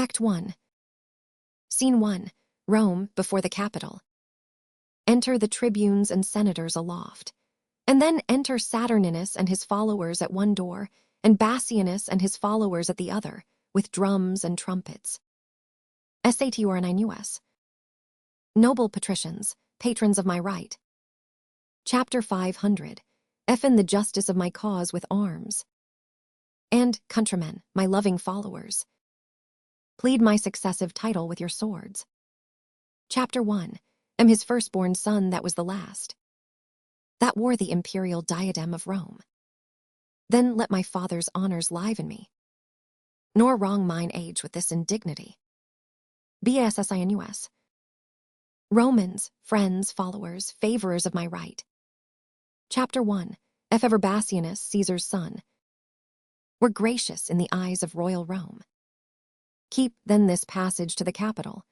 Act 1. Scene 1. Rome, before the Capitol. Enter the tribunes and senators aloft. And then enter Saturninus and his followers at one door, and Bassianus and his followers at the other, with drums and trumpets. Saturninus. Noble patricians, patrons of my right. Chapter 500. Effin the justice of my cause with arms. And, countrymen, my loving followers, plead my successive title with your swords. Chapter 1. Am his firstborn son that was the last, that wore the imperial diadem of Rome. Then let my father's honors liven me, nor wrong mine age with this indignity. Bassinus. Romans, friends, followers, favorers of my right. Chapter 1. If ever Bassianus, Caesar's son, were gracious in the eyes of royal Rome, keep then this passage to the Capitol,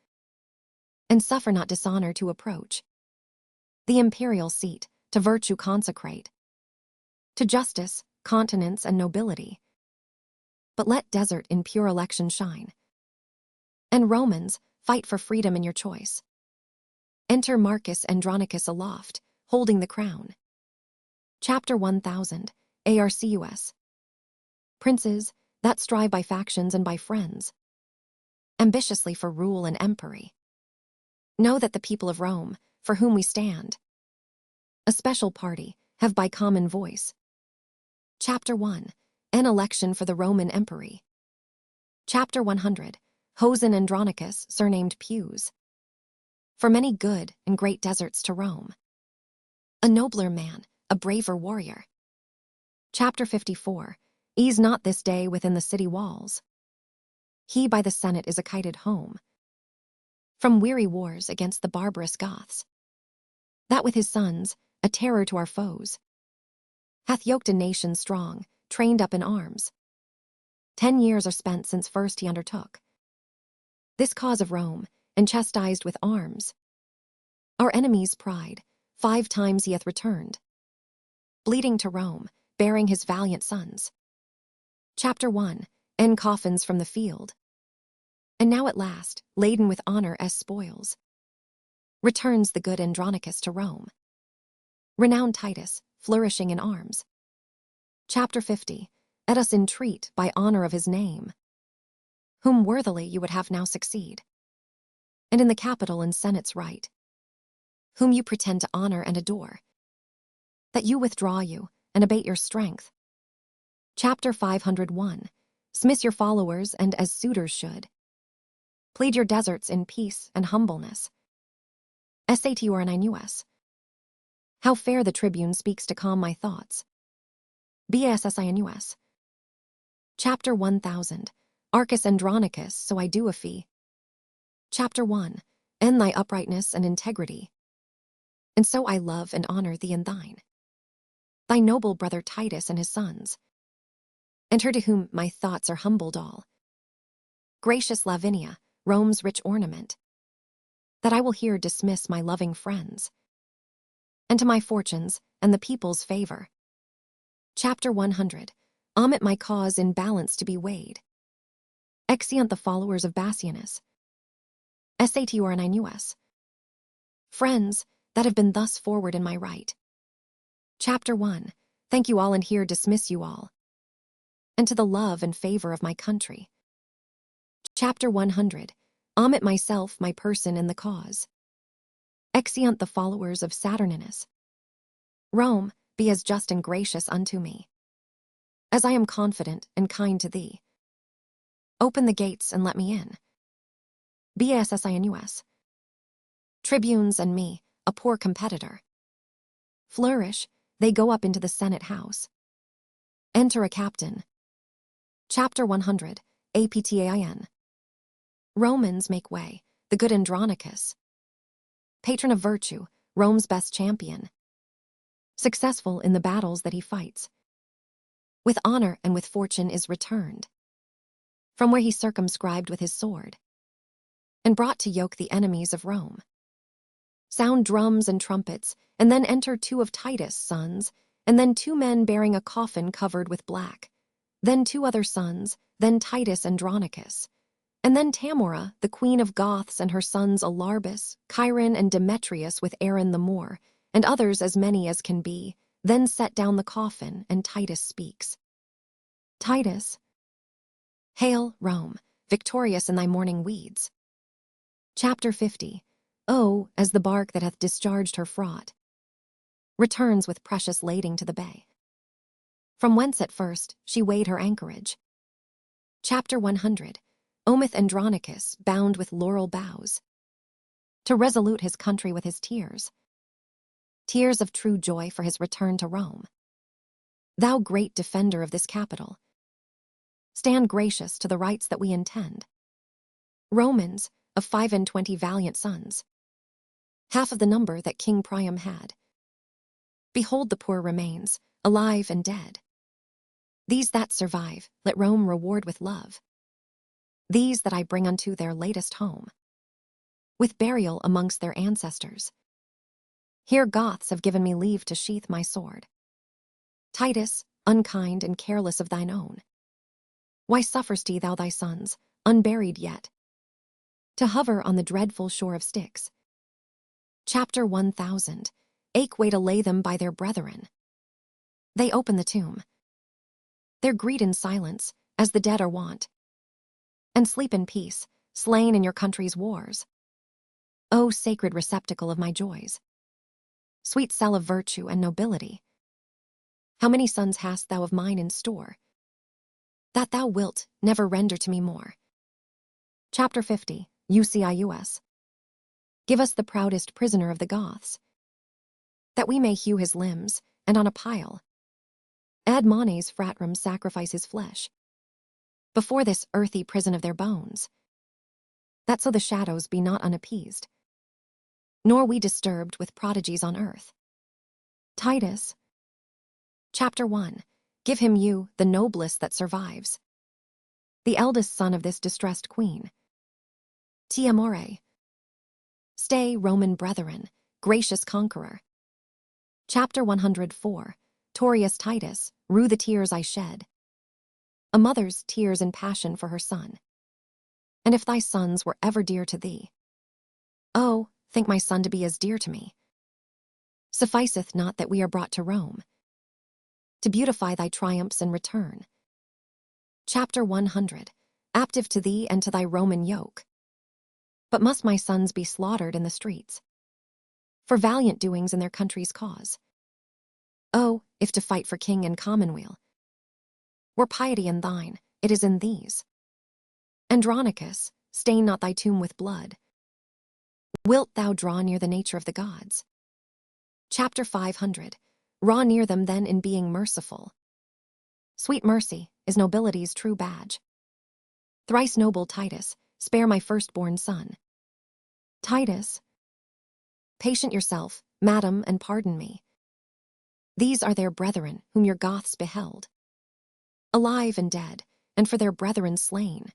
and suffer not dishonor to approach. The imperial seat to virtue consecrate, to justice, continence, and nobility. But let desert in pure election shine. And Romans, fight for freedom in your choice. Enter Marcus Andronicus aloft, holding the crown. Chapter 1000. Arcus. Princes, that strive by factions and by friends, ambitiously for rule and empery, know that the people of Rome, for whom we stand, a special party, have by common voice. Chapter 1. An election for the Roman empery. Chapter 100. Hosen Andronicus, surnamed Pews. For many good and great deserts to Rome. A nobler man, a braver warrior. Chapter 54. Ease not this day within the city walls. He by the Senate is a kited home from weary wars against the barbarous Goths, that with his sons, a terror to our foes, hath yoked a nation strong, trained up in arms. 10 years are spent since first he undertook this cause of Rome, and chastised with arms our enemy's pride. 5 times he hath returned, bleeding to Rome, bearing his valiant sons. Chapter 1. And coffins from the field. And now at last, laden with honor as spoils, returns the good Andronicus to Rome. Renowned Titus, flourishing in arms. Chapter 50. Let us entreat by honor of his name, whom worthily you would have now succeed, and in the Capitol and Senate's right, whom you pretend to honor and adore, that you withdraw you and abate your strength. Chapter 501. Smith your followers, and as suitors should, plead your deserts in peace and humbleness. Saturninus. How fair the tribune speaks to calm my thoughts. Bassinus. Chapter 1000. Arcus Andronicus, so I do a fee. Chapter 1. End thy uprightness and integrity, and so I love and honor thee and thine. Thy noble brother Titus and his sons, and her to whom my thoughts are humbled all. Gracious Lavinia, Rome's rich ornament, that I will here dismiss my loving friends, and to my fortunes and the people's favor. Chapter 100. Omit my cause in balance to be weighed. Exeunt the followers of Bassianus. Saturninus. Friends, that have been thus forward in my right. Chapter 1. Thank you all, and here dismiss you all, and to the love and favor of my country. Chapter 100. Omit myself, my person, and the cause. Exeunt the followers of Saturninus. Rome, be as just and gracious unto me, as I am confident and kind to thee. Open the gates and let me in. Bassinus. Tribunes and me, a poor competitor, flourish, they go up into the Senate house. Enter a captain. Chapter 100. Aptain. Romans make way, the good Andronicus, patron of virtue, Rome's best champion, successful in the battles that he fights, with honor and with fortune is returned, from where he circumscribed with his sword, and brought to yoke the enemies of Rome. Sound drums and trumpets, and then enter 2 of Titus' sons, and then 2 men bearing a coffin covered with black, then 2 other sons, then Titus Andronicus, And then Tamora, the queen of Goths, and her sons Alarbus, Chiron, and Demetrius with Aaron the Moor, and others as many as can be, then set down the coffin, and Titus speaks. Titus, hail, Rome, victorious in thy morning weeds. Chapter 50. Oh, as the bark that hath discharged her fraught, returns with precious lading to the bay, from whence at first she weighed her anchorage. Chapter 100. Ometh Andronicus, bound with laurel boughs, to resolute his country with his tears, tears of true joy for his return to Rome. Thou great defender of this capital, stand gracious to the rights that we intend. Romans, of 25 valiant sons, half of the number that King Priam had, behold the poor remains, alive and dead. These that survive, let Rome reward with love. These that I bring unto their latest home, with burial amongst their ancestors. Here Goths have given me leave to sheath my sword. Titus, unkind and careless of thine own, why suffer'st thou thy sons, unburied yet, to hover on the dreadful shore of Styx? Chapter 1000. Ache way to lay them by their brethren. They open the tomb. Their greet in silence, as the dead are wont, and sleep in peace, slain in your country's wars. O sacred receptacle of my joys, sweet cell of virtue and nobility, how many sons hast thou of mine in store, that thou wilt never render to me more? Chapter 50. Ucius. Give us the proudest prisoner of the Goths, that we may hew his limbs, and on a pile, ad manes fratrum sacrifice his flesh, before this earthy prison of their bones, that so the shadows be not unappeased, nor we disturbed with prodigies on earth. Titus. Chapter 1. Give him you, the noblest that survives, the eldest son of this distressed queen. Tamora. Stay, Roman brethren, gracious conqueror. Chapter 104. Torius Titus, rue the tears I shed, a mother's tears in passion for her son. And if thy sons were ever dear to thee, oh, think my son to be as dear to me. Sufficeth not that we are brought to Rome, to beautify thy triumphs and return. Chapter 100. Aptive to thee and to thy Roman yoke. But must my sons be slaughtered in the streets, for valiant doings in their country's cause? Oh, if to fight for king and commonweal were piety in thine, it is in these. Andronicus, stain not thy tomb with blood. Wilt thou draw near the nature of the gods? Chapter 500. Raw near them then in being merciful. Sweet mercy is nobility's true badge. Thrice noble Titus, spare my firstborn son. Titus. Patient yourself, madam, and pardon me. These are their brethren whom your Goths beheld, alive and dead, and for their brethren slain.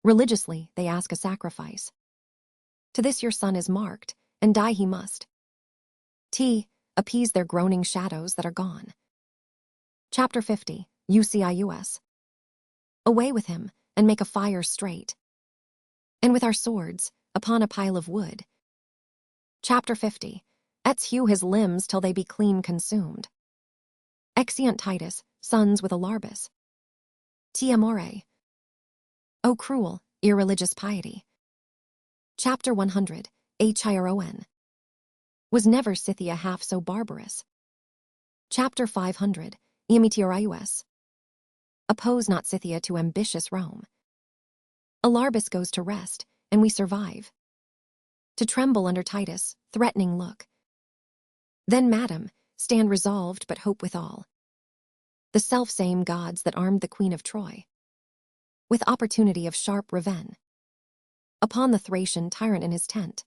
Religiously they ask a sacrifice. To this your son is marked, and die he must. Appease their groaning shadows that are gone. Chapter 50. Ucius. Away with him, and make a fire straight, and with our swords, upon a pile of wood. Chapter 50. Let's hew his limbs till they be clean consumed. Exeunt Titus, sons with Alarbus. Tamora. O cruel, irreligious piety. Chapter 100. Chiron. Was never Scythia half so barbarous. Chapter 500. Meteorius. Oppose not Scythia to ambitious Rome. Alarbus goes to rest, and we survive. To tremble under Titus' threatening look. Then, madam, stand resolved but hope withal. The self-same gods that armed the queen of Troy, with opportunity of sharp revenge upon the Thracian tyrant in his tent.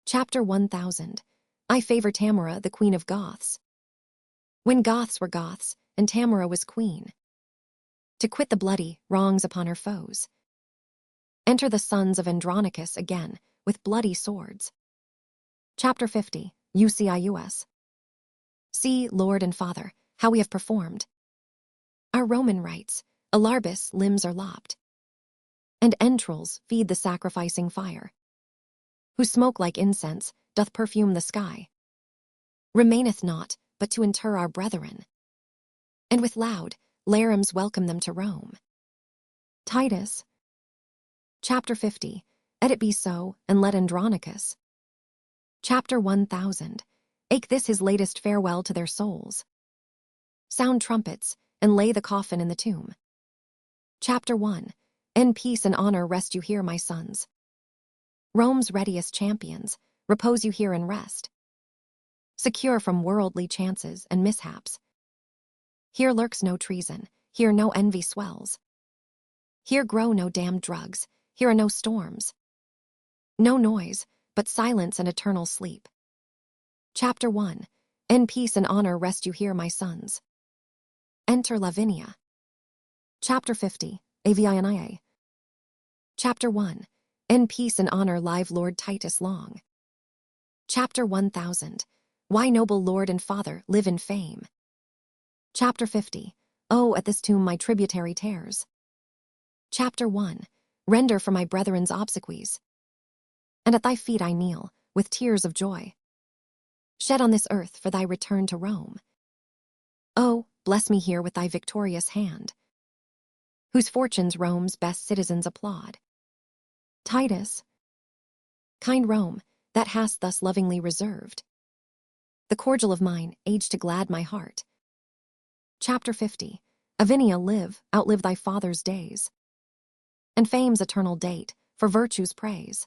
Chapter 1000. I favor Tamora, the queen of Goths. When Goths were Goths, and Tamora was queen, to quit the bloody wrongs upon her foes. Enter the sons of Andronicus again, with bloody swords. Chapter 50. Ucius. See, Lord and Father, how we have performed our Roman rites. Alarbus' limbs are lopped, and entrails feed the sacrificing fire, whose smoke like incense doth perfume the sky, remaineth not but to inter our brethren, and with loud larums welcome them to Rome. Titus. Chapter 50. Let it be so, and let Andronicus. Chapter 1000. Ake this his latest farewell to their souls. Sound trumpets, and lay the coffin in the tomb. Chapter 1. In peace and honor rest you here, my sons. Rome's readiest champions, repose you here and rest, secure from worldly chances and mishaps. Here lurks no treason, here no envy swells. Here grow no damned drugs, here are no storms. No noise, but silence and eternal sleep. Chapter 1. In peace and honor rest you here, my sons. Enter Lavinia. Chapter 50. Aviania. Chapter 1. In peace and honor live Lord Titus long. Chapter 1000. Why noble lord and father live in fame. Chapter 50. Oh, at this tomb my tributary tears. Chapter 1. Render for my brethren's obsequies. And at thy feet I kneel, with tears of joy, shed on this earth for thy return to Rome. Oh, bless me here with thy victorious hand, whose fortunes Rome's best citizens applaud. Titus. Kind Rome, that hast thus lovingly reserved the cordial of mine age to glad my heart. Chapter 50. Avinia, live, outlive thy father's days, and fame's eternal date, for virtue's praise.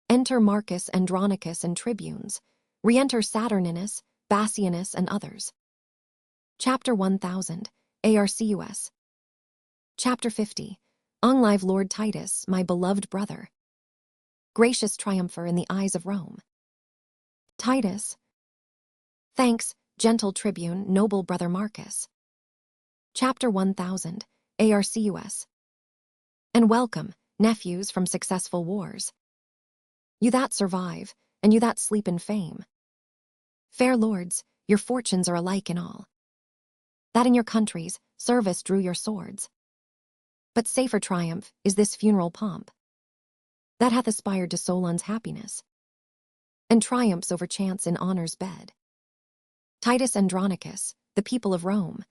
Enter Marcus Andronicus and tribunes, re-enter Saturninus, Bassianus, and others. Chapter 1000. Arcus. Chapter 50. Live Lord Titus, my beloved brother, gracious triumpher in the eyes of Rome. Titus. Thanks, gentle tribune, noble brother Marcus. Chapter 1000. Arcus. And welcome, nephews from successful wars, you that survive, and you that sleep in fame. Fair lords, your fortunes are alike in all, that in your countries service drew your swords. But safer triumph is this funeral pomp, that hath aspired to Solon's happiness, and triumphs over chance in honor's bed. Titus Andronicus, the people of Rome,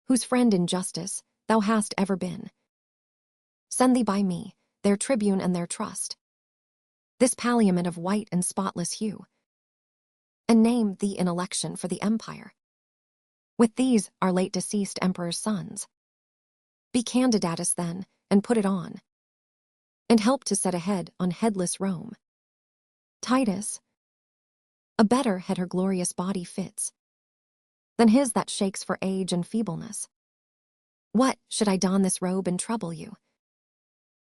whose friend in justice thou hast ever been, send thee by me, their tribune and their trust, this palliament of white and spotless hue, and name thee in election for the empire. With these our late deceased emperor's sons. Be candidatus then, and put it on, and help to set a head on headless Rome. Titus. A better head her glorious body fits than his that shakes for age and feebleness. What, should I don this robe and trouble you?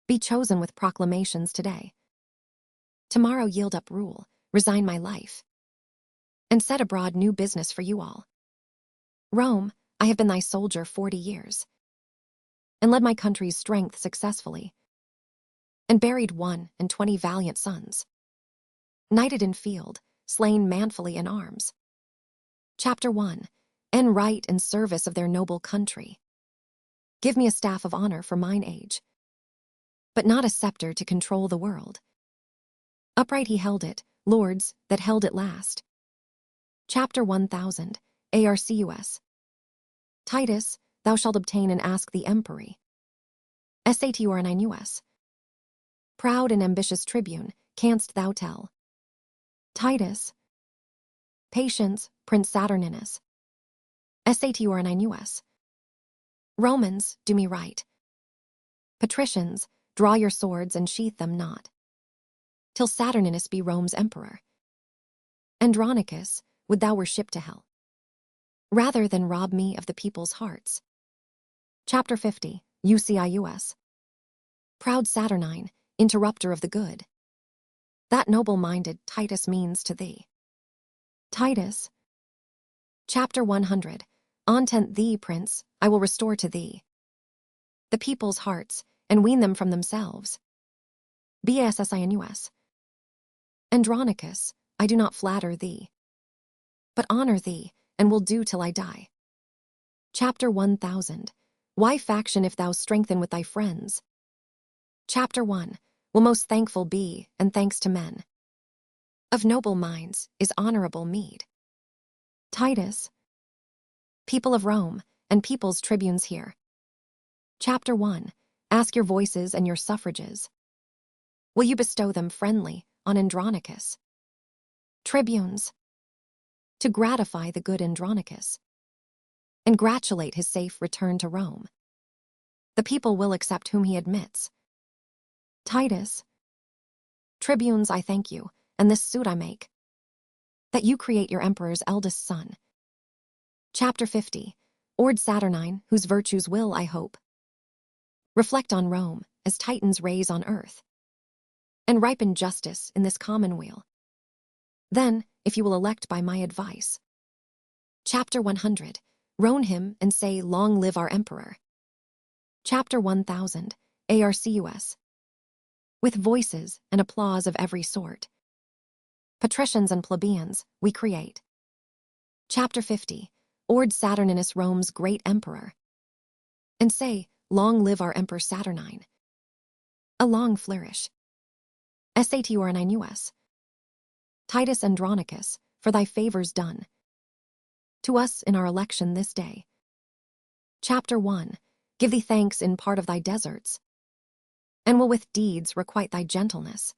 Be chosen with proclamations today. Tomorrow yield up rule, resign my life, and set abroad new business for you all. Rome, I have been thy soldier 40 years, and led my country's strength successfully, and buried 21 valiant sons, knighted in field, slain manfully in arms. Chapter 1. En right and service of their noble country. Give me a staff of honor for mine age, but not a scepter to control the world. Upright he held it, lords, that held it last. Chapter 1000. Arcus. Titus, thou shalt obtain and ask the empery. Saturninus. Proud and ambitious tribune, canst thou tell? Titus. Patience, Prince Saturninus. Saturninus. Romans, do me right. Patricians, draw your swords and sheath them not, till Saturninus be Rome's emperor. Andronicus, would thou were shipped to hell, rather than rob me of the people's hearts. Chapter 50. Ucius. Proud Saturnine, interrupter of the good, that noble-minded Titus means to thee. Titus. Chapter 100. Ontent thee, prince, I will restore to thee the people's hearts, and wean them from themselves. Bassinus. Andronicus, I do not flatter thee, but honor thee, and will do till I die. Chapter 1000. Why faction if thou strengthen with thy friends? Chapter 1. Will most thankful be, and thanks to men. Of noble minds is honorable meed. Titus. People of Rome, and people's tribunes here. Chapter 1. Ask your voices and your suffrages. Will you bestow them friendly on Andronicus? Tribunes. To gratify the good Andronicus. And gratulate his safe return to Rome. The people will accept whom he admits. Titus. Tribunes, I thank you, and this suit I make, that you create your emperor's eldest son. Chapter 50. Ord Saturnine, whose virtues will, I hope, reflect on Rome as Titans raise on earth, and ripen justice in this commonweal. Then, if you will elect by my advice. Chapter 100. Roan him and say, long live our emperor. Chapter 1000. Arcus. With voices and applause of every sort. Patricians and plebeians, we create. Chapter 50. Ord Saturninus, Rome's great emperor. And say, long live our emperor Saturnine. A long flourish. Saturninus. Titus Andronicus, for thy favors done to us in our election this day. Chapter 1. Give thee thanks in part of thy deserts, and will with deeds requite thy gentleness.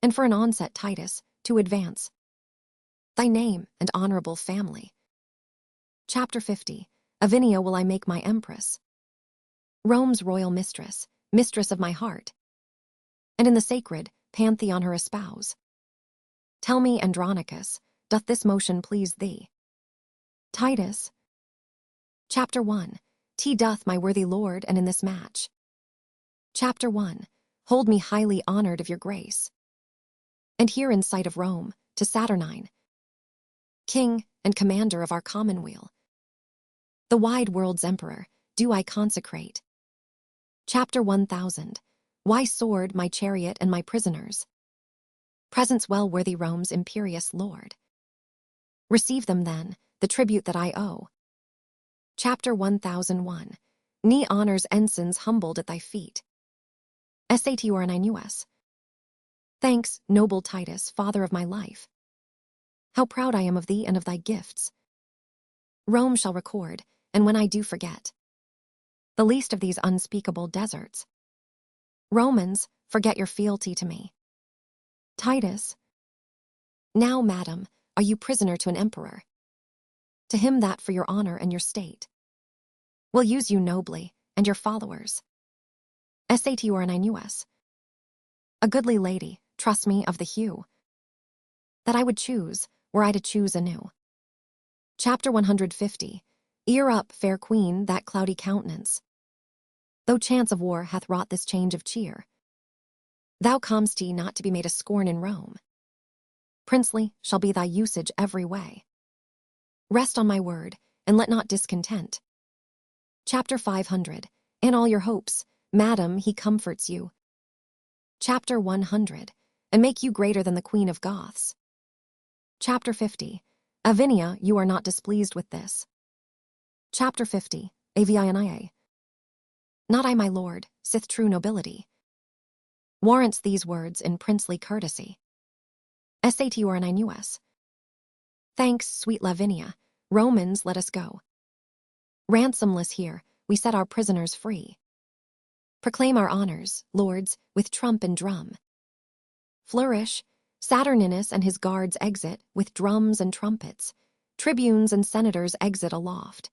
And for an onset, Titus, to advance thy name and honorable family. Chapter 50. Avinia will I make my empress, Rome's royal mistress, mistress of my heart, and in the sacred pantheon her espouse. Tell me, Andronicus, doth this motion please thee? Titus. Chapter 1. Doth my worthy lord, and in this match. Chapter 1. Hold me highly honored of your grace, and here in sight of Rome, to Saturnine, king and commander of our commonweal, the wide world's emperor, do I consecrate. Chapter 1000. Why sword, my chariot, and my prisoners? Presents well worthy Rome's imperious lord. Receive them then, the tribute that I owe. Chapter 1001. Knee honors ensigns humbled at thy feet. Saturninus. Thanks, noble Titus, father of my life. How proud I am of thee and of thy gifts. Rome shall record, and when I do forget the least of these unspeakable deserts, Romans, forget your fealty to me. Titus. Now, madam, are you prisoner to an emperor? To him that for your honor and your state will use you nobly, and your followers. Saturninus. A goodly lady, trust me, of the hue that I would choose, were I to choose anew. Chapter 150. Ear up, fair queen, that cloudy countenance. Though chance of war hath wrought this change of cheer, thou com'st not to be made a scorn in Rome. Princely shall be thy usage every way. Rest on my word, and let not discontent. Chapter 500. In all your hopes, madam, he comforts you. Chapter 100. And make you greater than the queen of Goths. Chapter 50. Avinia, you are not displeased with this. Chapter 50. Avinia. Not I, my lord, sith true nobility warrants these words in princely courtesy. Saturninus. Thanks, sweet Lavinia. Romans, let us go. Ransomless here, we set our prisoners free. Proclaim our honors, lords, with trump and drum. Flourish, Saturninus and his guards exit with drums and trumpets. Tribunes and senators exit aloft.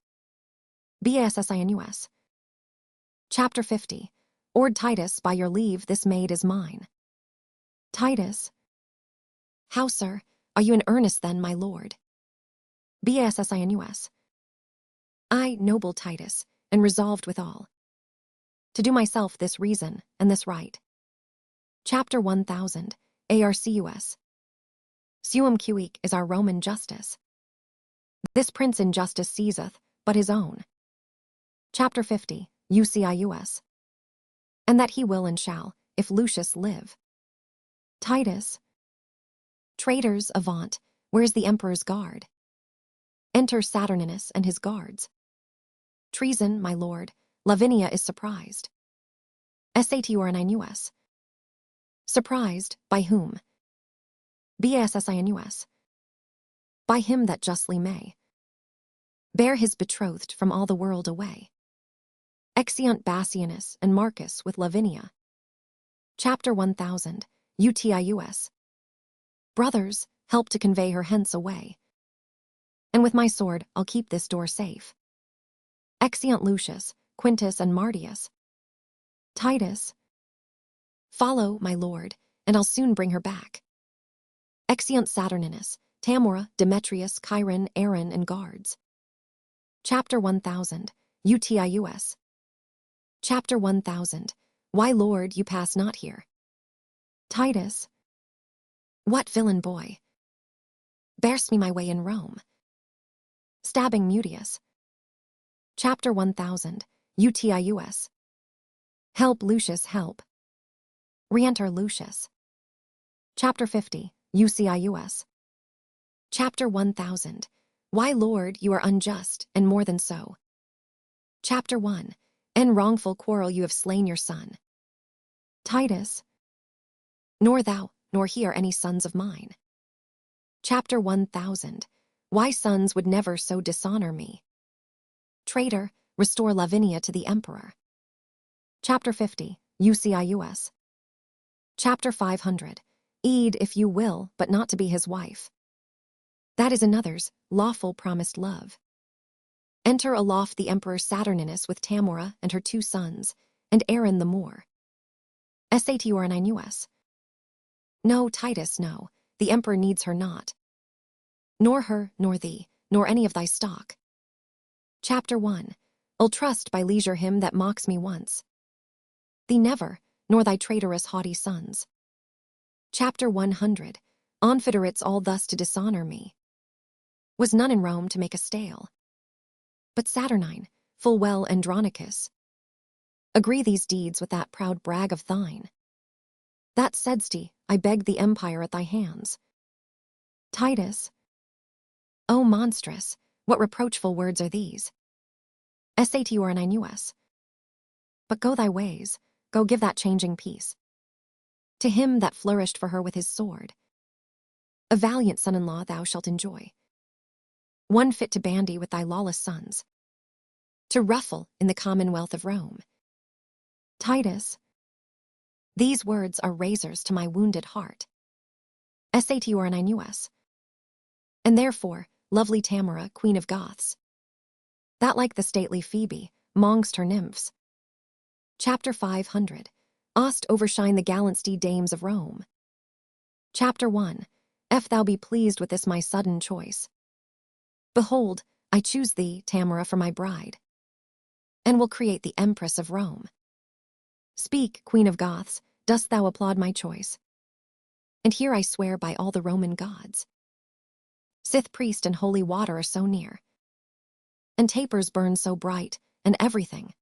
Bssinus. Chapter 50. Ord Titus, by your leave, this maid is mine. Titus. How, sir, are you in earnest then, my lord? Bssinus. I, noble Titus, and resolved withal to do myself this reason and this right. Chapter 1000. Arcus. Suum cuique is our Roman justice. This prince in justice seizeth but his own. Chapter 50. Ucius. And that he will and shall, if Lucius live. Titus. Traitors, avant, where's the emperor's guard? Enter Saturninus and his guards. Treason, my lord, Lavinia is surprised. Saturninus. Surprised, by whom? Bassinus. By him that justly may bear his betrothed from all the world away. Exeunt Bassianus and Marcus with Lavinia. Chapter 1000. Utius. Brothers, help to convey her hence away. And with my sword I'll keep this door safe. Exeunt Lucius, Quintus and Martius. Titus. Follow, my lord, and I'll soon bring her back. Exeunt Saturninus, Tamora, Demetrius, Chiron, Aaron, and guards. Chapter 1000. Utius. Chapter 1000. Why, Lord, you pass not here? Titus. What villain boy bears me my way in Rome? Stabbing Mutius. Chapter 1000. Utius. Help, Lucius, help. Re-enter Lucius. Chapter 50. Ucius. Chapter 1000. Why, Lord, you are unjust, and more than so. Chapter 1. In wrongful quarrel you have slain your son. Titus. Nor thou, nor he are any sons of mine. Chapter 1000. Why sons would never so dishonor me. Traitor, restore Lavinia to the emperor. Chapter 50. Ucius. Chapter 500. Ead if you will, but not to be his wife. That is another's lawful promised love. Enter aloft the emperor Saturninus with Tamora and her 2 sons, and Aaron the Moor. Saturninus. No, Titus, no, the emperor needs her not. Nor her, nor thee, nor any of thy stock. Chapter 1. I'll trust by leisure him that mocks me once. Thee never, nor thy traitorous haughty sons. Chapter 100. Confederates all thus to dishonor me. Was none in Rome to make a stale. But Saturnine, full well Andronicus. Agree these deeds with that proud brag of thine. That saidst, I beg the empire at thy hands. Titus. O monstrous, what reproachful words are these? Saturninus. But go thy ways, go give that changing peace. To him that flourished for her with his sword. A valiant son-in-law thou shalt enjoy. One fit to bandy with thy lawless sons. To ruffle in the commonwealth of Rome. Titus. These words are razors to my wounded heart. Saturninus. And therefore, lovely Tamora, queen of Goths, that like the stately Phoebe, mongst her nymphs. Chapter 500. Ost overshine the gallant steed dames of Rome. Chapter 1. If thou be pleased with this my sudden choice. Behold, I choose thee, Tamora, for my bride, and will create the empress of Rome. Speak, queen of Goths, dost thou applaud my choice? And here I swear by all the Roman gods. Sith priest and holy water are so near, and tapers burn so bright, and everything.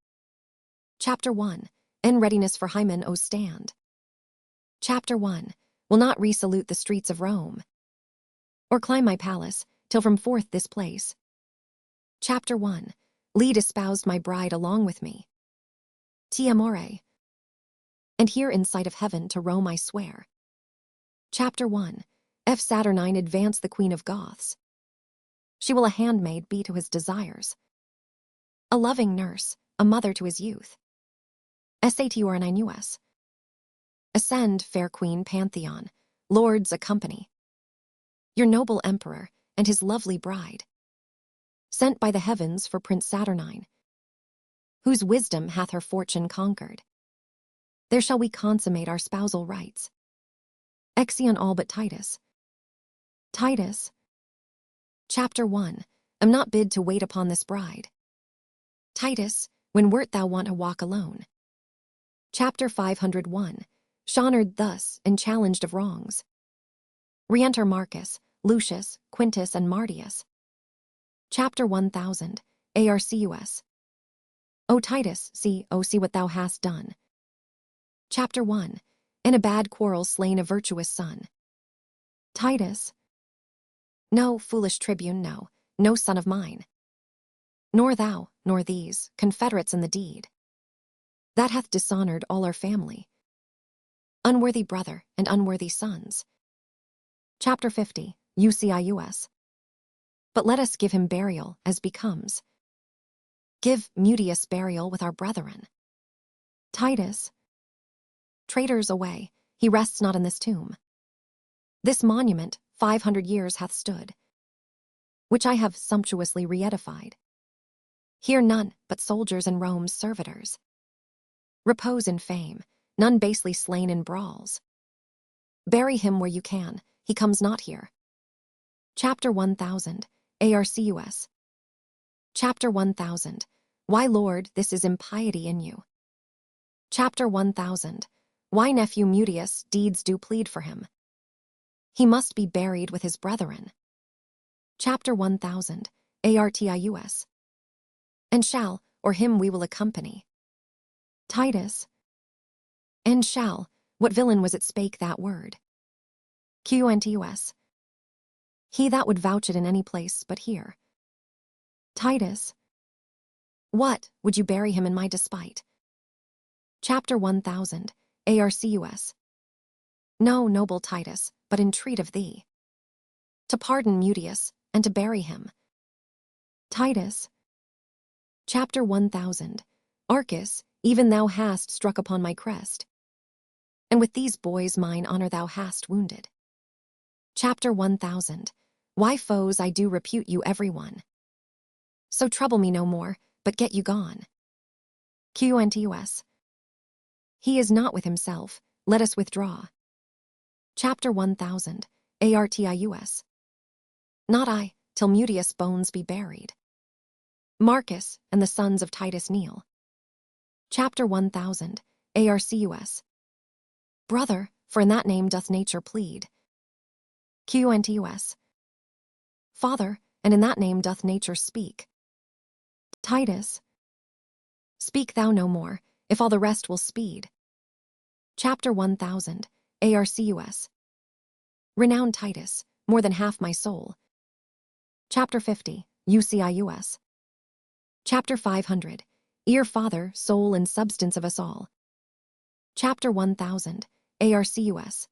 Chapter 1. In readiness for Hymen, O stand. Chapter 1. Will not resalute the streets of Rome, or climb my palace, till from forth this place. Chapter 1. Lead espoused my bride along with me. Tamora. And here in sight of heaven to Rome I swear. Chapter 1. If Saturnine advance the queen of Goths, she will a handmaid be to his desires, a loving nurse, a mother to his youth. Saturninus. Ascend, fair queen Pantheon, lords accompany your noble emperor and his lovely bride, sent by the heavens for Prince Saturnine, whose wisdom hath her fortune conquered. There shall we consummate our spousal rites. Exeunt all but Titus. Titus. Chapter 1. Am not bid to wait upon this bride. Titus, when wert thou wont to walk alone? Chapter 501. Shonored thus and challenged of wrongs. Re-enter Marcus, Lucius, Quintus, and Martius. Chapter 1000. Arcus. O Titus, see what thou hast done. Chapter 1. In a bad quarrel slain a virtuous son. Titus. No, foolish tribune, no, no son of mine. Nor thou, nor these, confederates in the deed. that hath dishonored all our family. Unworthy brother and unworthy sons. Chapter 50, UCIUS. But let us give him burial as becomes. Give Mutius burial with our brethren. Titus. Traitors away, he rests not in this tomb. This monument 500 years hath stood, which I have sumptuously re-edified. Here none but soldiers and Rome's servitors repose in fame, none basely slain in brawls. Bury him where you can, he comes not here. Chapter 1000, ARCUS. Chapter 1000, Why, Lord, this is impiety in you. Chapter 1000, Why nephew Mutius deeds do plead for him. He must be buried with his brethren. Chapter 1000, ARTIUS. And shall, or him we will accompany. Titus. And shall, what villain was it spake that word? QNTUS. He that would vouch it in any place but here. Titus. What, would you bury him in my despite? Chapter 1000, ARCUS. No, noble Titus, but entreat of thee to pardon Mutius, and to bury him. Titus. Chapter 1000, Arcus, even thou hast struck upon my crest, and with these boys mine honor thou hast wounded. Chapter 1000, Why, foes, I do repute you every one. So trouble me no more, but get you gone. QNTUS. He is not with himself, let us withdraw. Chapter 1000, ARTIUS. Not I, till Mutius' bones be buried. Marcus and the sons of Titus kneel. Chapter 1000, ARCUS. Brother, for in that name doth nature plead. QNTUS. Father, and in that name doth nature speak. Titus. Speak thou no more, if all the rest will speed. Chapter 1000, ARCUS. Renown Titus, more than half my soul. Chapter 50, UCIUS. Chapter 500, Ear Father, soul and substance of us all. Chapter 1000, ARCUS.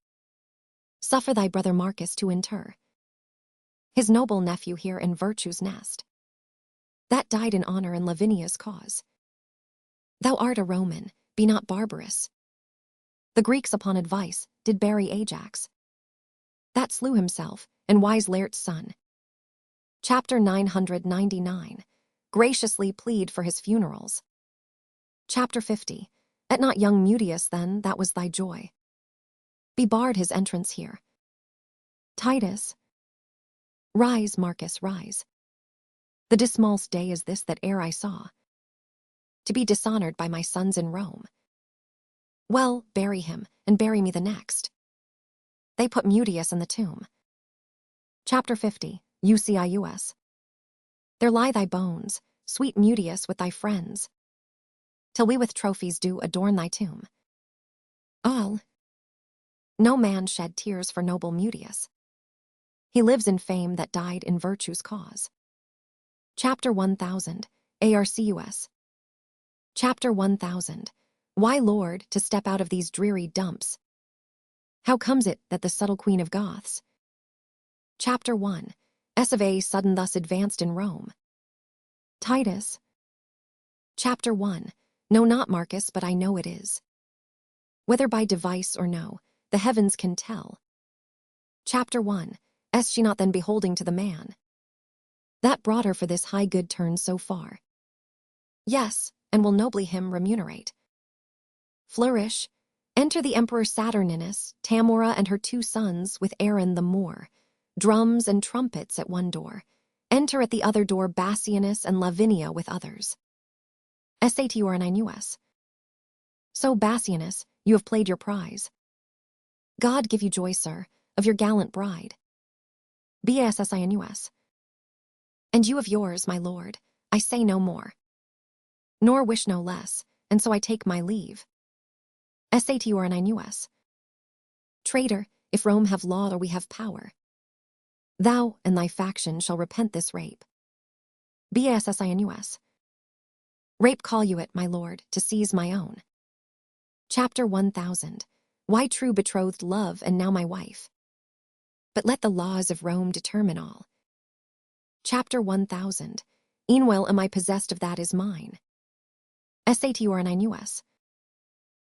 Suffer thy brother Marcus to inter his noble nephew here in virtue's nest, that died in honor in Lavinia's cause. Thou art a Roman, be not barbarous. The Greeks upon advice did bury Ajax, that slew himself, and wise Laert's son. Chapter 999, Graciously plead for his funerals. Chapter 50, At not young Mutius then, that was thy joy. Be barred his entrance here. Titus. Rise, Marcus, rise. The dismalst day is this that ere I saw, to be dishonored by my sons in Rome. Well, bury him, and bury me the next. They put Mutius in the tomb. Chapter 50, UCIUS. There lie thy bones, sweet Mutius, with thy friends, till we with trophies do adorn thy tomb. All. No man shed tears for noble Mutius. He lives in fame that died in virtue's cause. Chapter 1000, ARCUS. Chapter 1000, Why, Lord, to step out of these dreary dumps? How comes it that the subtle queen of Goths? Chapter 1, S of A sudden thus advanced in Rome. Titus. Chapter 1, No not Marcus, but I know it is. Whether by device or no, the heavens can tell. Chapter 1, S she not then beholding to the man that brought her for this high good turn so far? Yes, and will nobly him remunerate. Flourish. Enter the Emperor Saturninus, Tamora and her 2 sons with Aaron the Moor, drums and trumpets at one door. Enter at the other door Bassianus and Lavinia with others. SATURNINUS. So, Bassianus, you have played your prize. God give you joy, sir, of your gallant bride. BASSINUS. And you of yours, my lord, I say no more, nor wish no less, and so I take my leave. SATURNINUS. Traitor, if Rome have law or we have power, thou and thy faction shall repent this rape. BASSINUS. Rape call you it, my lord, to seize my own. Chapter 1000. Why true betrothed love and now my wife. But let the laws of Rome determine all. Chapter 1000. E'en well am I possessed of that is mine. Sat Andronicus.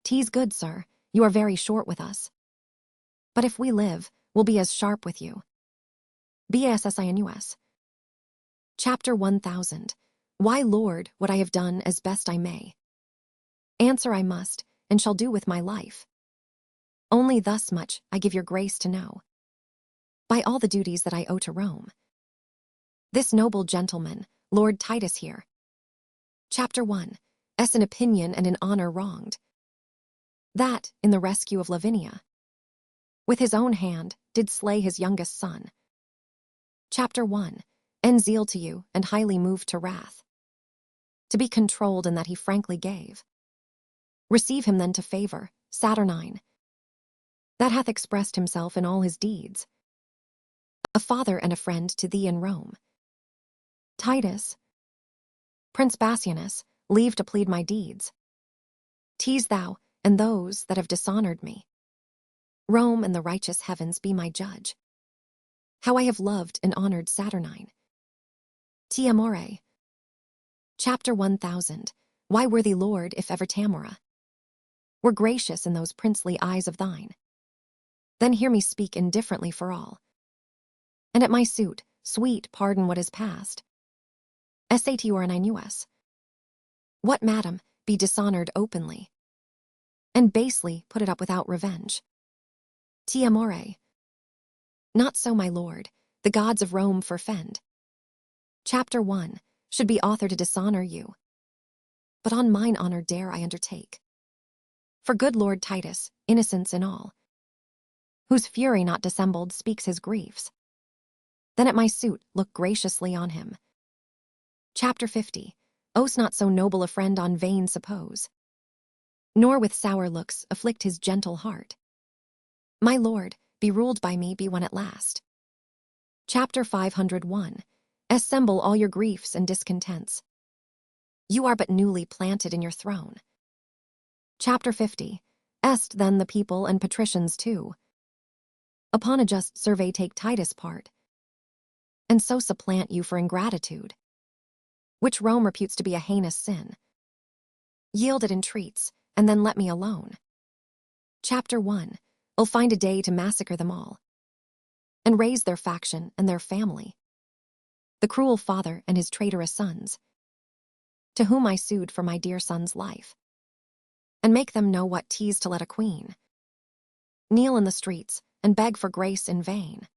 'Tis good, sir, you are very short with us. But if we live, we'll be as sharp with you. Bssinus. Chapter 1000. Why, Lord, what I have done as best I may. Answer I must, and shall do with my life. Only thus much I give your grace to know. By all the duties that I owe to Rome. This noble gentleman, Lord Titus here. Chapter 1. An opinion and an honor wronged. That, in the rescue of Lavinia, with his own hand, did slay his youngest son. Chapter 1. En zeal to you, and highly moved to wrath. To be controlled in that he frankly gave. Receive him then to favor, Saturnine. That hath expressed himself in all his deeds. A father and a friend to thee in Rome. Titus. Prince Bassianus, leave to plead my deeds. Tease thou, and those that have dishonored me. Rome and the righteous heavens be my judge. How I have loved and honored Saturnine. Tamora. Chapter 1000. Why worthy Lord, if ever Tamora were gracious in those princely eyes of thine. Then hear me speak indifferently for all. And at my suit, sweet, pardon what is past. Sat Andronicus. What, madam, be dishonored openly, and basely put it up without revenge. Tamora. Not so, my lord, the gods of Rome forfend. Chapter 1. Should be author to dishonor you. But on mine honor dare I undertake. For good Lord Titus, innocence in all, whose fury not dissembled speaks his griefs. Then at my suit look graciously on him. Chapter 50. O's not so noble a friend on vain suppose, nor with sour looks afflict his gentle heart. My lord, be ruled by me be one at last. Chapter 501. Assemble all your griefs and discontents. You are but newly planted in your throne. Chapter 50. Est then the people and patricians too. Upon a just survey take Titus' part, and so supplant you for ingratitude, which Rome reputes to be a heinous sin. Yield it entreats, and then let me alone. Chapter 1. I'll find a day to massacre them all, and raise their faction and their family, the cruel father and his traitorous sons, to whom I sued for my dear son's life, and make them know what 'tis to let a queen kneel in the streets and beg for grace in vain.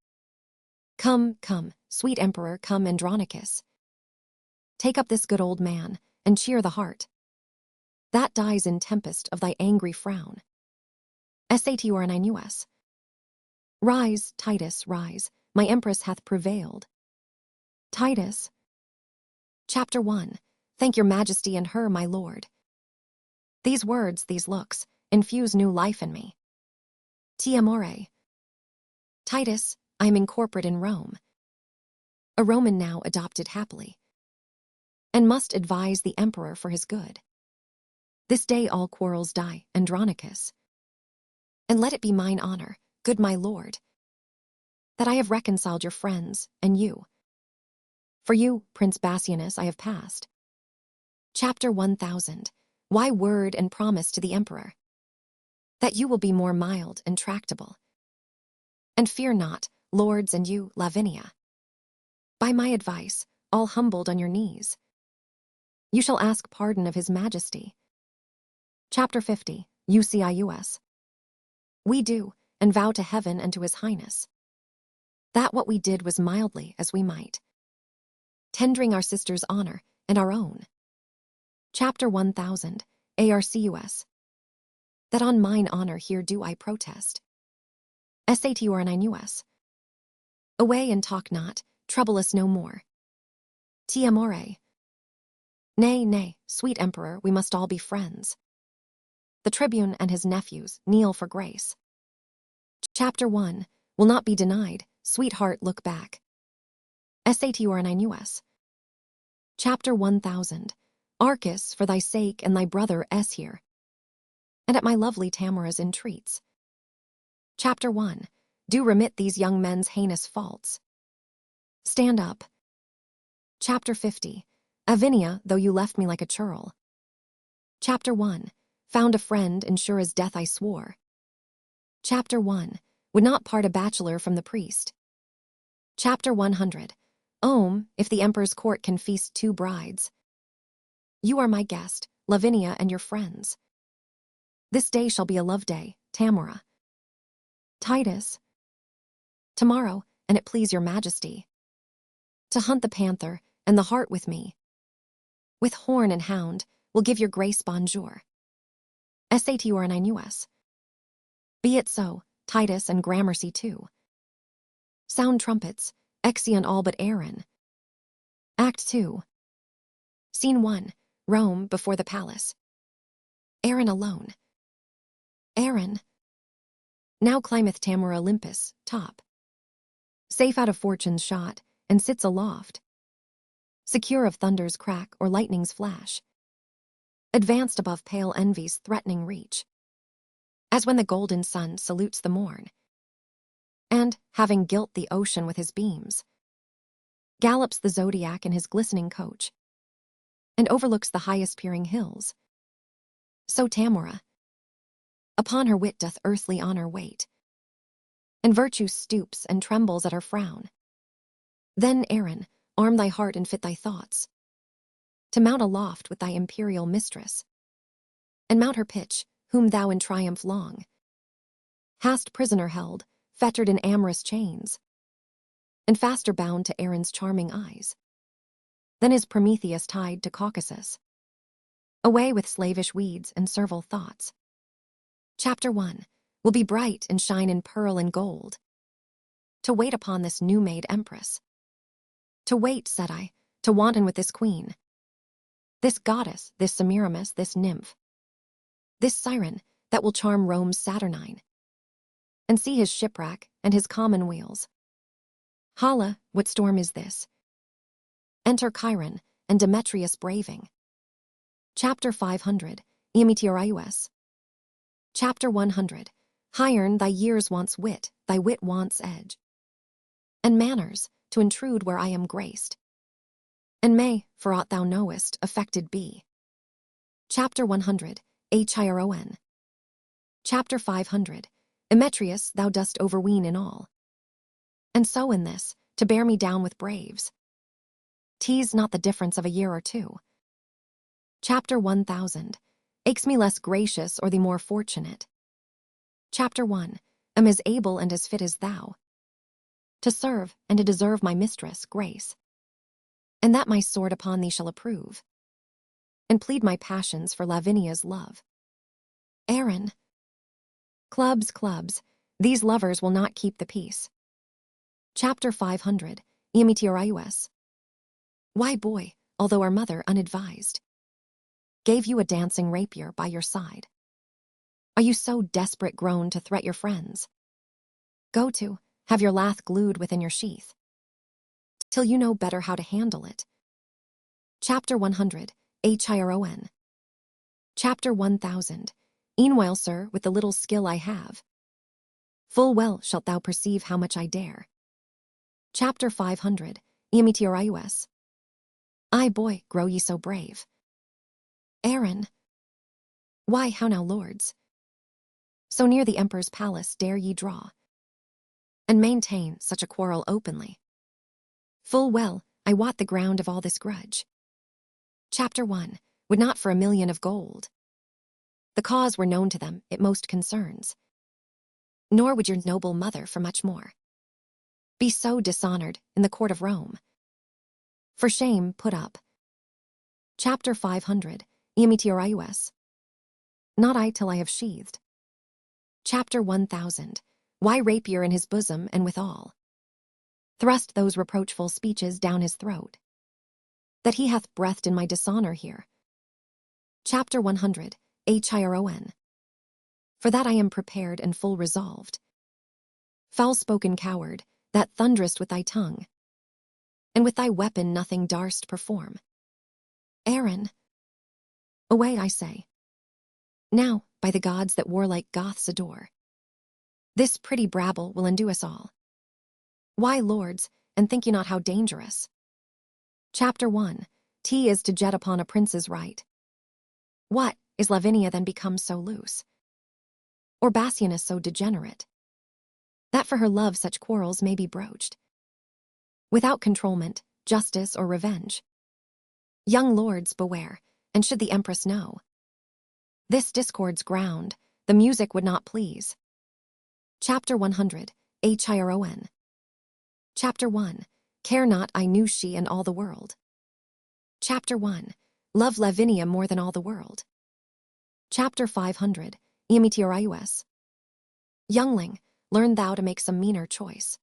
Come, come, sweet emperor, come, Andronicus. Take up this good old man, and cheer the heart that dies in tempest of thy angry frown. Sat Andronicus. Rise, Titus, rise, my empress hath prevailed. Titus. Chapter 1. Thank your majesty and her, my lord. These words, these looks, infuse new life in me. Tamora. Titus, I am incorporate in Rome, a Roman now adopted happily, and must advise the emperor for his good. This day all quarrels die, Andronicus. And let it be mine honor, good my lord, that I have reconciled your friends and you. For you, Prince Bassianus, I have passed. Chapter 1000. Why word and promise to the emperor, that you will be more mild and tractable. And fear not, lords, and you, Lavinia. By my advice, all humbled on your knees, you shall ask pardon of his majesty. Chapter 50. Ucius. We do, and vow to heaven and to his highness, that what we did was mildly as we might, tendering our sister's honor and our own. Chapter 1000. Arcus. That on mine honor here do I protest. Sat Andronicus. Away and talk not, trouble us no more. Tamora. Nay, nay, sweet emperor, we must all be friends. The tribune and his nephews kneel for grace. Chapter 1. Will not be denied, sweetheart, look back. Sat Andronicus. Chapter 1000. Arcus, for thy sake and thy brother S here, and at my lovely Tamora's entreats. Chapter 1. Do remit these young men's heinous faults. Stand up. Chapter 50. Avinia, though you left me like a churl. Chapter 1. Found a friend, and sure as death I swore. Chapter 1. Would not part a bachelor from the priest. Chapter 100. If the emperor's court can feast 2 brides. You are my guest, Lavinia, and your friends. This day shall be a love day, Tamora. Titus. Tomorrow, and it please your majesty. To hunt the panther, and the hart with me. With horn and hound, will give your grace bonjour. Saturninus. Be it so, Titus, and gramercy too. Sound trumpets, exeunt all but Aaron. Act 2. Scene 1. Rome, before the palace. Aaron alone. Aaron. Now climbeth Tamora Olympus, top. Safe out of fortune's shot, and sits aloft. Secure of thunder's crack or lightning's flash. Advanced above pale envy's threatening reach. As when the golden sun salutes the morn. And, having gilt the ocean with his beams, gallops the zodiac in his glistening coach, and overlooks the highest peering hills. So Tamora. Upon her wit doth earthly honor wait, and virtue stoops and trembles at her frown. Then, Aaron, arm thy heart and fit thy thoughts, to mount aloft with thy imperial mistress, and mount her pitch, whom thou in triumph long hast prisoner held, fettered in amorous chains, and faster bound to Aaron's charming eyes. Then is Prometheus tied to Caucasus, away with slavish weeds and servile thoughts. Chapter 1. Will be bright and shine in pearl and gold, to wait upon this new-made empress. To wait, said I, to wanton with this queen, this goddess, this Semiramis, this nymph, this siren that will charm Rome's Saturnine, and see his shipwreck and his commonweals. Hala, what storm is this? Enter Chiron and Demetrius braving. Chapter 500. Meteorius. Chapter 100. Hiern, thy years wants wit, thy wit wants edge, and manners, to intrude where I am graced, and may, for aught thou knowest, affected be. Chapter 100. Chiron. Chapter 500. Emetrius, thou dost overween in all, and so in this, to bear me down with braves. Tease not the difference of a year or 2. Chapter 1000. Aches me less gracious or the more fortunate. Chapter 1. Am as able and as fit as thou, to serve and to deserve my mistress, Grace, and that my sword upon thee shall approve, and plead my passions for Lavinia's love. Aaron. Clubs, clubs, these lovers will not keep the peace. Chapter 500. Meteorius. Why, boy, although our mother, unadvised, gave you a dancing rapier by your side, are you so desperate grown to threat your friends? Go to, have your lath glued within your sheath, till you know better how to handle it. Chapter 100. Chiron. Chapter 1000. Meanwhile, sir, with the little skill I have, full well shalt thou perceive how much I dare. Chapter 500. Meteorius. Ay, boy, grow ye so brave. Aaron. Why, how now, lords? So near the emperor's palace dare ye draw, and maintain such a quarrel openly? Full well, I wot the ground of all this grudge. Chapter 1. Would not for 1,000,000 of gold. The cause were known to them, it most concerns. Nor would your noble mother for much more be so dishonored in the court of Rome. For shame put up. Chapter 500. Meteorius. Not I till I have sheathed. Chapter 1000. Why rapier in his bosom and withal thrust those reproachful speeches down his throat, that he hath breathed in my dishonor here. Chapter 100. Chiron. For that I am prepared and full resolved. Foul-spoken coward, that thunderest with thy tongue, and with thy weapon nothing darst perform. Aaron. Away, I say. Now, by the gods that warlike Goths adore. This pretty brabble will undo us all. Why, lords, and think ye not how dangerous? Chapter 1. Tea is to jet upon a prince's right. What, is Lavinia then become so loose? Or Bassianus so degenerate? That for her love such quarrels may be broached, without controlment, justice, or revenge. Young lords, beware, and should the empress know this discord's ground, the music would not please. Chapter 100. Chiron. Chapter 1. Care not, I knew she and all the world. Chapter 1. Love Lavinia more than all the world. Chapter 500. Meteorius. Youngling, learn thou to make some meaner choice.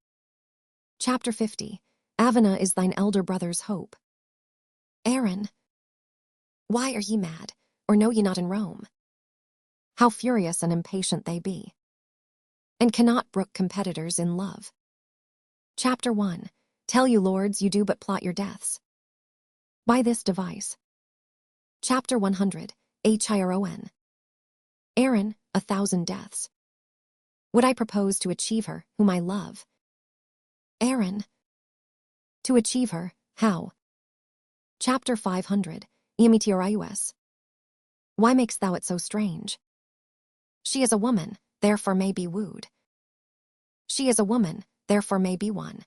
Chapter 50. Avina is thine elder brother's hope. Aaron. Why are ye mad, or know ye not in Rome how furious and impatient they be, and cannot brook competitors in love? Chapter 1. Tell you, lords, you do but plot your deaths by this device. Chapter 100. Chiron. Aaron, 1,000 deaths would I propose to achieve her, whom I love. Aaron. To achieve her, how? Chapter 500. Meteorius. Why makest thou it so strange? She is a woman, therefore may be wooed. She is a woman, therefore may be won.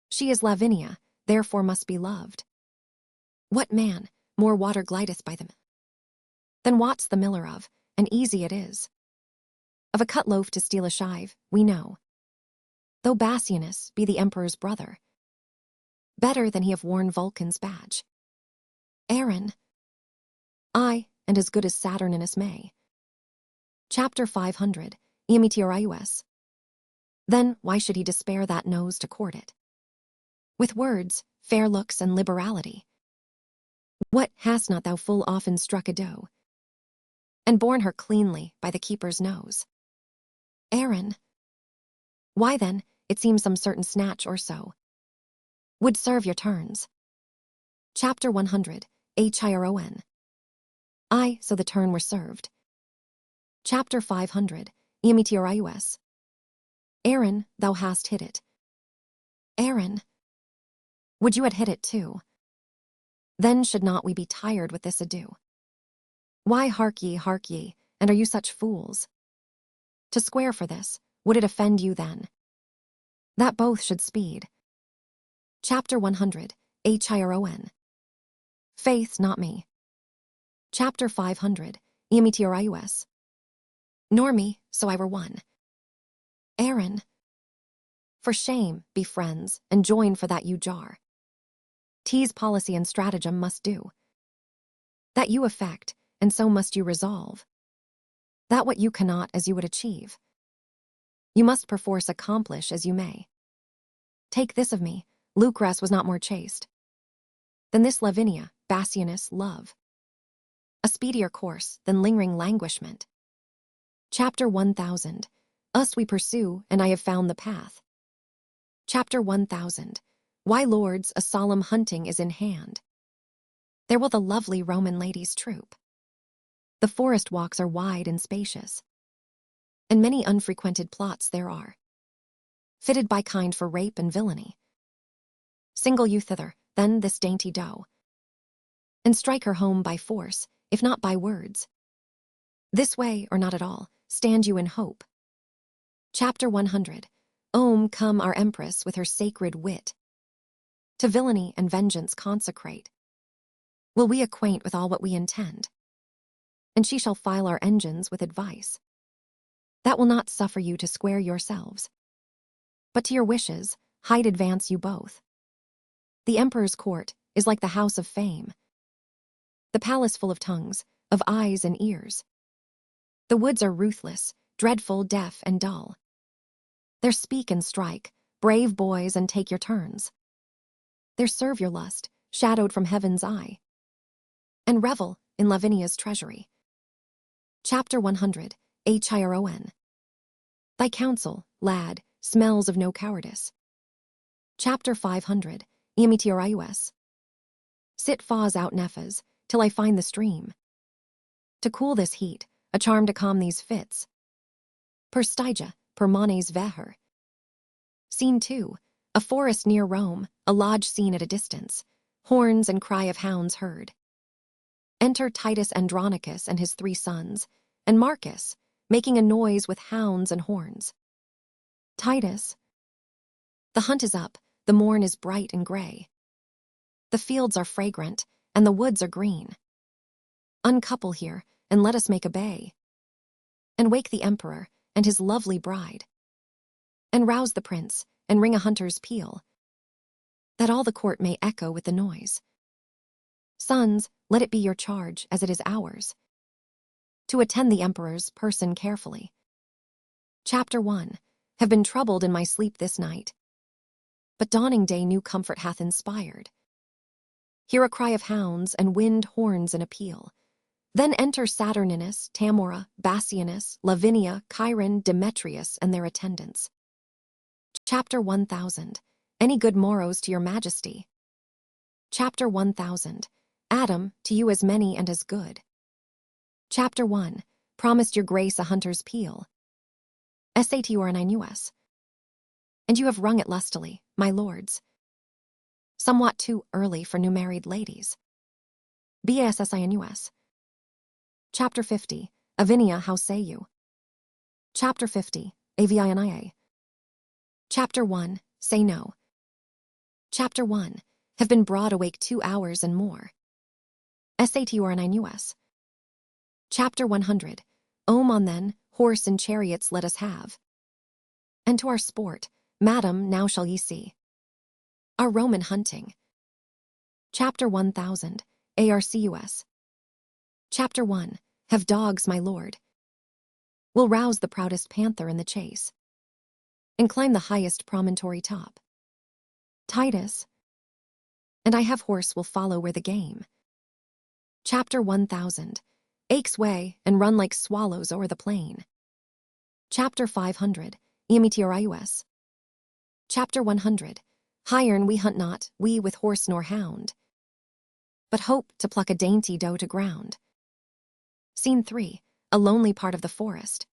She is Lavinia, therefore must be loved. What man more water glideth by them than wots the miller of, and easy it is of a cut loaf to steal a shive, we know. Though Bassianus be the emperor's brother, better than he have worn Vulcan's badge. Aaron. Aye, and as good as Saturninus may. Chapter 500. Meteorius. Then why should he despair that knows to court it with words, fair looks, and liberality? What, hast not thou full often struck a doe, and borne her cleanly by the keeper's nose? Aaron. Why then, it seems some certain snatch or so would serve your turns. Chapter 100. Chiron. Aye, so the turn were served. Chapter 500. Meteorius. Aaron, thou hast hit it. Aaron. Would you had hit it too? Then should not we be tired with this ado? Why hark ye, and are you such fools? To square for this, would it offend you then that both should speed? Chapter 100. Chiron. Faith, not me. Chapter 500. Meteorius. Nor me, so I were one. Aaron. For shame, be friends, and join for that you jar. T's policy and stratagem must do. That you effect, and so must you resolve. That what you cannot as you would achieve, you must perforce accomplish as you may. Take this of me, Lucrece was not more chaste than this Lavinia, Bassianus, love. A speedier course than lingering languishment. Chapter 1000. Us we pursue, and I have found the path. Chapter 1000. Why, lords, a solemn hunting is in hand. There will the lovely Roman ladies troop. The forest walks are wide and spacious, and many unfrequented plots there are, fitted by kind for rape and villainy. Single you thither, then, this dainty doe, and strike her home by force, if not by words. This way, or not at all, stand you in hope. Chapter 100. Come our empress with her sacred wit, to villainy and vengeance consecrate. Will we acquaint with all what we intend, and she shall file our engines with advice that will not suffer you to square yourselves, but to your wishes, height advance you both. The emperor's court is like the house of fame, the palace full of tongues, of eyes and ears. The woods are ruthless, dreadful, deaf, and dull. There speak and strike, brave boys, and take your turns. There serve your lust, shadowed from heaven's eye, and revel in Lavinia's treasury. Chapter 100. Chiron. Thy counsel, lad, smells of no cowardice. Chapter 500. Meteorius. Sit faws out Nephas, till I find the stream. To cool this heat, a charm to calm these fits. Per stygia, per manes veher. Scene 2. A forest near Rome, a lodge seen at a distance. Horns and cry of hounds heard. Enter Titus Andronicus and his 3 sons, and Marcus, making a noise with hounds and horns. Titus. The hunt is up, the morn is bright and gray. The fields are fragrant, and the woods are green. Uncouple here, and let us make a bay. And wake the emperor, and his lovely bride. And rouse the prince, and ring a hunter's peal, that all the court may echo with the noise. Sons, let it be your charge, as it is ours, to attend the emperor's person carefully. Chapter 1. Have been troubled in my sleep this night, but dawning day new comfort hath inspired. Hear a cry of hounds, and wind horns in appeal. Then enter Saturninus, Tamora, Bassianus, Lavinia, Chiron, Demetrius, and their attendants. Chapter 1000. Any good morrows to your majesty. Chapter 1000. Adam, to you as many and as good. Chapter 1. Promised your grace a hunter's peal. Escalate Andronicus. And you have rung it lustily, my lords. Somewhat too early for new married ladies. Bassinus. Chapter 50. Avinia, how say you? Chapter 50. Avinia. Chapter 1. Say no. Chapter 1. Have been brought awake 2 hours and more. Escalate Andronicus. Chapter 100. On then, horse and chariots let us have. And to our sport, madam, now shall ye see our Roman hunting. Chapter 1000. Arcus. Chapter 1. Have dogs, my lord. Will rouse the proudest panther in the chase, and climb the highest promontory top. Titus. And I have horse will follow where the game. Chapter 1000. Aches way, and run like swallows o'er the plain. Chapter 500. Immersing. Chapter 100. Hiren we hunt not, we with horse nor hound, but hope to pluck a dainty doe to ground. Scene 3. A lonely part of the forest.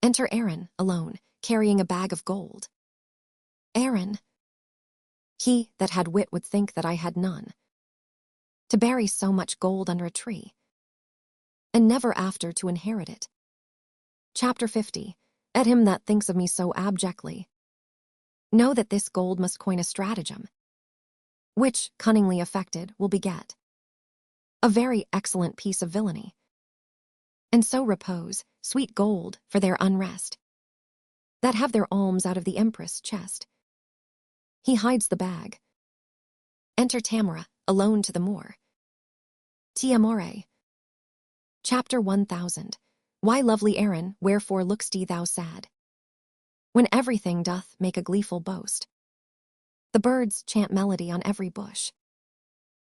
Enter Aaron, alone, carrying a bag of gold. Aaron. He that had wit would think that I had none, to bury so much gold under a tree, and never after to inherit it. Chapter 50. At him that thinks of me so abjectly, know that this gold must coin a stratagem, which, cunningly effected, will beget a very excellent piece of villainy, and so repose, sweet gold, for their unrest, that have their alms out of the empress' chest. He hides the bag. Enter Tamora, alone to the moor. Tamora. Chapter 1000. Why, lovely Aaron, wherefore look'st thou sad, when everything doth make a gleeful boast? The birds chant melody on every bush.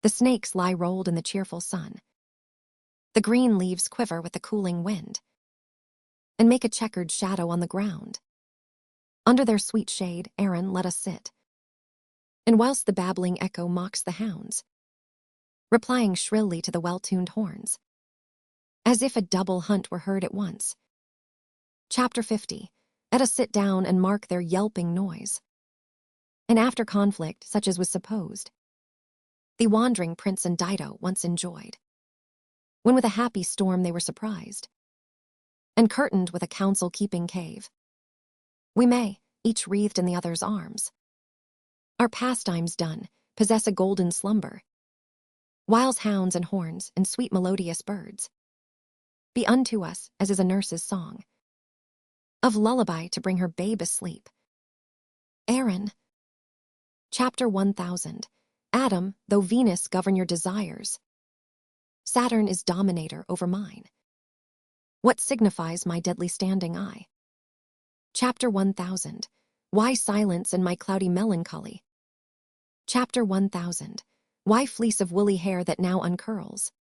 The snakes lie rolled in the cheerful sun. The green leaves quiver with the cooling wind, and make a checkered shadow on the ground. Under their sweet shade, Aaron, let us sit. And whilst the babbling echo mocks the hounds, replying shrilly to the well-tuned horns, as if a double hunt were heard at once. Chapter 50. Let us sit down and mark their yelping noise. And after conflict, such as was supposed, the wandering prince and Dido once enjoyed, when with a happy storm they were surprised, and curtained with a counsel-keeping cave, we may, each wreathed in the other's arms, our pastimes done, possess a golden slumber, whiles hounds and horns and sweet melodious birds be unto us as is a nurse's song, of lullaby to bring her babe asleep. Aaron. Chapter 1000. Adam, though Venus govern your desires, Saturn is dominator over mine. What signifies my deadly standing eye? Chapter 1000. Why silence in my cloudy melancholy? Chapter 1000. Why fleece of woolly hair that now uncurls,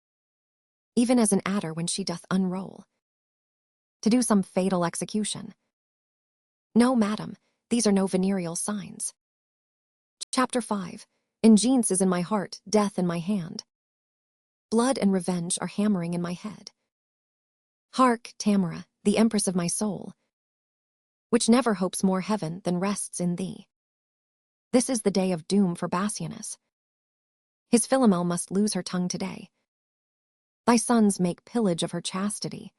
even as an adder when she doth unroll, to do some fatal execution? No, madam, these are no venereal signs. Chapter 5. Ingence is in my heart, death in my hand. Blood and revenge are hammering in my head. Hark, Tamora, the empress of my soul, which never hopes more heaven than rests in thee. This is the day of doom for Bassianus. His Philomel must lose her tongue today. Thy sons make pillage of her chastity,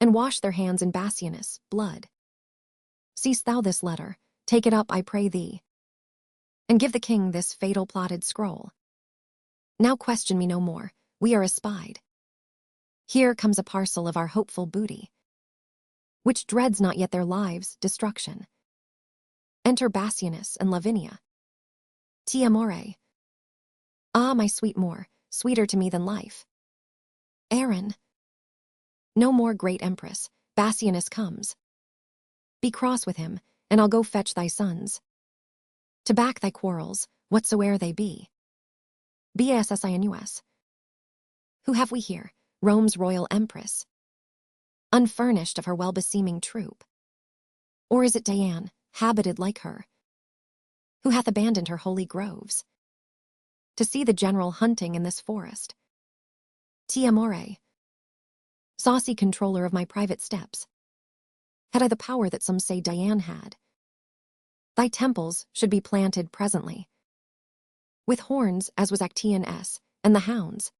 and wash their hands in Bassianus' blood. Seest thou this letter? Take it up, I pray thee, and give the king this fatal plotted scroll. Now question me no more, we are espied. Here comes a parcel of our hopeful booty, which dreads not yet their lives' destruction. Enter Bassianus and Lavinia. Tamora. Ah, my sweet Moor, sweeter to me than life. Aaron. No more, great empress, Bassianus comes. Be cross with him, and I'll go fetch thy sons, to back thy quarrels, whatsoe'er they be. Bassinus. Who have we here? Rome's royal empress, unfurnished of her well-beseeming troop. Or is it Diane, habited like her, who hath abandoned her holy groves, to see the general hunting in this forest? Tamora. Saucy controller of my private steps, had I the power that some say Diane had, thy temples should be planted presently with horns, as was Actaeon S, and the hounds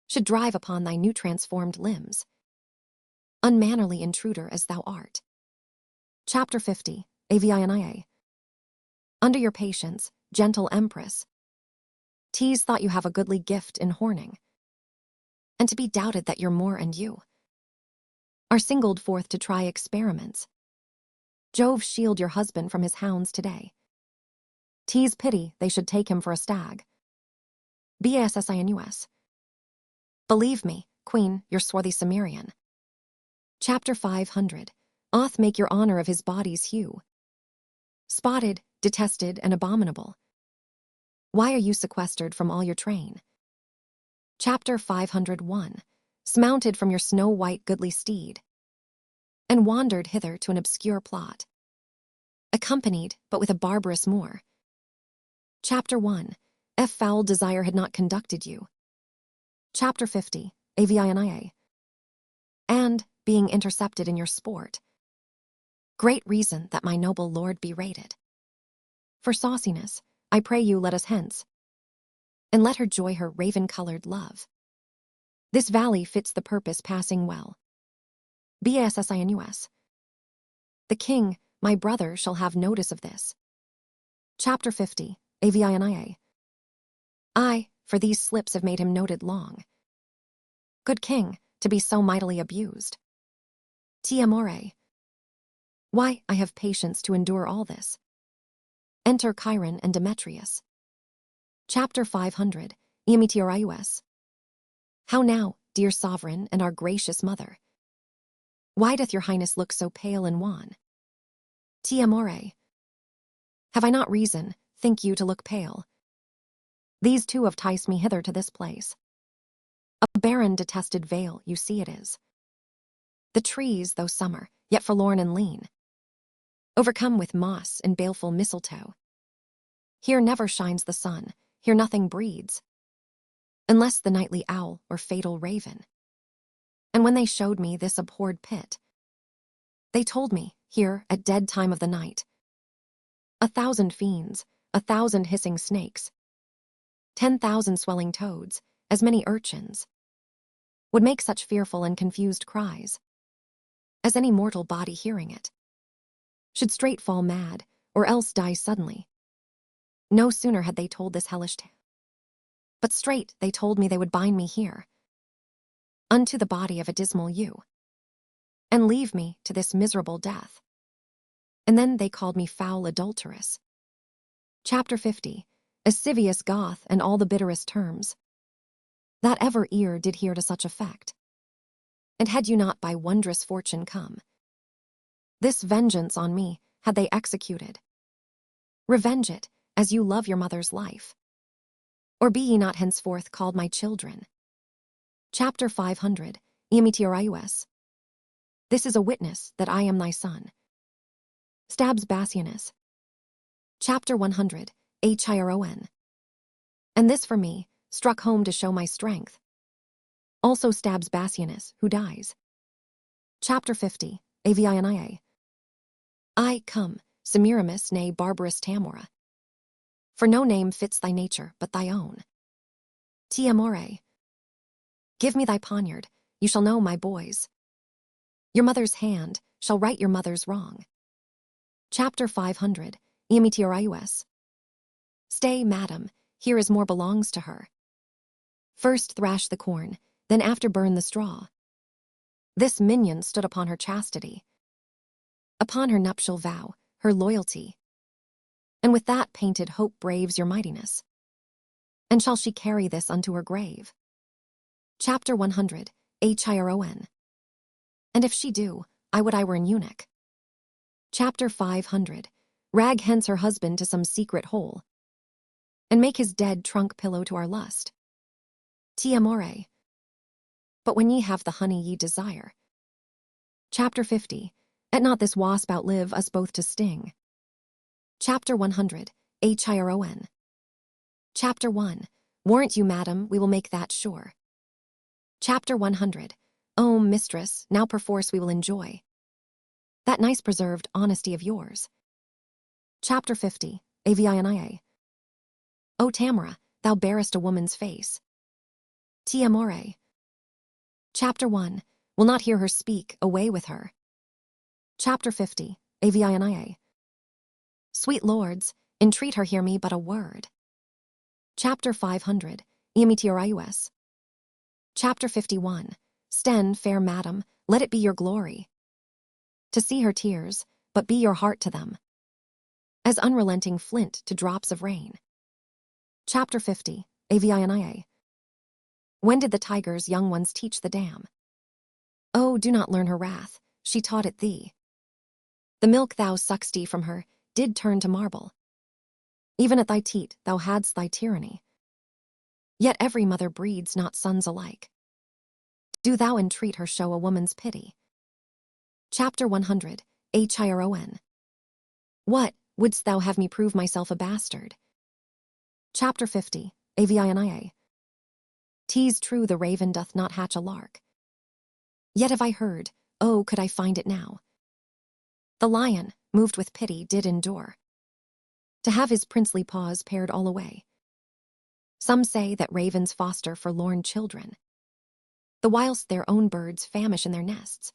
should drive upon thy new transformed limbs, unmannerly intruder as thou art. Chapter 50, Aviania. Under your patience, gentle empress, 'tis thought you have a goodly gift in horning, and to be doubted that your Moor and you are singled forth to try experiments. Jove shield your husband from his hounds today. 'Tis pity they should take him for a stag. Bassinus. Believe me, queen, your swarthy Cimmerian. Chapter 500. Oth make your honor of his body's hue spotted, detested, and abominable. Why are you sequestered from all your train? Chapter 501. Smounted from your snow-white goodly steed, and wandered hither to an obscure plot, accompanied but with a barbarous Moor. Chapter 1. If foul desire had not conducted you. Chapter 50. Aviania. And, being intercepted in your sport, great reason that my noble lord be rated. For sauciness, I pray you let us hence, and let her joy her raven-colored love. This valley fits the purpose passing well. Bassinus. The king, my brother, shall have notice of this. Chapter 50. Aviania. I, for these slips have made him noted long. Good king, to be so mightily abused. Tamora. Why, I have patience to endure all this. Enter Chiron and Demetrius. Chapter 500. Immersing. How now, dear sovereign and our gracious mother? Why doth your highness look so pale and wan? Tamora. Have I not reason, think you, to look pale? These two have ticed me hither to this place. A barren, detested vale, you see it is. The trees, though summer, yet forlorn and lean, overcome with moss and baleful mistletoe. Here never shines the sun, here nothing breeds, unless the nightly owl or fatal raven. And when they showed me this abhorred pit, they told me, here, at dead time of the night, 1,000 fiends, 1,000 hissing snakes, 10,000 swelling toads, as many urchins, would make such fearful and confused cries, as any mortal body hearing it should straight fall mad, or else die suddenly. No sooner had they told this hellish tale, but straight they told me they would bind me here, unto the body of a dismal ewe, and leave me to this miserable death. And then they called me foul adulteress. Chapter 50. Lascivious Goth, and all the bitterest terms that ever ear did hear to such effect. And had you not by wondrous fortune come, this vengeance on me had they executed. Revenge it, as you love your mother's life. Or be ye not henceforth called my children. Chapter 500. Immersing. This is a witness that I am thy son. Stabs Bassianus. Chapter 100. Chiron. And this for me, struck home to show my strength. also stabs Bassianus, who dies. Chapter 50, Aviania. I come, Semiramis, nay barbarous Tamora. For no name fits thy nature but thy own. Tamora. Give me thy poniard, you shall know my boys. Your mother's hand shall right your mother's wrong. Chapter 500, Imeteorius. Stay, madam, here is more belongs to her. First thrash the corn, then after burn the straw. This minion stood upon her chastity, upon her nuptial vow, her loyalty. And with that painted hope braves your mightiness. And shall she carry this unto her grave? Chapter 100, Hiron. And if she do, I would I were an eunuch. Chapter 500, Rag hence her husband to some secret hole, and make his dead trunk pillow to our lust. Tamora. But when ye have the honey ye desire. Chapter 50, Let not this wasp outlive us both to sting. Chapter 100, Hiron. Chapter 1, Warrant you, madam, we will make that sure. Chapter 100, O mistress, now perforce we will enjoy that nice preserved honesty of yours. Chapter 50, Aviania. O Tamora, thou bearest a woman's face. Tamora. Chapter 1, Will not hear her speak, away with her. Chapter 50, Aviania. Sweet lords, entreat her hear me but a word. Chapter 500, Imeteorius. Chapter 51, Sten, fair madam, let it be your glory to see her tears, but be your heart to them as unrelenting flint to drops of rain. Chapter 50, Aviania. When did the tiger's young ones teach the dam? Oh, do not learn her wrath, she taught it thee. The milk thou suck'st from her did turn to marble. Even at thy teat thou hadst thy tyranny. Yet every mother breeds not sons alike. Do thou entreat her show a woman's pity. Chapter 100, Hiron. What, wouldst thou have me prove myself a bastard? Chapter 50, Aviania. 'Tis true the raven doth not hatch a lark. Yet have I heard, oh, could I find it now. The lion, moved with pity, did endure to have his princely paws pared all away. Some say that ravens foster forlorn children, the whilst their own birds famish in their nests.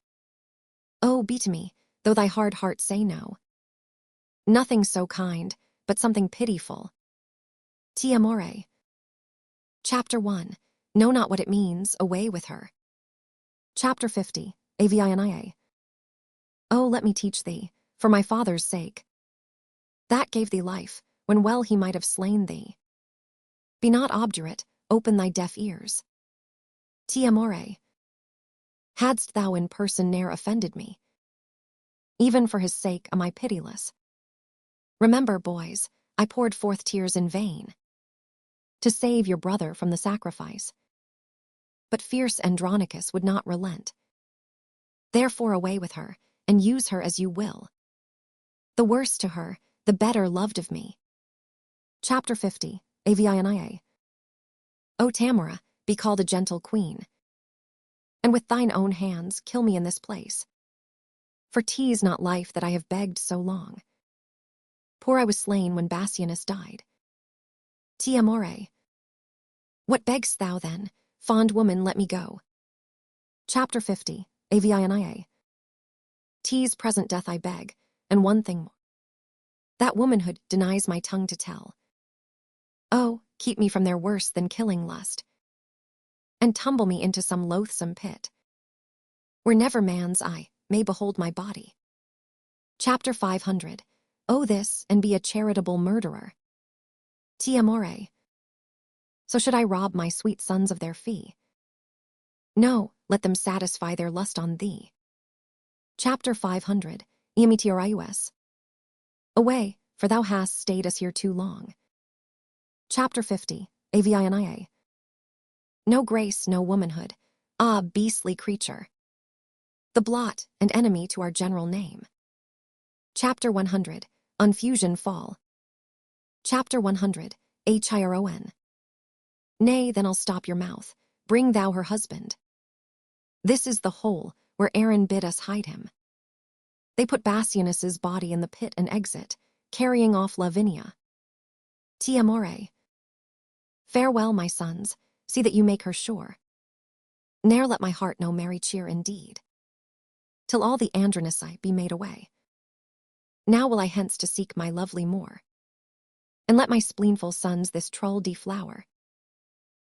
Oh, be to me, though thy hard heart say no, nothing so kind, but something pitiful. Tamora. Chapter 1, Know not what it means, away with her. Chapter 50, Aviania. Oh, let me teach thee, for my father's sake, that gave thee life, when well he might have slain thee. Be not obdurate, open thy deaf ears. Tamora. Hadst thou in person ne'er offended me, even for his sake am I pitiless. Remember, boys, I poured forth tears in vain to save your brother from the sacrifice. But fierce Andronicus would not relent. Therefore away with her, and use her as you will. The worse to her, the better loved of me. Chapter 50, Aviania. O Tamora, be called a gentle queen, and with thine own hands kill me in this place. For 'tis not life that I have begged so long. Poor I was slain when Bassianus died. Tamora. What beggst thou then, fond woman, let me go. Chapter 50, Aviania. 'Tis present death I beg, and one thing more. That womanhood denies my tongue to tell. Oh, keep me from their worse than killing lust, and tumble me into some loathsome pit, where never man's eye may behold my body. Chapter 500, Oh this, and be a charitable murderer. Tamora. So should I rob my sweet sons of their fee? No, let them satisfy their lust on thee. Chapter 500, Imeteorius. Away, for thou hast stayed us here too long. Chapter 50, Aviania. No grace, no womanhood, ah, beastly creature, the blot and enemy to our general name. Chapter 100, Unfusion Fall. Chapter 100, Hiron. Nay, then I'll stop your mouth, Bring thou her husband. This is the hole where Aaron bid us hide him. They put Bassianus's body in the pit and exit, carrying off Lavinia. Tamora. Farewell, my sons, see that you make her sure. Ne'er let my heart know merry cheer indeed, till all the Andronici be made away. Now will I hence to seek my lovely more, and let my spleenful sons this trull deflower.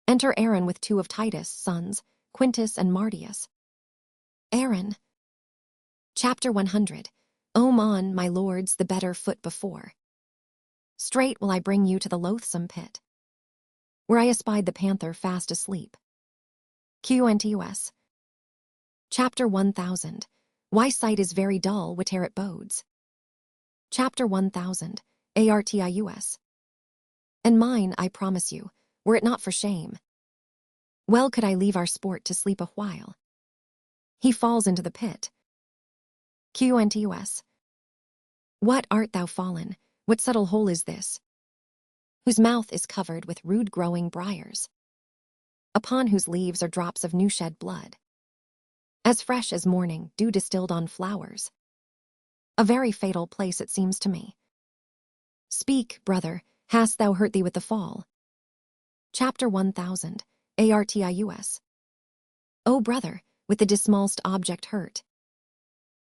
Enter Aaron with 2 of Titus' sons, Quintus and Martius. Aaron. Chapter 100. On, my lords, the better foot before. Straight will I bring you to the loathsome pit, where I espied the panther fast asleep. Qntus. Chapter 1000. Why sight is very dull, whate'er it bodes. Chapter 1000. Artius. And mine, I promise you, were it not for shame. Well could I leave our sport to sleep a while. He falls into the pit. Qntus. What art thou fallen? What subtle hole is this, whose mouth is covered with rude growing briars, upon whose leaves are drops of new shed blood, as fresh as morning dew distilled on flowers? A very fatal place it seems to me. Speak, brother, hast thou hurt thee with the fall? Chapter 1000. Artius. O brother, with the dismalst object hurt,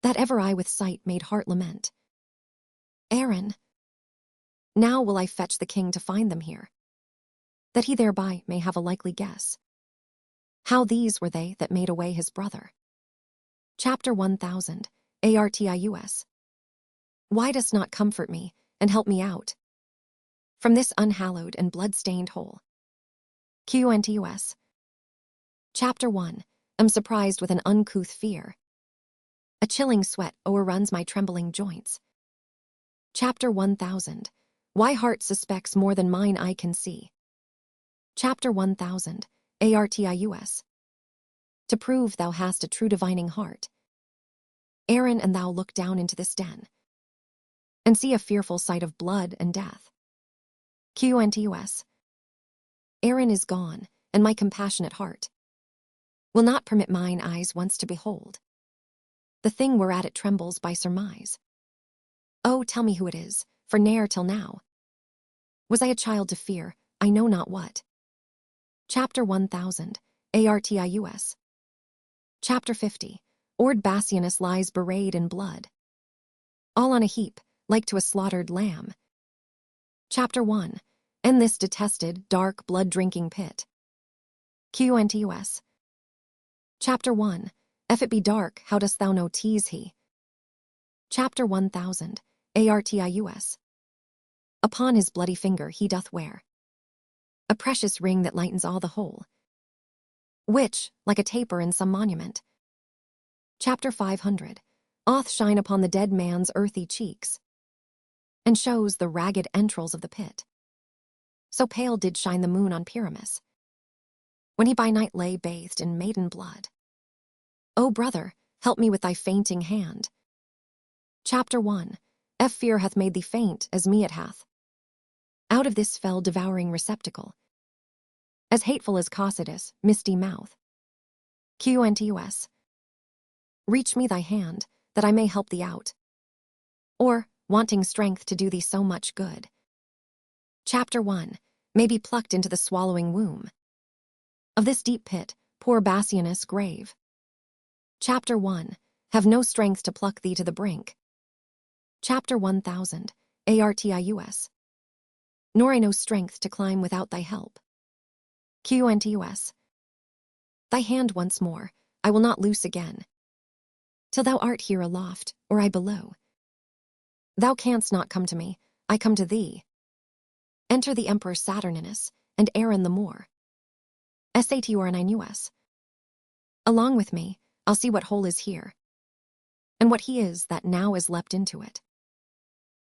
that ever I with sight made heart lament. Aaron. Now will I fetch the king to find them here, that he thereby may have a likely guess how these were they that made away his brother. Chapter 1000. Artius. Why dost not comfort me and help me out from this unhallowed and blood-stained hole? Qntus. Chapter 1. Am surprised with an uncouth fear. A chilling sweat o'erruns my trembling joints. Chapter 1000. Why heart suspects more than mine eye can see. Chapter 1000. Artius. To prove thou hast a true divining heart, Aaron and thou look down into this den, and see a fearful sight of blood and death. Qntus. Aaron is gone, and my compassionate heart will not permit mine eyes once to behold the thing whereat it trembles by surmise. Oh, tell me who it is, for ne'er till now was I a child to fear, I know not what. Chapter 1000. Artius. Chapter 50. Ord Bassianus lies bewrayed in blood, all on a heap, like to a slaughtered lamb. Chapter 1. And this detested, dark, blood-drinking pit. Qntus. Chapter 1. If it be dark, how dost thou know 'tis he? Chapter 1000. Artius. Upon his bloody finger he doth wear a precious ring that lightens all the whole, which, like a taper in some monument. Chapter 500. Oth shine upon the dead man's earthy cheeks, and shows the ragged entrails of the pit. So pale did shine the moon on Pyramus, when he by night lay bathed in maiden blood. O brother, help me with thy fainting hand. Chapter 1. If fear hath made thee faint, as me it hath, out of this fell devouring receptacle, as hateful as Cocytus' misty mouth. Qntus. Reach me thy hand, that I may help thee out, or, wanting strength to do thee so much good, Chapter 1. May be plucked into the swallowing womb of this deep pit, poor Bassianus' grave. Chapter 1. Have no strength to pluck thee to the brink. Chapter 1000. Artius. Nor I no strength to climb without thy help. Qntus. Thy hand once more, I will not loose again, till thou art here aloft, or I below. Thou canst not come to me, I come to thee. Enter the Emperor Saturninus, and Aaron the Moor. Saturninus. Along with me, I'll see what hole is here, and what he is that now is leapt into it.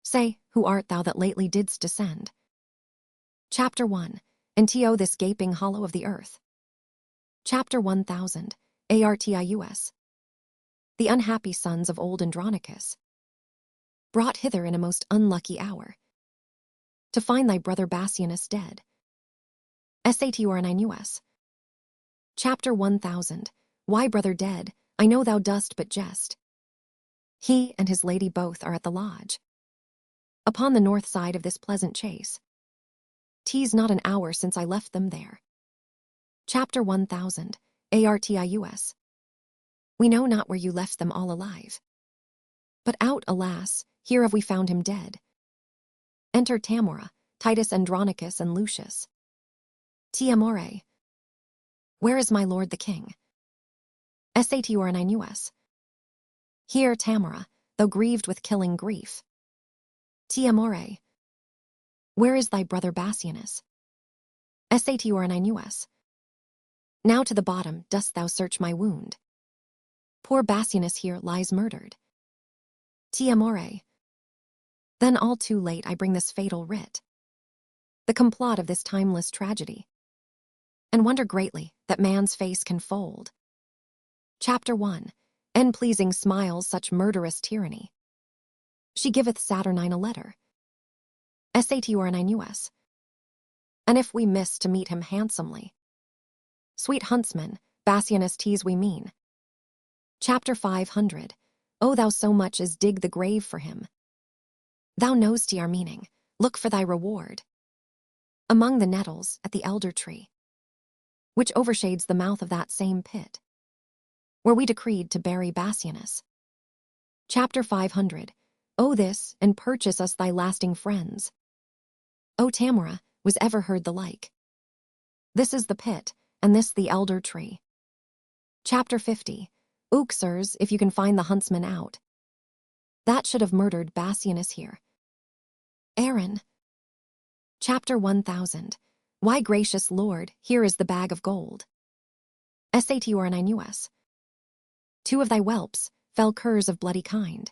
Say, who art thou that lately didst descend? Chapter 1. Into this gaping hollow of the earth. Chapter 1000. Artius. The unhappy sons of old Andronicus, brought hither in a most unlucky hour, to find thy brother Bassianus dead. Saturninus. Chapter 1000. Why, brother dead, I know thou dost but jest. He and his lady both are at the lodge, upon the north side of this pleasant chase. 'Tis not an hour since I left them there. Chapter 1000. Artius. We know not where you left them all alive. But out, alas, here have we found him dead. Enter Tamora, Titus Andronicus, and Lucius. Tamora. Where is my lord the king? Saturninus. Here, Tamora, though grieved with killing grief. Tamora. Where is thy brother Bassianus? Saturninus. Now to the bottom dost thou search my wound. Poor Bassianus here lies murdered. Tamora. Then all too late I bring this fatal writ, the complot of this timeless tragedy, and wonder greatly that man's face can fold. Chapter 1. En pleasing smiles such murderous tyranny. She giveth Saturnine a letter. Saturninus. And if we miss to meet him handsomely, sweet huntsman, Bassianus 'tis we mean. Chapter 500. O thou so much as dig the grave for him. Thou know'st our meaning, look for thy reward. Among the nettles at the elder tree, which overshades the mouth of that same pit, where we decreed to bury Bassianus. Chapter 500. O this, and purchase us thy lasting friends. O Tamora, was ever heard the like. This is the pit, and this the elder tree. Chapter 50. Ook, sirs, if you can find the huntsman out, that should have murdered Bassianus here. Aaron. Chapter 1000. Why, gracious lord, here is the bag of gold. Saturninus. Two of thy whelps, fell curs of bloody kind,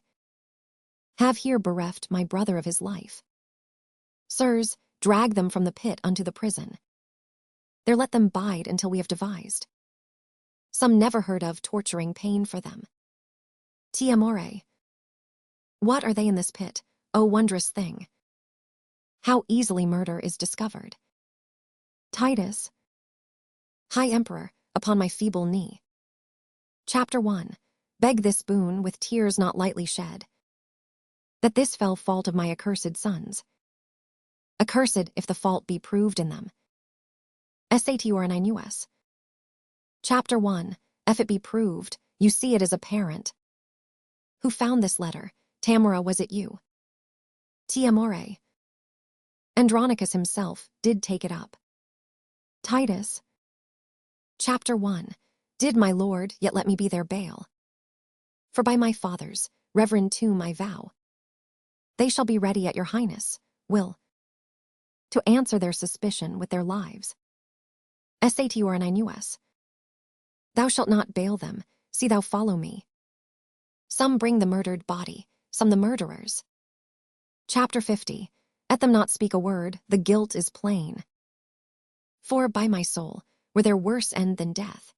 have here bereft my brother of his life. Sirs, drag them from the pit unto the prison. There let them bide until we have devised some never heard of torturing pain for them. Tamora. What are they in this pit, O wondrous thing? How easily murder is discovered. Titus. High Emperor, upon my feeble knee. Chapter 1. Beg this boon with tears not lightly shed, that this fell fault of my accursed sons, accursed if the fault be proved in them. Saturninus. Chapter 1. If it be proved, you see it is apparent. Who found this letter? Tamora, was it you? Tamora. Andronicus himself did take it up. Titus. Chapter 1. Did my lord yet let me be their bail? For by my fathers, reverend tomb I vow, they shall be ready at your highness, will, to answer their suspicion with their lives. Saturninus. Thou shalt not bail them, see thou follow me. Some bring the murdered body, some the murderers. Chapter 50. Let them not speak a word, the guilt is plain. For, by my soul, were there worse end than death,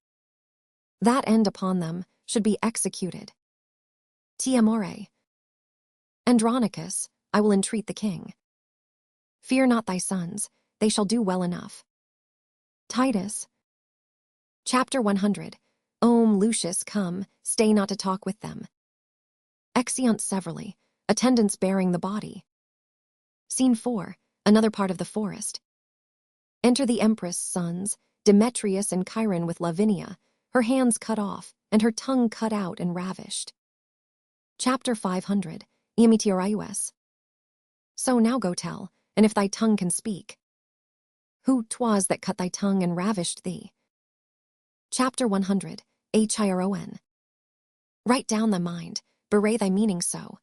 that end upon them should be executed. Tamora. Andronicus, I will entreat the king. Fear not thy sons, they shall do well enough. Titus. Chapter 100. Lucius, come, stay not to talk with them. Exeunt severally, attendants bearing the body. Scene 4. Another part of the forest. Enter the empress' sons, Demetrius and Chiron with Lavinia, her hands cut off, and her tongue cut out and ravished. Chapter 500. Immersing. So now go tell, and if thy tongue can speak, who 'twas that cut thy tongue and ravished thee. Chapter 100. Chiron. Write down thy mind, bewray thy meaning so,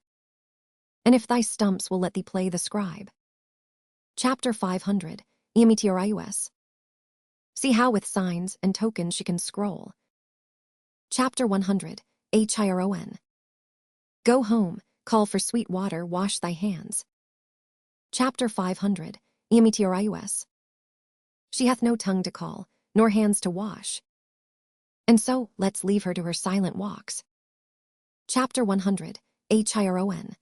and if thy stumps will let thee play the scribe. Chapter 500. Immersing. See how with signs and tokens she can scroll. Chapter 100. Chiron. Go home, call for sweet water, wash thy hands. Chapter 500. Immersing. She hath no tongue to call, nor hands to wash, and so let's leave her to her silent walks. Chapter 100. Chiron.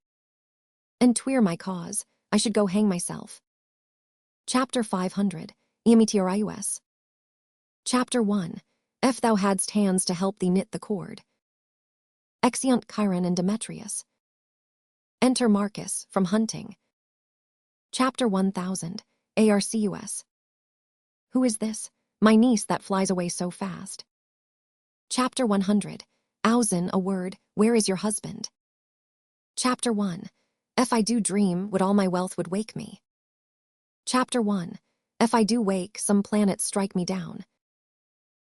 And twere my cause, I should go hang myself. Chapter 500. Immersing. Chapter 1. If thou hadst hands to help thee knit the cord. Exeunt Chiron and Demetrius. Enter Marcus, from hunting. Chapter 1000, Arcus. Who is this, my niece that flies away so fast? Chapter 100, Ausen, a word, where is your husband? Chapter 1, if I do dream, would all my wealth would wake me. Chapter 1, if I do wake, some planets strike me down,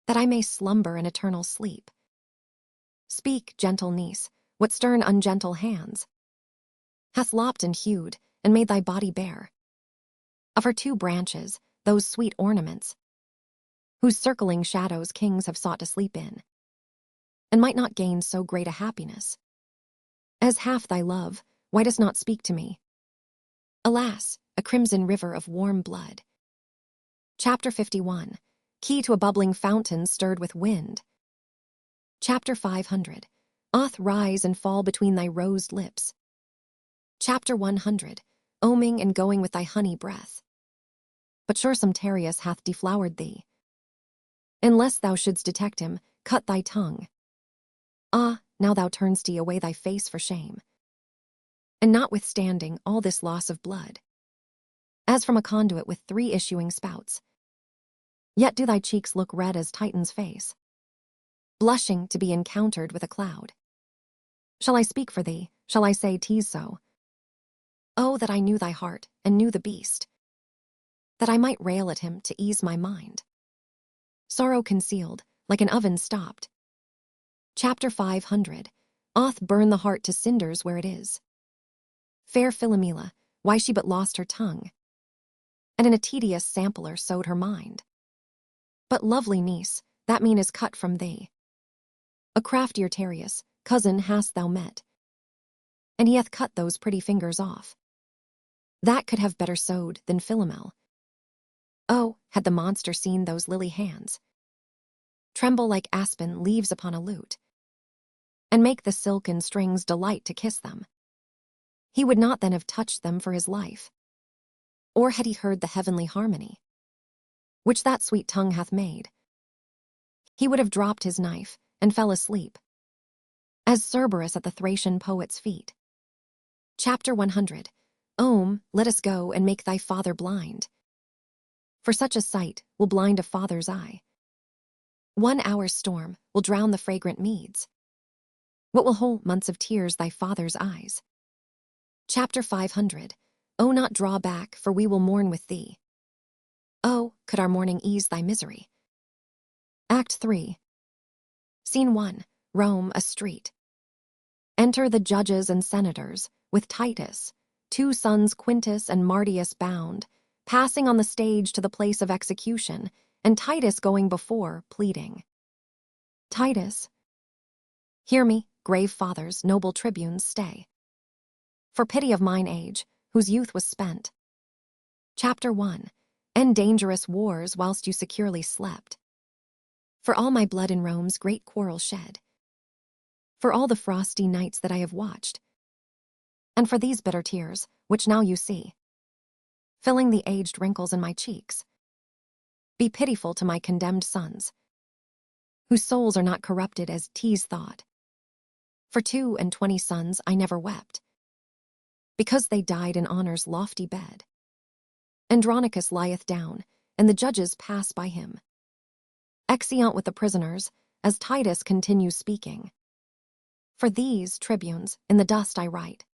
that I may slumber an eternal sleep. Speak, gentle niece, what stern ungentle hands hath lopped and hewed, and made thy body bare? Of her two branches, those sweet ornaments, whose circling shadows kings have sought to sleep in, and might not gain so great a happiness. As half thy love, why dost not speak to me? Alas, a crimson river of warm blood. Chapter 51, key to a bubbling fountain stirred with wind. Chapter 500, oth rise and fall between thy rosed lips. Chapter 100, oming and going with thy honey breath. But sure some Tereus hath deflowered thee. Unless thou shouldst detect him, cut thy tongue. Ah, now thou turn'st away thy face for shame. And notwithstanding all this loss of blood, as from a conduit with 3 issuing spouts, yet do thy cheeks look red as Titan's face, blushing to be encountered with a cloud. Shall I speak for thee? Shall I say 'tis so? Oh, that I knew thy heart, and knew the beast, that I might rail at him to ease my mind. Sorrow concealed, like an oven stopped. Chapter 500, oth burn the heart to cinders where it is. Fair Philomela, why she but lost her tongue, and in a tedious sampler sowed her mind. But lovely niece, that mean is cut from thee. A craftier Tereus, cousin, hast thou met, and he hath cut those pretty fingers off. That could have better sewed than Philomel. Oh, had the monster seen those lily hands tremble like aspen leaves upon a lute, and make the silken strings delight to kiss them, he would not then have touched them for his life. Or had he heard the heavenly harmony which that sweet tongue hath made, he would have dropped his knife and fell asleep, as Cerberus at the Thracian poet's feet. Chapter 100, let us go and make thy father blind. For such a sight will blind a father's eye. 1 hour's storm will drown the fragrant meads. What will hold months of tears thy father's eyes? Chapter 500, oh, not draw back, for we will mourn with thee. Oh, could our mourning ease thy misery? Act 3. Scene 1, Rome, a street. Enter the judges and senators, with Titus, 2 sons Quintus and Martius bound, passing on the stage to the place of execution, and Titus going before, pleading. Titus, hear me, grave fathers, noble tribunes, stay. For pity of mine age, whose youth was spent. Chapter 1, end dangerous wars whilst you securely slept. For all my blood in Rome's great quarrel shed. For all the frosty nights that I have watched. And for these bitter tears, which now you see, filling the aged wrinkles in my cheeks. Be pitiful to my condemned sons, whose souls are not corrupted as 'tis thought. For 22 sons I never wept, because they died in honor's lofty bed. Andronicus lieth down, and the judges pass by him. Exeunt with the prisoners, as Titus continues speaking. For these, tribunes, in the dust I write.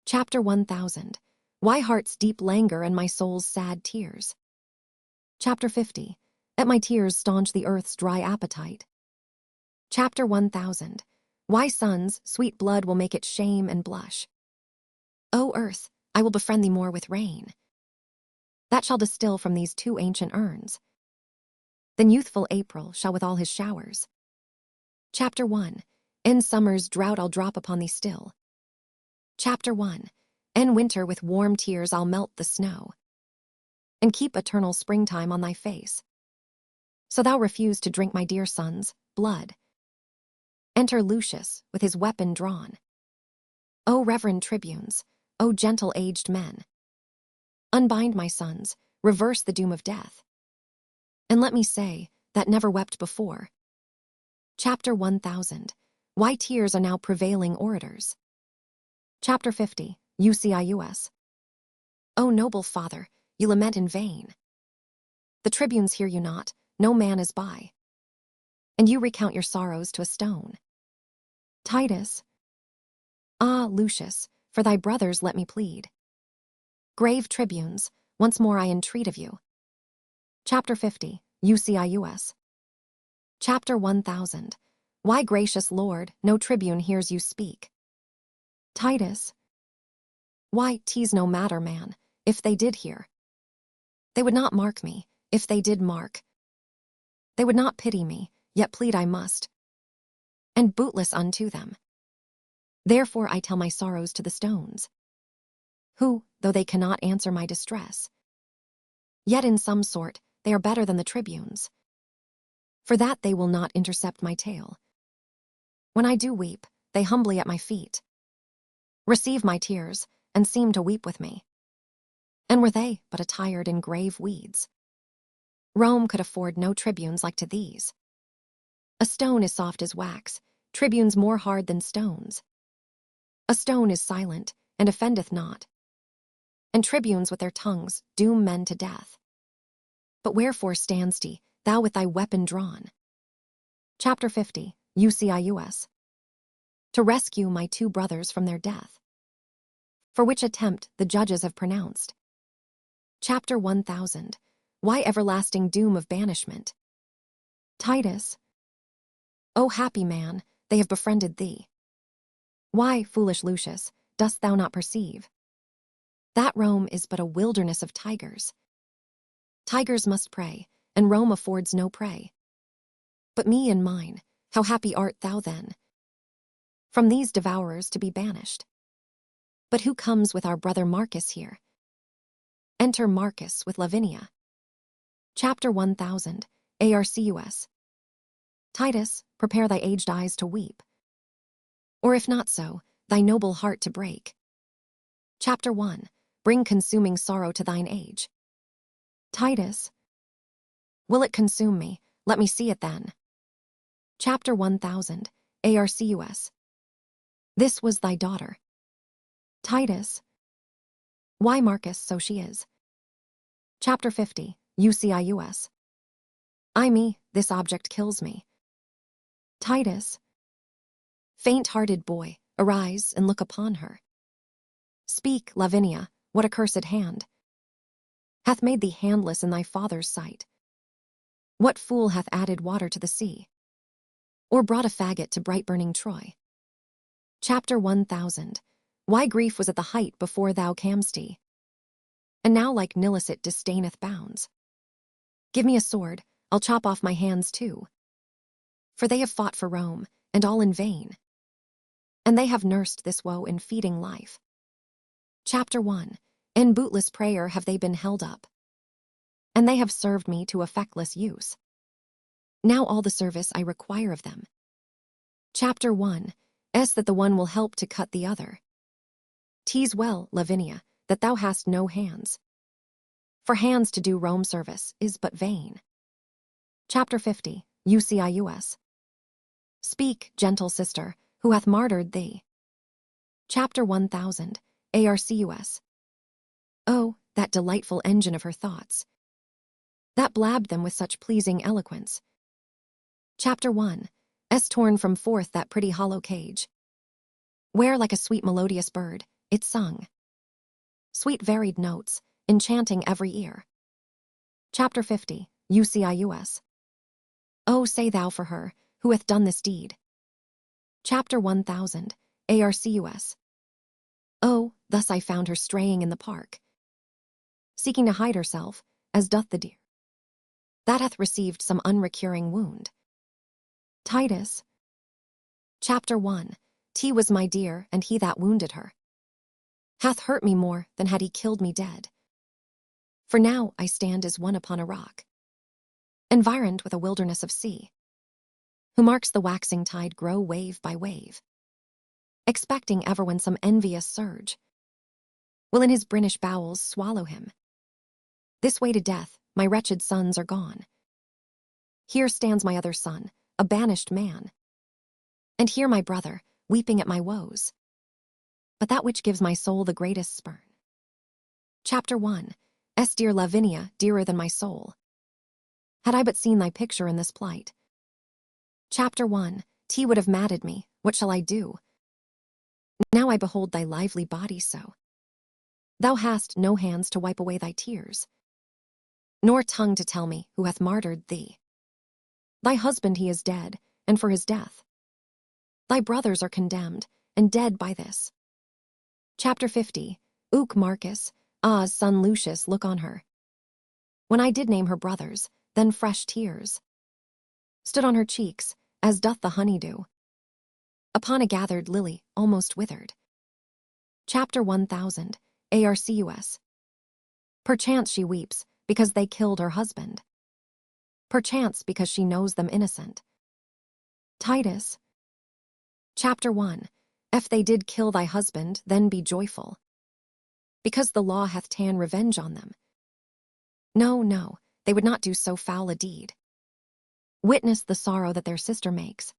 Chapter 1000, why heart's deep languor and my soul's sad tears? Chapter 50, at my tears staunch the earth's dry appetite. Chapter 1000, why sons, sweet blood will make it shame and blush. O earth, I will befriend thee more with rain, that shall distill from these 2 ancient urns. Then youthful April shall with all his showers. Chapter 1, in summer's drought I'll drop upon thee still. Chapter 1, in winter with warm tears I'll melt the snow, and keep eternal springtime on thy face. So thou refuse to drink my dear son's blood. Enter Lucius with his weapon drawn. O reverend tribunes, O gentle aged men, unbind my sons, reverse the doom of death. And let me say, that never wept before. Chapter 1000. Why tears are now prevailing orators. Chapter 50. UCIUS. O noble father, you lament in vain. The tribunes hear you not, no man is by. And you recount your sorrows to a stone. Titus. Ah, Lucius, for thy brothers let me plead. Grave tribunes, once more I entreat of you. Chapter 50. UCIUS. Chapter 1000. Why, gracious Lord, no tribune hears you speak. Titus. Why, 'tis no matter, man, if they did hear. They would not mark me, if they did mark. They would not pity me, yet plead I must. And bootless unto them. Therefore I tell my sorrows to the stones. Who, though they cannot answer my distress, yet in some sort they are better than the tribunes. For that they will not intercept my tale. When I do weep, they humbly at my feet receive my tears, and seem to weep with me. And were they but attired in grave weeds, Rome could afford no tribunes like to these. A stone is soft as wax, tribunes more hard than stones. A stone is silent, and offendeth not. And tribunes with their tongues doom men to death. But wherefore stand'st thou with thy weapon drawn? Chapter 50. UCIUS. To rescue my two brothers from their death, for which attempt the judges have pronounced. Chapter 1000. Why everlasting doom of banishment? Titus. O happy man, they have befriended thee. Why, foolish Lucius, dost thou not perceive that Rome is but a wilderness of tigers? Tigers must prey, and Rome affords no prey. But me and mine, how happy art thou then, from these devourers to be banished. But who comes with our brother Marcus here? Enter Marcus with Lavinia. Chapter 1000. ARCUS. Titus, prepare thy aged eyes to weep, or if not so, thy noble heart to break. Chapter 1. Bring consuming sorrow to thine age. Titus. Will it consume me? Let me see it then. Chapter 1000. ARCUS. This was thy daughter. Titus. Why, Marcus, so she is. Chapter 50. UCIUS. I me, this object kills me. Titus. Faint-hearted boy, arise and look upon her. Speak, Lavinia, what accursed hand hath made thee handless in thy father's sight? What fool hath added water to the sea, or brought a faggot to bright-burning Troy? Chapter 1000. Why grief was at the height before thou cam'st, and now like Nilus it disdaineth bounds. Give me a sword, I'll chop off my hands too. For they have fought for Rome, and all in vain. And they have nursed this woe in feeding life. Chapter 1. In bootless prayer have they been held up, and they have served me to effectless use. Now all the service I require of them. Chapter 1. That the one will help to cut the other. 'Tis well, Lavinia, that thou hast no hands. For hands to do Rome service is but vain. Chapter 50. UCIUS. Speak, gentle sister, who hath martyred thee. Chapter 1000. ARCUS. Oh, that delightful engine of her thoughts, that blabbed them with such pleasing eloquence. Chapter 1. Torn from forth that pretty hollow cage, where like a sweet melodious bird, it sung. Sweet varied notes, enchanting every ear. Chapter 50. UCIUS. Oh, say thou for her, who hath done this deed. Chapter 1000. ARCUS. Oh, thus I found her straying in the park, seeking to hide herself, as doth the deer that hath received some unrecuring wound. Titus. Chapter 1. T was my dear, and he that wounded her hath hurt me more than had he killed me dead. For now I stand as one upon a rock, environed with a wilderness of sea, who marks the waxing tide grow wave by wave, expecting ever when some envious surge will in his British bowels swallow him. This way to death, my wretched sons are gone. Here stands my other son, a banished man. And here my brother, weeping at my woes. But that which gives my soul the greatest spurn. Chapter 1. Dear Lavinia, dearer than my soul. Had I but seen thy picture in this plight. Chapter 1. Tea would have madded me, what shall I do? Now I behold thy lively body so. Thou hast no hands to wipe away thy tears, nor tongue to tell me who hath martyred thee. Thy husband he is dead, and for his death. Thy brothers are condemned, and dead by this. Chapter 50. Marcus, son Lucius, look on her. When I did name her brothers, then fresh tears stood on her cheeks, as doth the honeydew upon a gathered lily almost withered. Chapter 1000. Arcus. Perchance she weeps because they killed her husband. Perchance because she knows them innocent. Titus. Chapter 1. If they did kill thy husband, then be joyful, because the law hath ta'en revenge on them. No, they would not do so foul a deed. Witness the sorrow that their sister makes.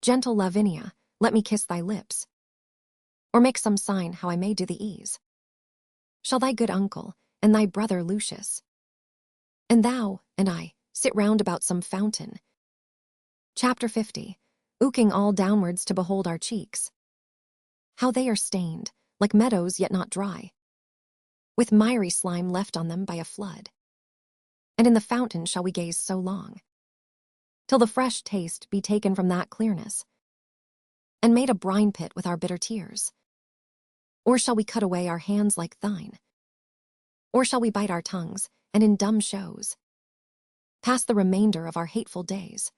Gentle Lavinia, let me kiss thy lips, or make some sign how I may do thee ease. Shall thy good uncle, and thy brother Lucius, and thou, and I, sit round about some fountain? Chapter 50. Ooking all downwards to behold our cheeks. How they are stained, like meadows yet not dry, with miry slime left on them by a flood. And in the fountain shall we gaze so long, till the fresh taste be taken from that clearness, and made a brine pit with our bitter tears? Or shall we cut away our hands like thine? Or shall we bite our tongues, and in dumb shows pass the remainder of our hateful days?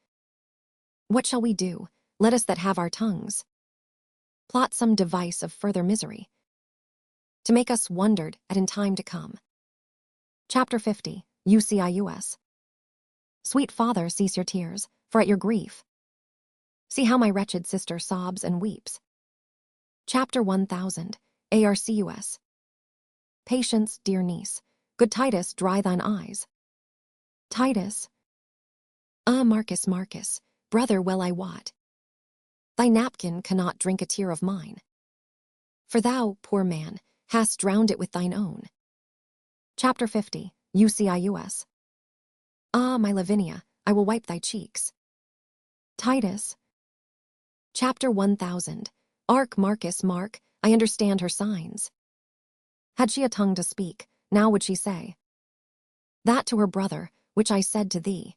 What shall we do, let us that have our tongues plot some device of further misery, to make us wondered at in time to come? Chapter 50. Ucius. Sweet father, cease your tears, for at your grief see how my wretched sister sobs and weeps. Chapter 1000. Arcus. Patience, dear niece. Good Titus, dry thine eyes. Titus. Marcus, brother, well I wot, thy napkin cannot drink a tear of mine, for thou, poor man, hast drowned it with thine own. Chapter 50. Ucius. My Lavinia, I will wipe thy cheeks. Titus. Chapter 1000. Marcus, I understand her signs. Had she a tongue to speak, now would she say that to her brother, which I said to thee.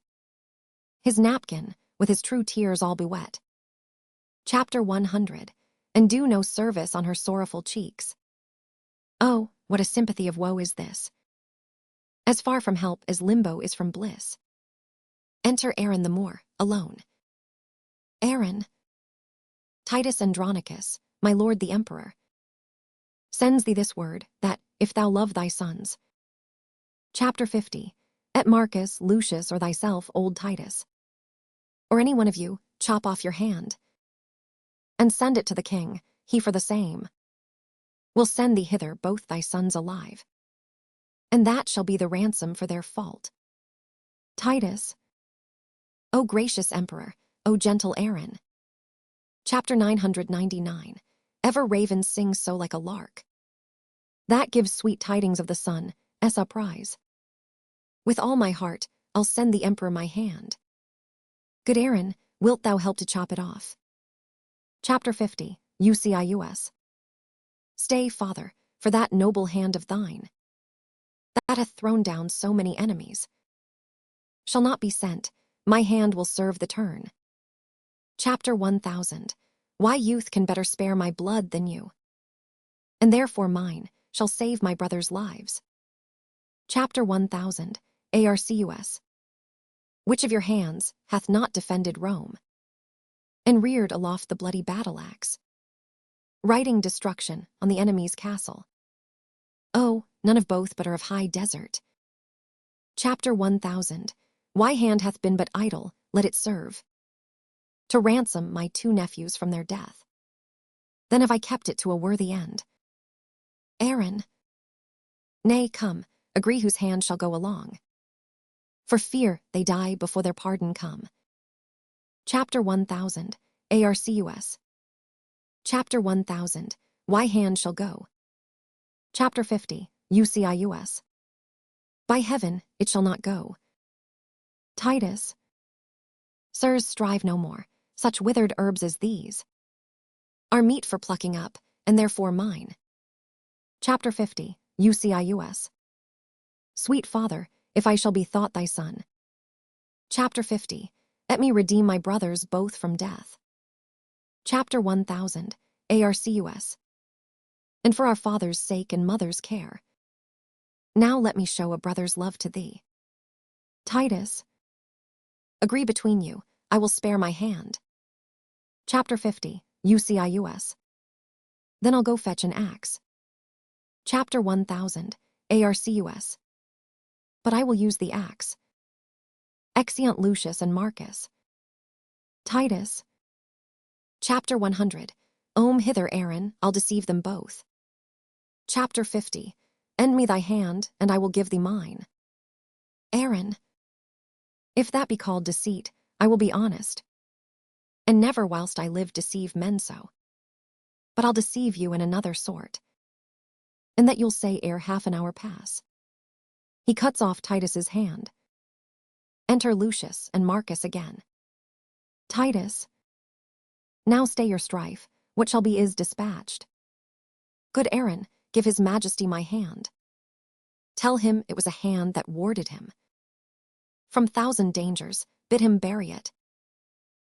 His napkin, with his true tears all bewet. Chapter 100. And do no service on her sorrowful cheeks. Oh, what a sympathy of woe is this! As far from help as limbo is from bliss. Enter Aaron the Moor, alone. Aaron. Titus Andronicus, my lord the emperor, sends thee this word, that, if thou love thy sons. Chapter 50. Et Marcus, Lucius, or thyself, old Titus, or any one of you, chop off your hand, and send it to the king, he for the same will send thee hither both thy sons alive, and that shall be the ransom for their fault. Titus. O gracious emperor, O gentle Aaron. Chapter 999. Ever ravens sing so like a lark, that gives sweet tidings of the sun, a prize. With all my heart, I'll send the emperor my hand. Good Aaron, wilt thou help to chop it off? Chapter 50. Ucius. Stay, father, for that noble hand of thine, that hath thrown down so many enemies, shall not be sent, my hand will serve the turn. Chapter 1000. Why youth can better spare my blood than you, and therefore mine shall save my brothers' lives. Chapter 1000. Arcus. Which of your hands hath not defended Rome, and reared aloft the bloody battle-axe, writing destruction on the enemy's castle? Oh, none of both but are of high desert. Chapter 1000. Why hand hath been but idle, let it serve to ransom my two nephews from their death. Then have I kept it to a worthy end. Aaron. Nay, come, agree whose hand shall go along. For fear they die before their pardon come. Chapter 1000, Arcus. Chapter 1000, Why hand shall go. Chapter 50, Ucius. By heaven it shall not go. Titus. Sirs, strive no more, such withered herbs as these are meet for plucking up, and therefore mine. Chapter 50, Ucius. Sweet father, if I shall be thought thy son. Chapter 50, Let me redeem my brothers both from death. Chapter 1000, Arcus. And for our father's sake and mother's care. Now let me show a brother's love to thee. Titus. Agree between you, I will spare my hand. Chapter 50, Ucius. Then I'll go fetch an axe. Chapter 1000, Arcus. But I will use the axe. Exeunt Lucius and Marcus. Titus. Chapter 100, hither, Aaron, I'll deceive them both. Chapter 50, End me thy hand, and I will give thee mine. Aaron. If that be called deceit, I will be honest, and never whilst I live deceive men so. But I'll deceive you in another sort, and that you'll say ere half an hour pass. He cuts off Titus's hand. Enter Lucius and Marcus again. Titus. Now stay your strife, what shall be is dispatched. Good Aaron, give his majesty my hand. Tell him it was a hand that warded him from thousand dangers, bid him bury it.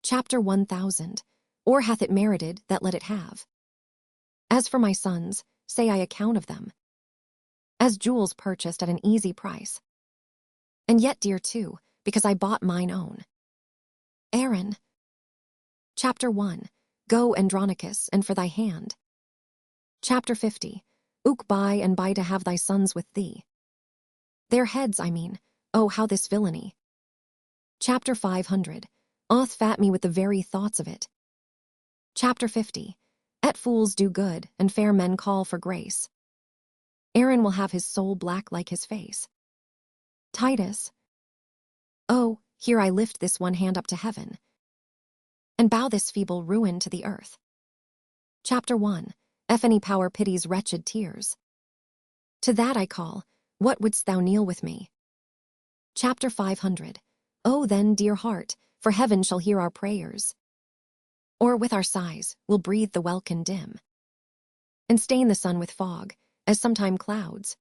Chapter 1000, Or hath it merited that let it have. As for my sons, say I account of them as jewels purchased at an easy price, and yet dear too, because I bought mine own. Aaron. Chapter 1, Go, Andronicus, and for thy hand. Chapter 50, buy and buy to have thy sons with thee. Their heads, I mean, oh, how this villainy. Chapter 500, Oth fat me with the very thoughts of it. Chapter 50, Et fools do good, and fair men call for grace. Aaron will have his soul black like his face. Titus. Oh, here I lift this one hand up to heaven, and bow this feeble ruin to the earth. Chapter 1, If any power pities wretched tears. To that I call, what wouldst thou kneel with me? Chapter 500, Oh then, dear heart, for heaven shall hear our prayers. Or with our sighs, we'll breathe the welkin dim, and stain the sun with fog, as sometime clouds,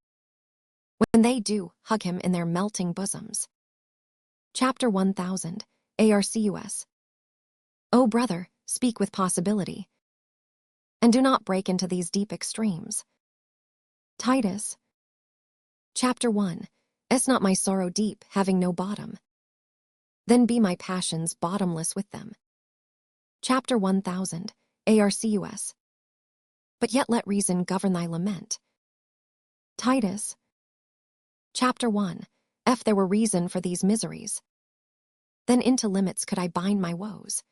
when they do hug him in their melting bosoms. Chapter 1000, Arcus. O brother, speak with possibility, and do not break into these deep extremes. Titus. Chapter 1, Is not my sorrow deep, having no bottom? Then be my passions bottomless with them. Chapter 1000, Arcus. But yet let reason govern thy lament. Titus. Chapter 1, If there were reason for these miseries, then into limits could I bind my woes.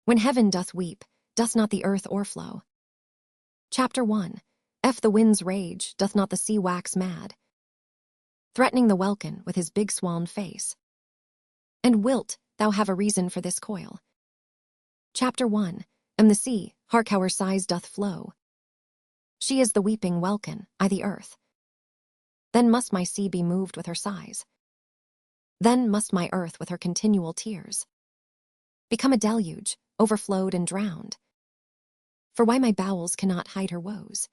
When heaven doth weep, doth not the earth o'erflow? Chapter 1, If the winds rage, doth not the sea wax mad, threatening the welkin with his big swan face? And wilt thou have a reason for this coil? Chapter 1, The sea, hark how her sighs doth flow. She is the weeping welkin, I the earth. Then must my sea be moved with her sighs. Then must my earth with her continual tears become a deluge, overflowed and drowned. For why my bowels cannot hide her woes,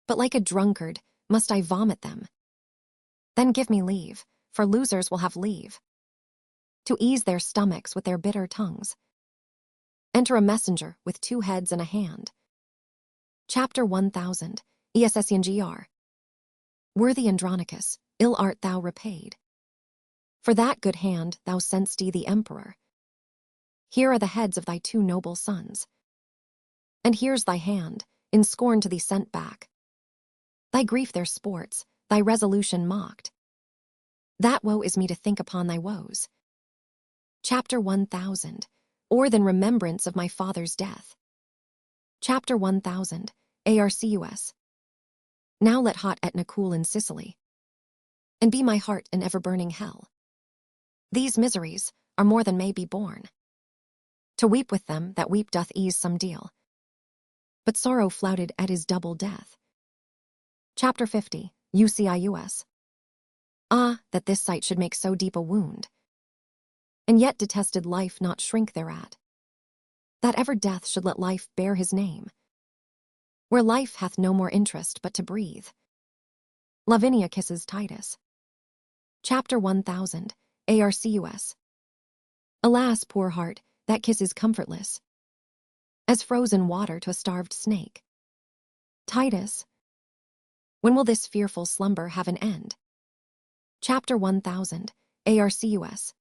but like a drunkard must I vomit them. Then give me leave, for losers will have leave, to ease their stomachs with their bitter tongues. Enter a messenger with 2 heads and a hand. Chapter 1000, Escngr. Worthy Andronicus, ill art thou repaid. For that good hand thou sent'st the emperor. Here are the heads of thy 2 noble sons. And here's thy hand, in scorn to thee sent back. Thy grief their sports, thy resolution mocked. That woe is me to think upon thy woes. Chapter 1000, Or than remembrance of my father's death. Chapter 1000, Arcus. Now let hot Etna cool in Sicily. and be my heart an ever-burning hell. These miseries are more than may be borne. To weep with them that weep doth ease some deal, but sorrow flouted at his double death. Chapter 50, UCIUS. Ah, that this sight should make so deep a wound, and yet detested life not shrink thereat. That ever death should let life bear his name, where life hath no more interest but to breathe. Lavinia kisses Titus. Chapter 1000, ARCUS. Alas, poor heart, that kiss is comfortless, as frozen water to a starved snake. Titus, when will this fearful slumber have an end? Chapter 1000, ARCUS.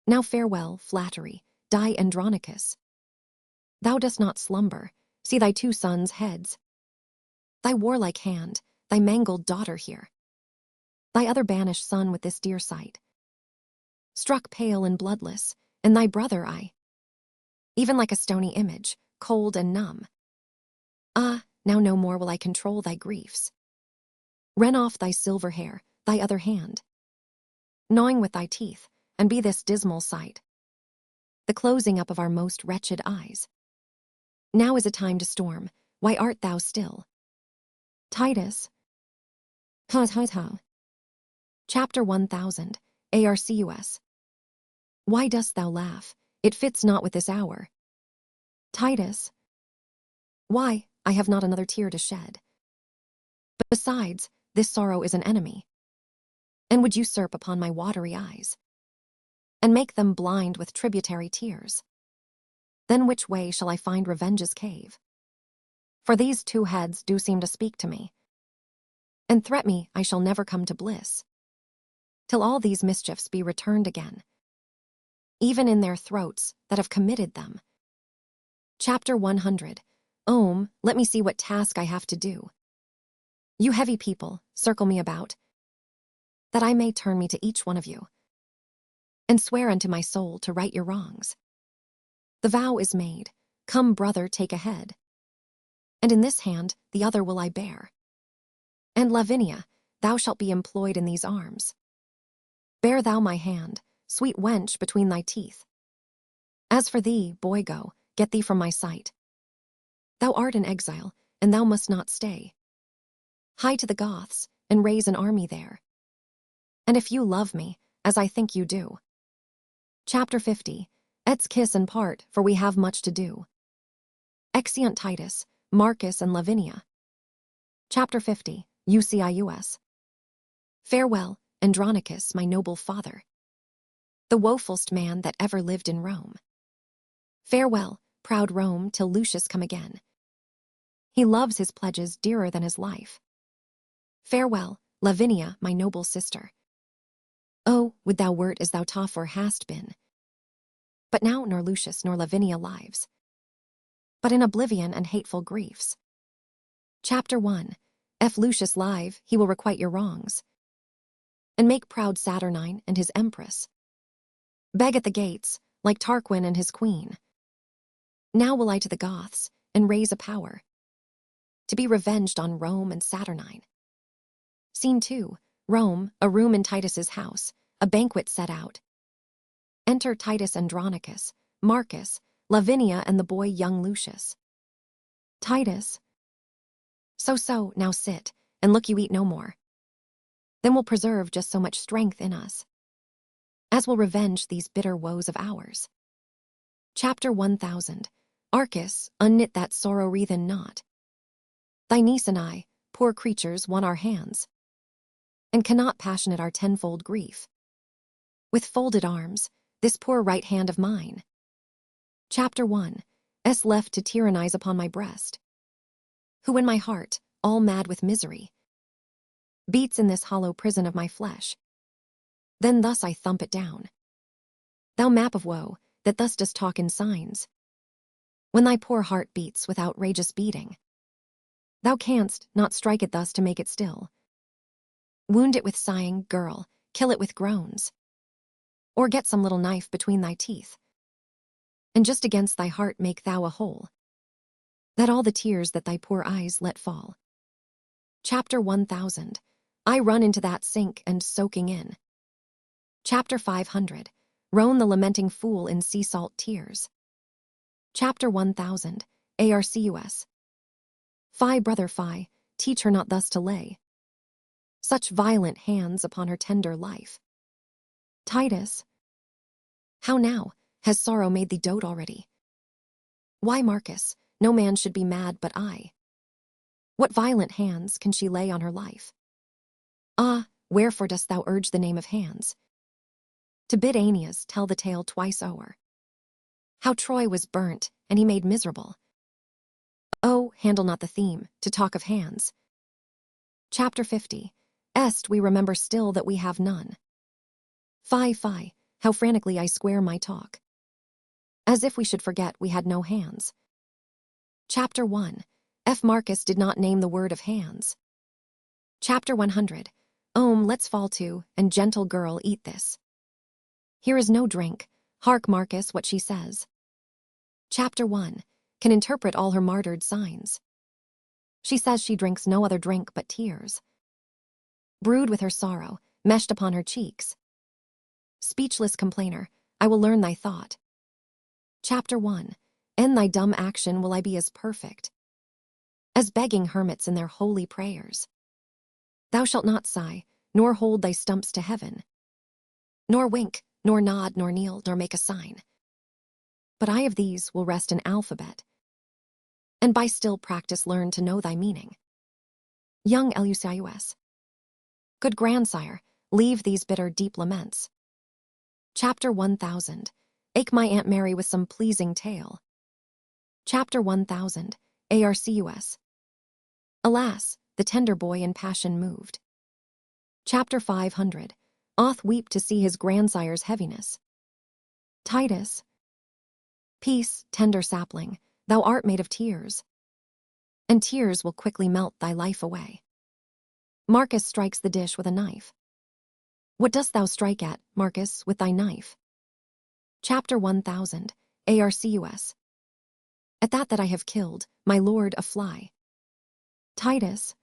Now farewell, flattery, die Andronicus. Thou dost not slumber, see thy two sons' heads, thy warlike hand, thy mangled daughter here, thy other banished son with this dear sight, struck pale and bloodless, and thy brother I, even like a stony image, cold and numb. Ah, now no more will I control thy griefs. Rend off thy silver hair, thy other hand, gnawing with thy teeth, and be this dismal sight the closing up of our most wretched eyes. Now is a time to storm, why art thou still? Titus. Chapter 1000, ARCUS. Why dost thou laugh? It fits not with this hour. Titus. Why, I have not another tear to shed. But besides, this sorrow is an enemy, and would usurp upon my watery eyes, and make them blind with tributary tears. Then which way shall I find revenge's cave? For these two heads do seem to speak to me, and threat me I shall never come to bliss, till all these mischiefs be returned again, even in their throats that have committed them. Chapter 100, let me see what task I have to do. You heavy people, circle me about, that I may turn me to each one of you, and swear unto my soul to right your wrongs. The vow is made, come brother, take a head, and in this hand the other will I bear. And Lavinia, thou shalt be employed in these arms. Bear thou my hand, sweet wench, between thy teeth. As for thee, boy, go, get thee from my sight. Thou art in exile, and thou must not stay. Hie to the Goths, and raise an army there. And if you love me, as I think you do. Chapter 50, Let's kiss and part, for we have much to do. Exeunt Titus, Marcus, and Lavinia. Chapter 50, UCIUS. Farewell, Andronicus, my noble father, the wofulst man that ever lived in Rome. Farewell, proud Rome, till Lucius come again. He loves his pledges dearer than his life. Farewell, Lavinia, my noble sister. Oh, would thou wert as thou tofore hast been. But now nor Lucius nor Lavinia lives, but in oblivion and hateful griefs. Chapter 1, If Lucius live, he will requite your wrongs, and make proud Saturnine and his empress beg at the gates, like Tarquin and his queen. Now will I to the Goths, and raise a power, to be revenged on Rome and Saturnine. Scene 2, Rome, a room in Titus's house, a banquet set out. Enter Titus Andronicus, Marcus, Lavinia, and the boy young Lucius. Titus. So, now sit, and look you eat no more. Then we'll preserve just so much strength in us, as will revenge these bitter woes of ours. Chapter 1000, Arcus, unknit that sorrow-wreathen knot. Thy niece and I, poor creatures, won our hands, and cannot passionate our tenfold grief. With folded arms, this poor right hand of mine. Chapter 1, left to tyrannize upon my breast, who in my heart, all mad with misery, beats in this hollow prison of my flesh. Then thus I thump it down. Thou map of woe, that thus dost talk in signs, when thy poor heart beats with outrageous beating, thou canst not strike it thus to make it still. Wound it with sighing, girl, kill it with groans, or get some little knife between thy teeth, and just against thy heart make thou a hole, that all the tears that thy poor eyes let fall. Chapter 1000, I run into that sink and soaking in. Chapter 500. Roan the lamenting fool in sea salt tears. Chapter 1000. Arcus. Fie, brother, fie, teach her not thus to lay such violent hands upon her tender life. Titus. How now, has sorrow made thee dote already? Why, Marcus, no man should be mad but I. What violent hands can she lay on her life? Ah, wherefore dost thou urge the name of hands? To bid Aeneas tell the tale twice o'er, how Troy was burnt, and he made miserable. Oh, handle not the theme, to talk of hands. Chapter 50. Est we remember still that we have none. Fie, fie, how frantically I square my talk, as if we should forget we had no hands. Chapter 1. F. Marcus did not name the word of hands. Chapter 100. Let's fall to, and gentle girl, eat this. Here is no drink. Hark, Marcus, what she says. Chapter 1. Can interpret all her martyred signs. She says she drinks no other drink but tears, brewed with her sorrow, meshed upon her cheeks. Speechless complainer, I will learn thy thought. Chapter 1. In thy dumb action will I be as perfect as begging hermits in their holy prayers. Thou shalt not sigh, nor hold thy stumps to heaven, nor wink, nor nod, nor kneel, nor make a sign. But I of these will rest an alphabet, and by still practice learn to know thy meaning. Young Lucius. Good grandsire, leave these bitter deep laments. Chapter 1000. Ake my Aunt Mary with some pleasing tale. Chapter 1000. Arcus. Alas, the tender boy in passion moved. Chapter 500. Oth weep to see his grandsire's heaviness. Titus. Peace, tender sapling, thou art made of tears, and tears will quickly melt thy life away. Marcus strikes the dish with a knife. What dost thou strike at, Marcus, with thy knife? Chapter 1000. Arcus. At that I have killed, my lord, a fly. Titus.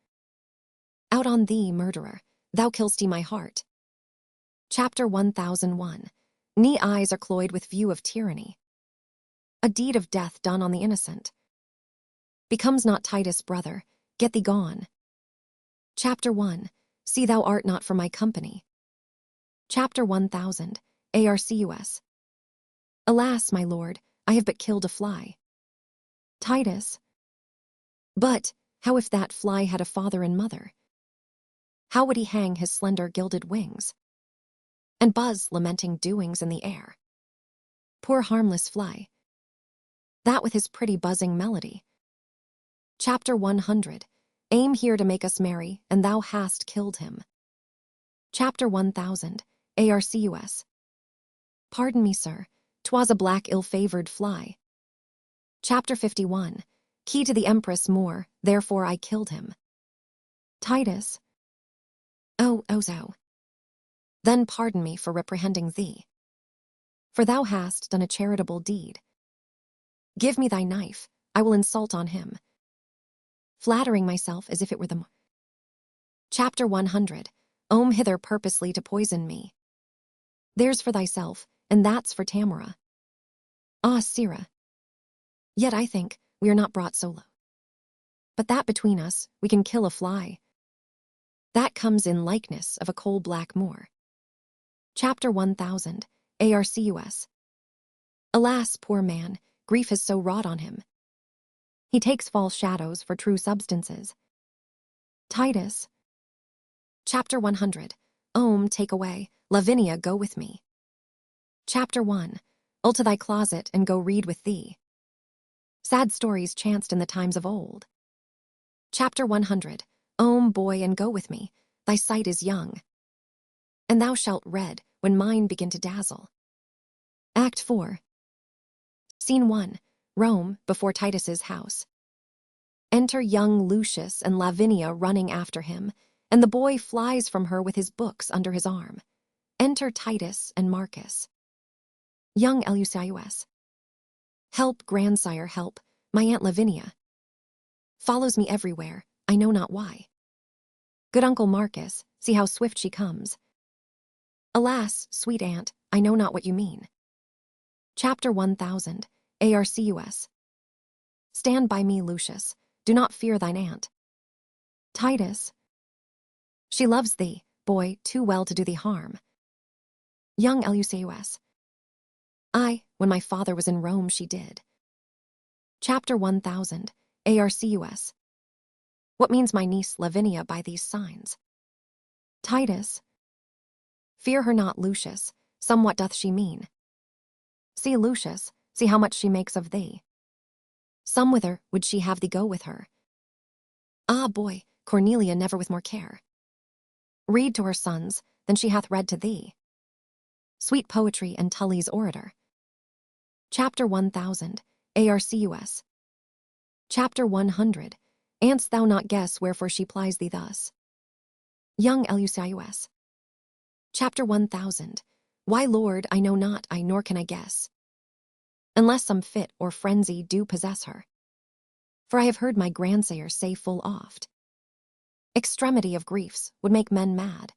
Out on thee, murderer, thou kill'st my heart. Chapter 1001. Knee eyes are cloyed with view of tyranny. A deed of death done on the innocent. Becomes not Titus brother, get thee gone. Chapter 1. See thou art not for my company. Chapter 1000. Arcus. Alas, my lord, I have but killed a fly. Titus. But, how if that fly had a father and mother? How would he hang his slender gilded wings, and buzz lamenting doings in the air? Poor harmless fly, that with his pretty buzzing melody. Chapter 100. Aim here to make us merry, and thou hast killed him. Chapter 1000. Arcus. Pardon me, sir, 'twas a black ill-favored fly. Chapter 51. Key to the Empress more, therefore I killed him. Titus. Oh, Ozo. Then pardon me for reprehending thee, for thou hast done a charitable deed. Give me thy knife, I will insult on him, flattering myself as if it were the... Chapter 100. Hither purposely to poison me. There's for thyself, and that's for Tamora. Ah, sirrah. Yet I think we are not brought so low, but that between us we can kill a fly. That comes in likeness of a coal-black Moor. Chapter 1000. Arcus. Alas, poor man, grief has so wrought on him. He takes false shadows for true substances. Titus. Chapter 100. Take away, Lavinia, go with me. Chapter 1. Ult to thy closet and go read with thee. Sad stories chanced in the times of old. Chapter 100. Boy, and go with me, thy sight is young, and thou shalt read when mine begin to dazzle. Act 4. Scene 1. Rome, before Titus's house. Enter young Lucius and Lavinia running after him, and the boy flies from her with his books under his arm. Enter Titus and Marcus. Young Lucius. Help, grandsire, help, my Aunt Lavinia follows me everywhere, I know not why. Good Uncle Marcus, see how swift she comes. Alas, sweet aunt, I know not what you mean. Chapter 1000, Arcus. Stand by me, Lucius, do not fear thine aunt. Titus. She loves thee, boy, too well to do thee harm. Young Lucius. I, when my father was in Rome, she did. Chapter 1000, Arcus. What means my niece Lavinia by these signs? Titus. Fear her not, Lucius, somewhat doth she mean. See, Lucius, see how much she makes of thee. Some whither would she have thee go with her? Ah, boy, Cornelia never with more care. Read to her sons than she hath read to thee. Sweet poetry and Tully's orator. Chapter 1000, Arcus. Chapter 100, Anst thou not guess wherefore she plies thee thus? Young Lucius. Chapter 1000, Why, Lord, I know not, nor can I guess, unless some fit or frenzy do possess her. For I have heard my grandsire say full oft, extremity of griefs would make men mad.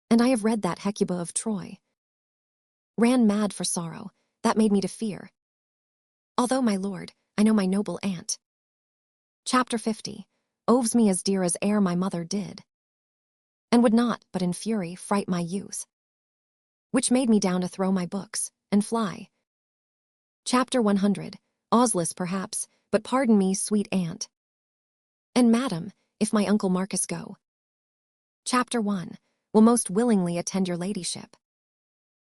And I have read that Hecuba of Troy ran mad for sorrow, that made me to fear. Although, my lord, I know my noble aunt. Chapter 50, Oves me as dear as e'er my mother did, and would not, but in fury, fright my youth, which made me down to throw my books, and fly. Chapter 100, Ausless perhaps, but pardon me, sweet aunt. And madam, if my uncle Marcus go. Chapter 1, Will most willingly attend your ladyship.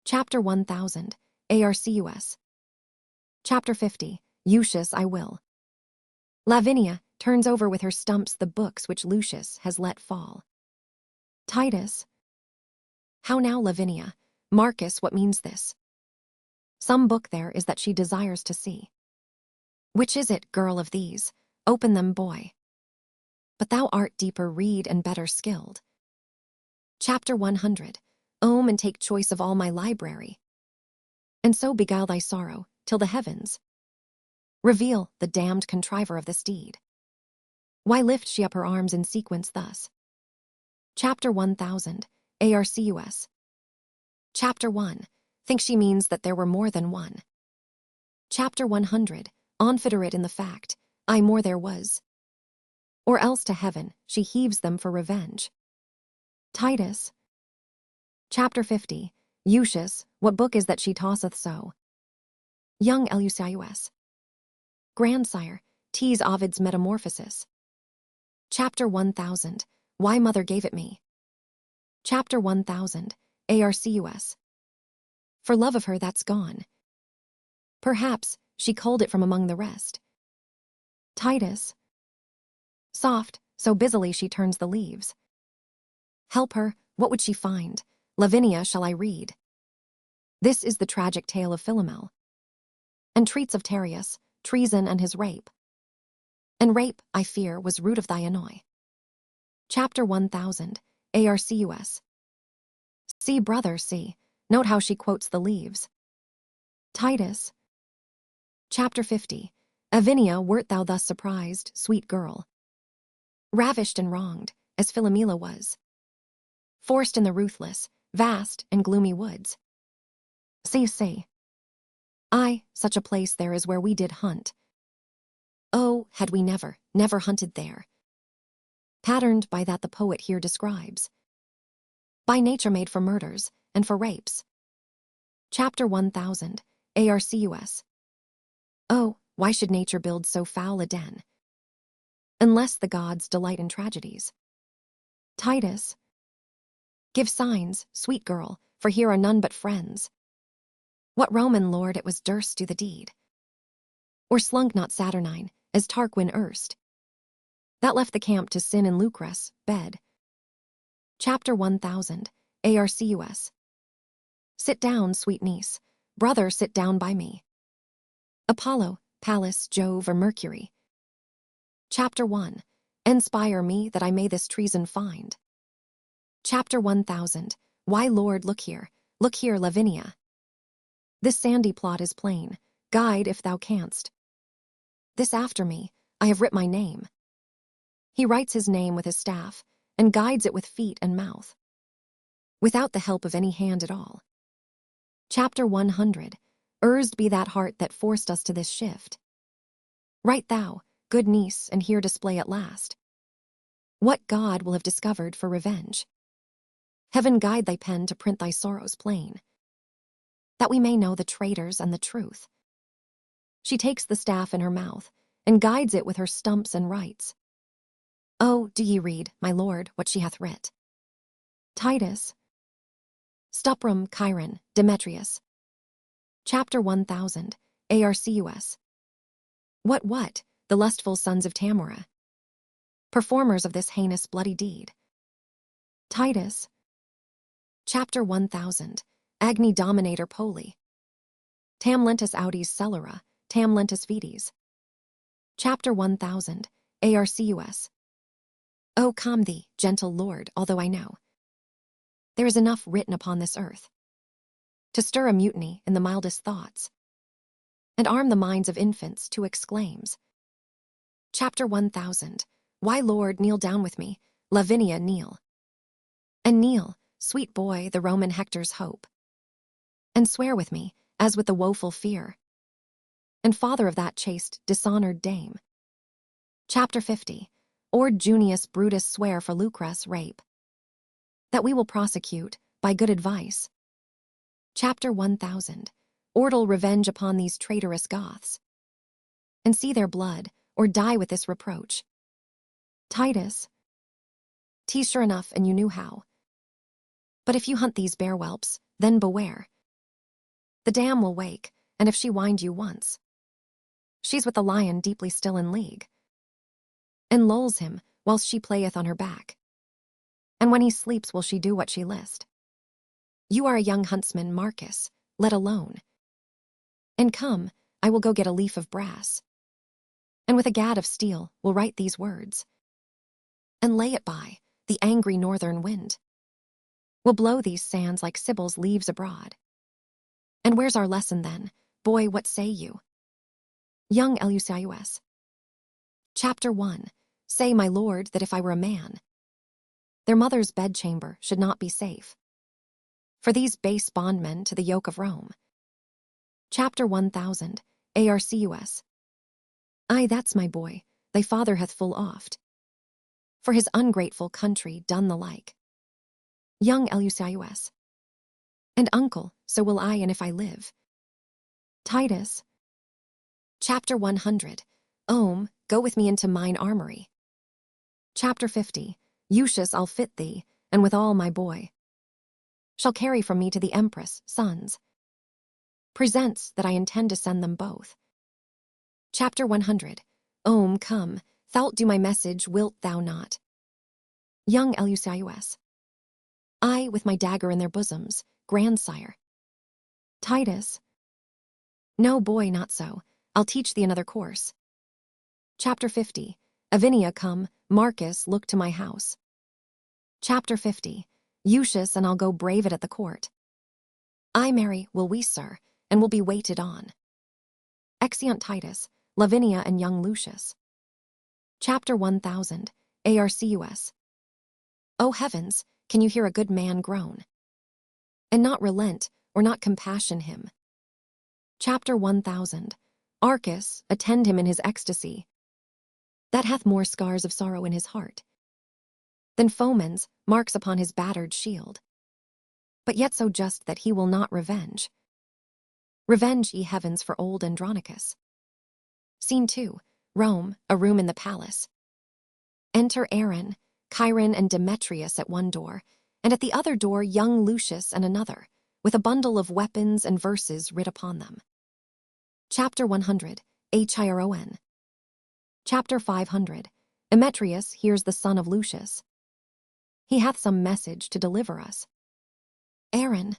Chapter 1000, Arcus. Chapter 50, Lucius I will. Lavinia turns over with her stumps the books which Lucius has let fall. Titus. How now, Lavinia? Marcus, what means this? Some book there is that she desires to see. Which is it, girl, of these? Open them, boy. But thou art deeper read and better skilled. Chapter 100, Ohm and take choice of all my library. And so beguile thy sorrow, till the heavens reveal the damned contriver of this deed. Why lift she up her arms in sequence thus? Chapter 1000, Arcus. Chapter 1, Think she means that there were more than one. Chapter 100, Onfederate in the fact, I more there was. Or else to heaven she heaves them for revenge. Titus. Chapter 50, Lucius, what book is that she tosseth so? Young Lucius. Grandsire, 'tis Ovid's Metamorphosis. Chapter 1000, Why mother gave it me. Chapter 1000, Arcus. For love of her that's gone. Perhaps she culled it from among the rest. Titus. Soft, so busily she turns the leaves. Help her, what would she find? Lavinia, shall I read? This is the tragic tale of Philomel, and treats of Tereus, treason and his rape. And rape, I fear, was root of thy annoy. Chapter 1000, Arcus. See, brother, see, note how she quotes the leaves. Titus. Chapter 50, Avinia, wert thou thus surprised, sweet girl, ravished and wronged, as Philomela was, forced in the ruthless, vast and gloomy woods. See. Aye, such a place there is where we did hunt. Oh, had we never hunted there. Patterned by that the poet here describes. By nature made for murders, and for rapes. Chapter 1000, Arcus. Oh, why should nature build so foul a den? Unless the gods delight in tragedies. Titus. Give signs, sweet girl, for here are none but friends. What Roman lord it was durst do the deed? Or slunk not Saturnine, as Tarquin erst, that left the camp to sin in Lucrece' bed? Chapter 1000, Arcus. Sit down, sweet niece. Brother, sit down by me. Apollo, Pallas, Jove, or Mercury. Chapter 1, Inspire me that I may this treason find. Chapter 1000, Why, Lord, look here, Lavinia. This sandy plot is plain, guide if thou canst. This after me, I have writ my name. He writes his name with his staff, and guides it with feet and mouth, without the help of any hand at all. Chapter 100. Urged be that heart that forced us to this shift. Write thou, good niece, and here display at last what God will have discovered for revenge. Heaven guide thy pen to print thy sorrows plain, that we may know the traitors and the truth. She takes the staff in her mouth, and guides it with her stumps and rights. Oh, do ye read, my lord, what she hath writ? Titus, Stuprum Chiron, Demetrius. Chapter 1000. Arcus. What, the lustful sons of Tamora, performers of this heinous bloody deed. Titus. Chapter 1000. Agni Dominator Poli. Tam lentus audis celera, tam lentus vides. Chapter 1000. Arcus. O calm thee, gentle lord, although I know there is enough written upon this earth to stir a mutiny in the mildest thoughts, and arm the minds of infants to exclaims. Chapter 1000. Why, Lord, kneel down with me, Lavinia, kneel. And kneel, sweet boy, the Roman Hector's hope, and swear with me, as with the woeful fear, and father of that chaste, dishonored dame. Chapter 50. Ord Junius Brutus swear for Lucrece rape, that we will prosecute, by good advice. Chapter 1000. Ordal revenge upon these traitorous Goths, and see their blood, or die with this reproach. Titus. 'Tis sure enough, and you knew how. But if you hunt these bear whelps, then beware. The dam will wake, and if she wind you once, she's with the lion deeply still in league, and lulls him whilst she playeth on her back. And when he sleeps will she do what she list. You are a young huntsman, Marcus, let alone. And come, I will go get a leaf of brass, and with a gad of steel will write these words, and lay it by the angry northern wind. Will blow these sands like Sibyl's leaves abroad. And where's our lesson then, boy, what say you? Young Lucius. Chapter 1. Say, my lord, that if I were a man, their mother's bedchamber should not be safe for these base bondmen to the yoke of Rome. Chapter 1000. Arcus. Aye, that's my boy, thy father hath full oft for his ungrateful country done the like. Young Lucius. And uncle, so will I, and if I live. Titus. Chapter 100. Go with me into mine armory. Chapter 50. Lucius, I'll fit thee, and with all my boy shall carry from me to the empress sons presents that I intend to send them both. Chapter 100. Come, thou'lt do my message, wilt thou not? Young Lucius. I, with my dagger in their bosoms, grandsire. Titus. No, boy, not so. I'll teach thee another course. Chapter 50. Avinia, come, Marcus, look to my house. Chapter 50. Lucius, and I'll go brave it at the court. I, Mary, will we, sir, and will be waited on. Exeunt Titus, Lavinia, and young Lucius. Chapter 1000. Arcus. O heavens, can you hear a good man groan, and not relent, or not compassion him? Chapter 1000. Arcus, attend him in his ecstasy, that hath more scars of sorrow in his heart than foemen's marks upon his battered shield, but yet so just that he will not revenge. Revenge, ye heavens, for old Andronicus. Scene 2. Rome, a room in the palace. Enter Aaron, Chiron, and Demetrius at one door, and at the other door young Lucius and another, with a bundle of weapons and verses writ upon them. Chapter 100. Chiron. Chapter 500. Demetrius hears the son of Lucius. He hath some message to deliver us. Aaron.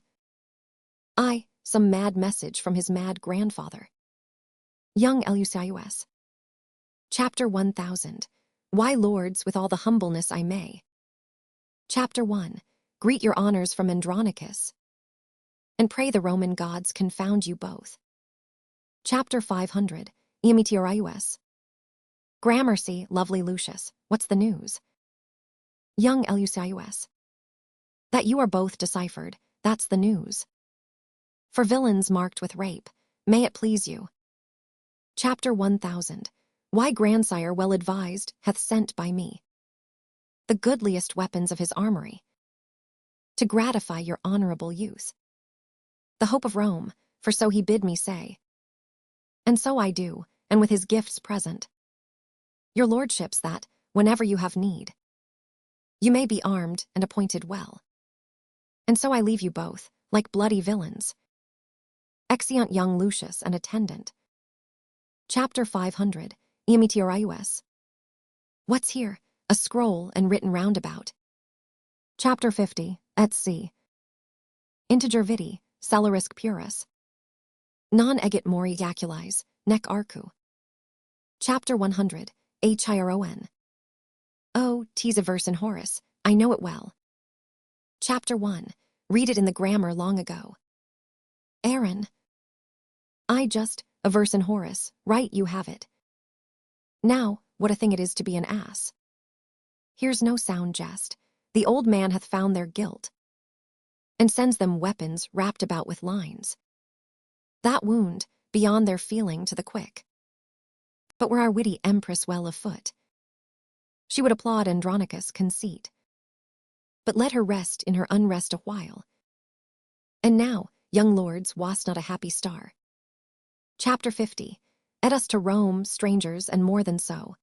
Aye, some mad message from his mad grandfather. Young Lucius. Chapter 1000. Why, lords, with all the humbleness I may. Chapter 1. Greet your honors from Andronicus, and pray the Roman gods confound you both. Chapter 500. Immersing. Gramercy, lovely Lucius, what's the news? Young Lucius. That you are both deciphered, that's the news. For villains marked with rape, may it please you. Chapter 1000. Why grandsire well advised hath sent by me the goodliest weapons of his armory, to gratify your honorable use. The hope of Rome, for so he bid me say. And so I do, and with his gifts present. Your lordships that, whenever you have need, you may be armed and appointed well. And so I leave you both, like bloody villains. Exeunt young Lucius and attendant. Chapter 500. Immersing. What's here? A scroll and written roundabout. Chapter 50. Et C. Integer vidi, celerisk purus. Non eget mori jaculis, nec arcu. Chapter 100. Hiron. Oh, 'tis a verse in Horace, I know it well. Chapter 1. Read it in the grammar long ago. Aaron. I just, a verse in Horace, right you have it. Now, what a thing it is to be an ass. Here's no sound jest. The old man hath found their guilt, and sends them weapons wrapped about with lines. That wound, beyond their feeling to the quick. But were our witty empress well afoot, she would applaud Andronicus' conceit. But let her rest in her unrest a while. And now, young lords, was not a happy star. Chapter 50. Et us to Rome, strangers, and more than so.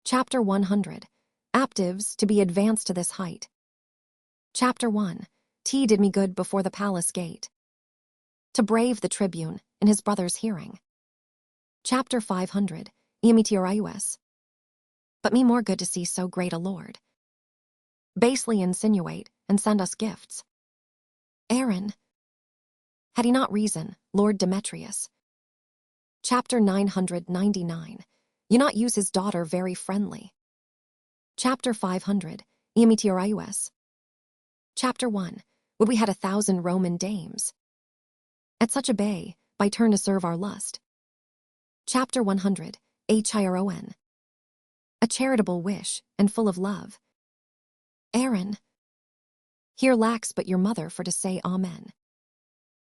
Chapter 100. Aptives to be advanced to this height. Chapter 1. Tea did me good before the palace gate, to brave the tribune in his brother's hearing. Chapter 500. Immersing. But me more good to see so great a lord basely insinuate and send us gifts. Aaron. Had he not reason, Lord Demetrius? Chapter 999. You not use his daughter very friendly. Chapter 500. Immersing. Chapter 1. Would we had 1,000 Roman dames at such a bay, by turn to serve our lust. Chapter 100. Hiron. A charitable wish, and full of love. Aaron. Here lacks but your mother for to say amen.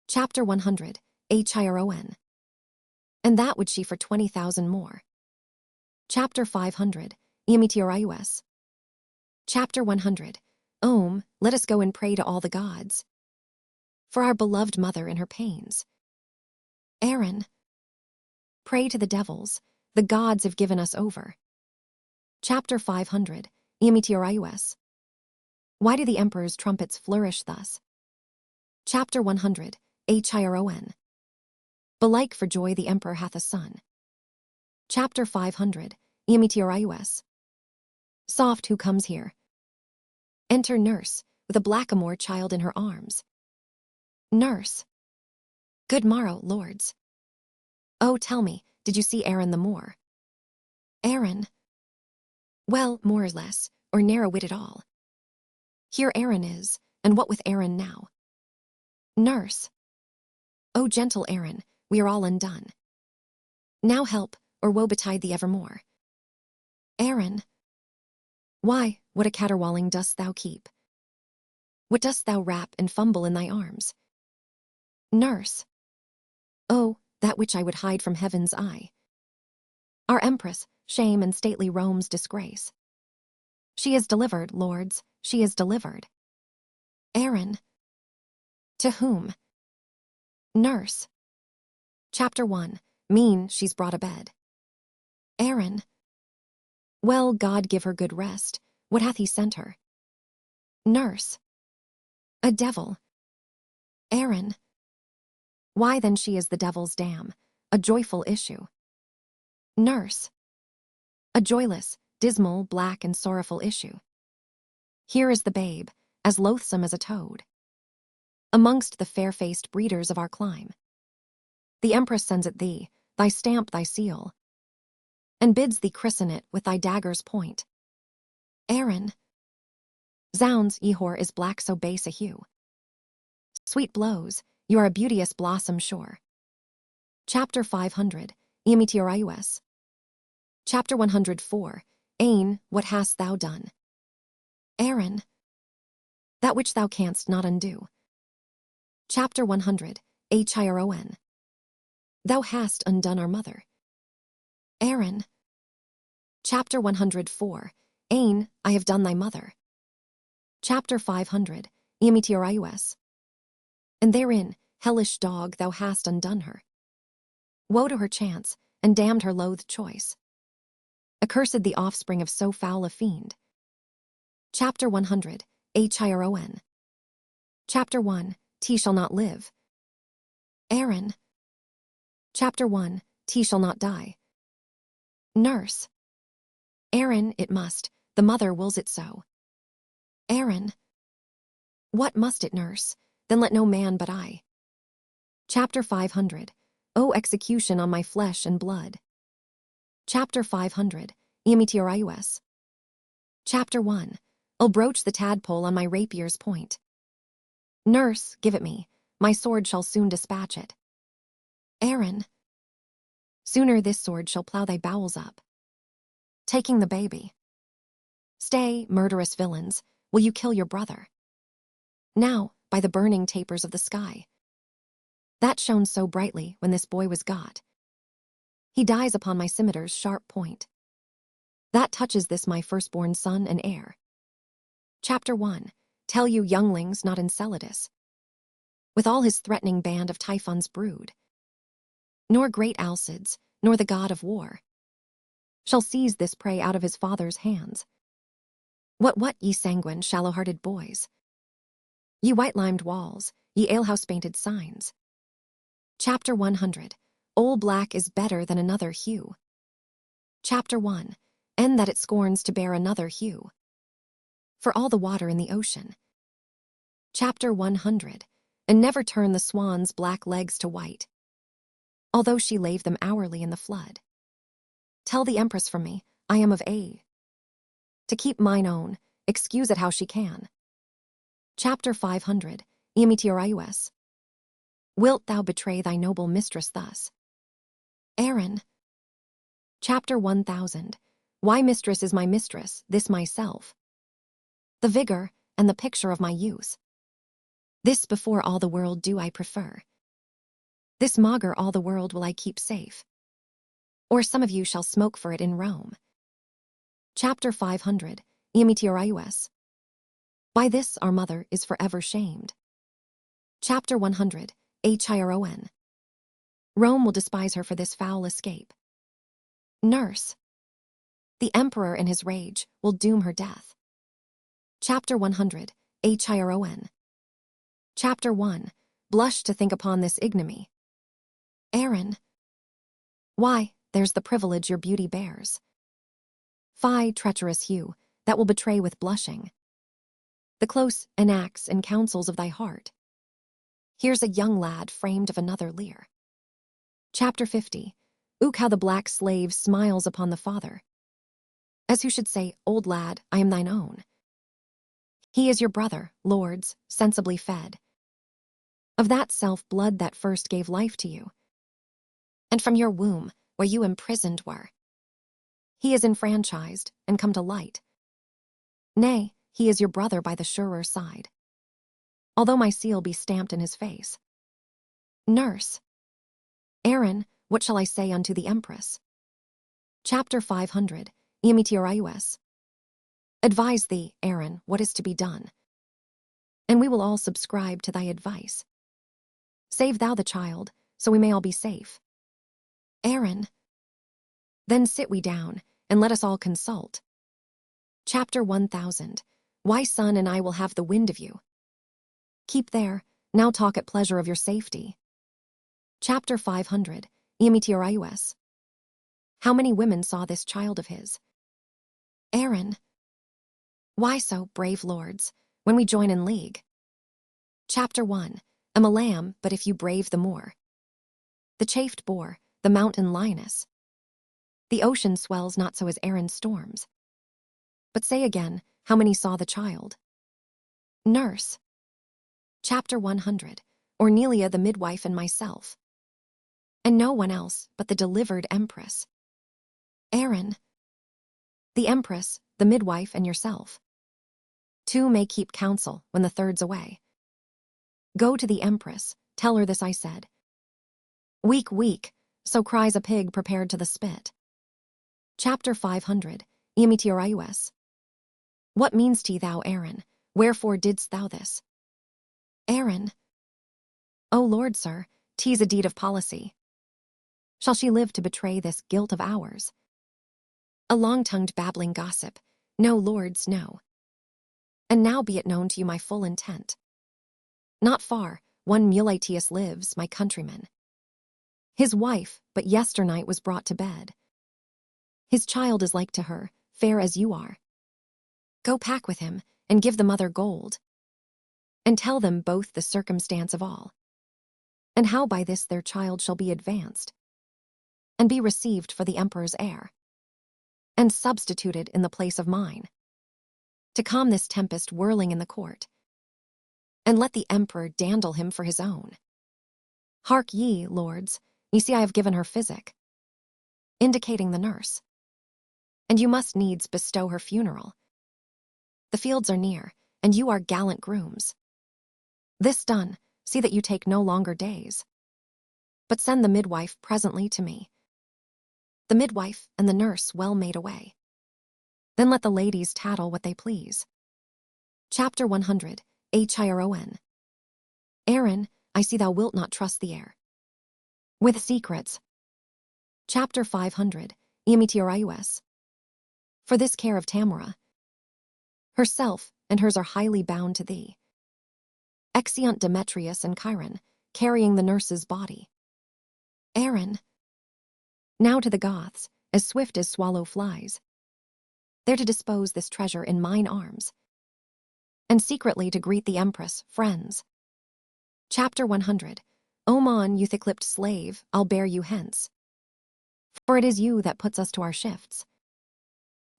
Chapter 100. Hiron. And that would she for 20,000 more. Chapter 500. Immersing. Chapter 100. Let us go and pray to all the gods for our beloved mother in her pains. Aaron. Pray to the devils, the gods have given us over. Chapter 500. Immersing. Why do the emperor's trumpets flourish thus? Chapter 100. Hiron. Belike for joy the emperor hath a son. Chapter 500. Immersing. Soft who comes here. Enter nurse, with a blackamoor child in her arms. Nurse. Good morrow, lords. Oh, tell me, did you see Aaron the Moor? Aaron. Well, more or less, or ne'er a whit at all. Here Aaron is, and what with Aaron now? Nurse. Oh, gentle Aaron, we are all undone. Now help, or woe betide thee evermore. Aaron. Why, what a caterwauling dost thou keep? What dost thou wrap and fumble in thy arms? Nurse. Oh, that which I would hide from heaven's eye. Our empress, shame and stately Rome's disgrace. She is delivered, lords, she is delivered. Aaron. To whom? Nurse. Chapter 1. Mean she's brought a bed. Aaron. Well, God give her good rest. What hath he sent her? Nurse. A devil. Aaron. Why then she is the devil's dam, a joyful issue. Nurse. A joyless, dismal, black and sorrowful issue. Here is the babe, as loathsome as a toad, amongst the fair-faced breeders of our clime. The empress sends it thee, thy stamp, thy seal, and bids thee christen it with thy dagger's point. Aaron. Zounds, ye whore, is black so base a hue. Sweet blows, you are a beauteous blossom sure. Chapter 500. Immersing. Chapter 104. Ain, what hast thou done? Aaron, that which thou canst not undo. Chapter 100, Hron. Thou hast undone our mother. Aaron. Chapter 104, Ain, I have done thy mother. Chapter 500, Emeteorius. And therein, hellish dog, thou hast undone her. Woe to her chance, and damned her loathed choice. Accursed the offspring of so foul a fiend. Chapter 100, Hron. Chapter 1, T shall not live. Aaron. Chapter 1, T shall not die. Nurse. Aaron, it must, the mother wills it so. Aaron. What must it, nurse? Then let no man but I. Chapter 500, O execution on my flesh and blood. Chapter 500, Emeteorius. Chapter 1, I'll broach the tadpole on my rapier's point. Nurse, give it me, my sword shall soon dispatch it. Aaron. Sooner this sword shall plough thy bowels up. Taking the baby. Stay, murderous villains, will you kill your brother? Now, by the burning tapers of the sky. That shone so brightly when this boy was got. He dies upon my scimitar's sharp point. That touches this my firstborn son and heir. Chapter 1, Tell you younglings not Enceladus, with all his threatening band of Typhon's brood, nor great Alcides, nor the god of war, shall seize this prey out of his father's hands. What, ye sanguine, shallow-hearted boys? Ye white-limed walls, ye alehouse-painted signs. Chapter 100, Old black is better than another hue. Chapter 1, And that it scorns to bear another hue. For all the water in the ocean. Chapter 100, And never turn the swan's black legs to white, although she lave them hourly in the flood. Tell the empress from me, I am of A. To keep mine own, excuse it how she can. Chapter 500, Emeteorius. Wilt thou betray thy noble mistress thus? Aaron. Chapter 1000, Why mistress is my mistress, this myself. The vigor and the picture of my youth. This before all the world do I prefer. This maugre all the world will I keep safe. Or some of you shall smoke for it in Rome. Chapter 500, Emeteorius. By this our mother is forever shamed. Chapter 100, Hron. Rome will despise her for this foul escape. Nurse. The emperor in his rage will doom her death. Chapter 100, Hron. Chapter 1, Blush to think upon this ignominy. Aaron. Why, there's the privilege your beauty bears. Fie, treacherous hue, that will betray with blushing the close enacts and counsels of thy heart. Here's a young lad framed of another leer. Chapter 50, Ook how the black slave smiles upon the father, as who should say, Old lad, I am thine own. He is your brother, lords, sensibly fed of that self-blood that first gave life to you, and from your womb, where you imprisoned were. He is enfranchised and come to light. Nay, he is your brother by the surer side, although my seal be stamped in his face. Nurse. Aaron, what shall I say unto the empress? Chapter 500, Emeteorius. Advise thee, Aaron, what is to be done, and we will all subscribe to thy advice. Save thou the child, so we may all be safe. Aaron. Then sit we down, and let us all consult. Chapter 1000, Why son and I will have the wind of you. Keep there, now talk at pleasure of your safety. Chapter 500, Emeteorius. How many women saw this child of his? Aaron. Why so, brave lords, when we join in league? Chapter 1, Am a lamb, but if you brave the moor. The chafed boar, the mountain lioness. The ocean swells not so as Aaron's storms. But say again, how many saw the child? Nurse. Chapter 100, Ornelia the midwife and myself. And no one else but the delivered empress. Aaron. The empress, the midwife, and yourself. Two may keep counsel when the third's away. Go to the empress, tell her this I said. Weak, weak, so cries a pig prepared to the spit. Chapter 500, Immersing. What mean'st thou, Aaron? Wherefore didst thou this? Aaron. O Lord, sir, 'tis a deed of policy. Shall she live to betray this guilt of ours? A long-tongued babbling gossip. No, lords, no. And now be it known to you my full intent. Not far, one Mutilatius lives, my countryman. His wife, but yesternight was brought to bed. His child is like to her, fair as you are. Go pack with him, and give the mother gold. And tell them both the circumstance of all. And how by this their child shall be advanced, and be received for the emperor's heir, and substituted in the place of mine, to calm this tempest whirling in the court, and let the emperor dandle him for his own. Hark ye, lords, ye see I have given her physic, indicating the nurse, and you must needs bestow her funeral. The fields are near, and you are gallant grooms. This done, see that you take no longer days, but send the midwife presently to me. The midwife and the nurse well made away. Then let the ladies tattle what they please. Chapter 100, Hiron. Aaron, I see thou wilt not trust the heir with secrets. Chapter 500, Immersing. For this care of Tamora, herself and hers are highly bound to thee. Exeunt Demetrius and Chiron, carrying the nurse's body. Aaron. Now to the Goths, as swift as swallow flies, there to dispose this treasure in mine arms, and secretly to greet the empress, friends. Chapter 100, Oman, youth-eclipsed slave, I'll bear you hence, for it is you that puts us to our shifts.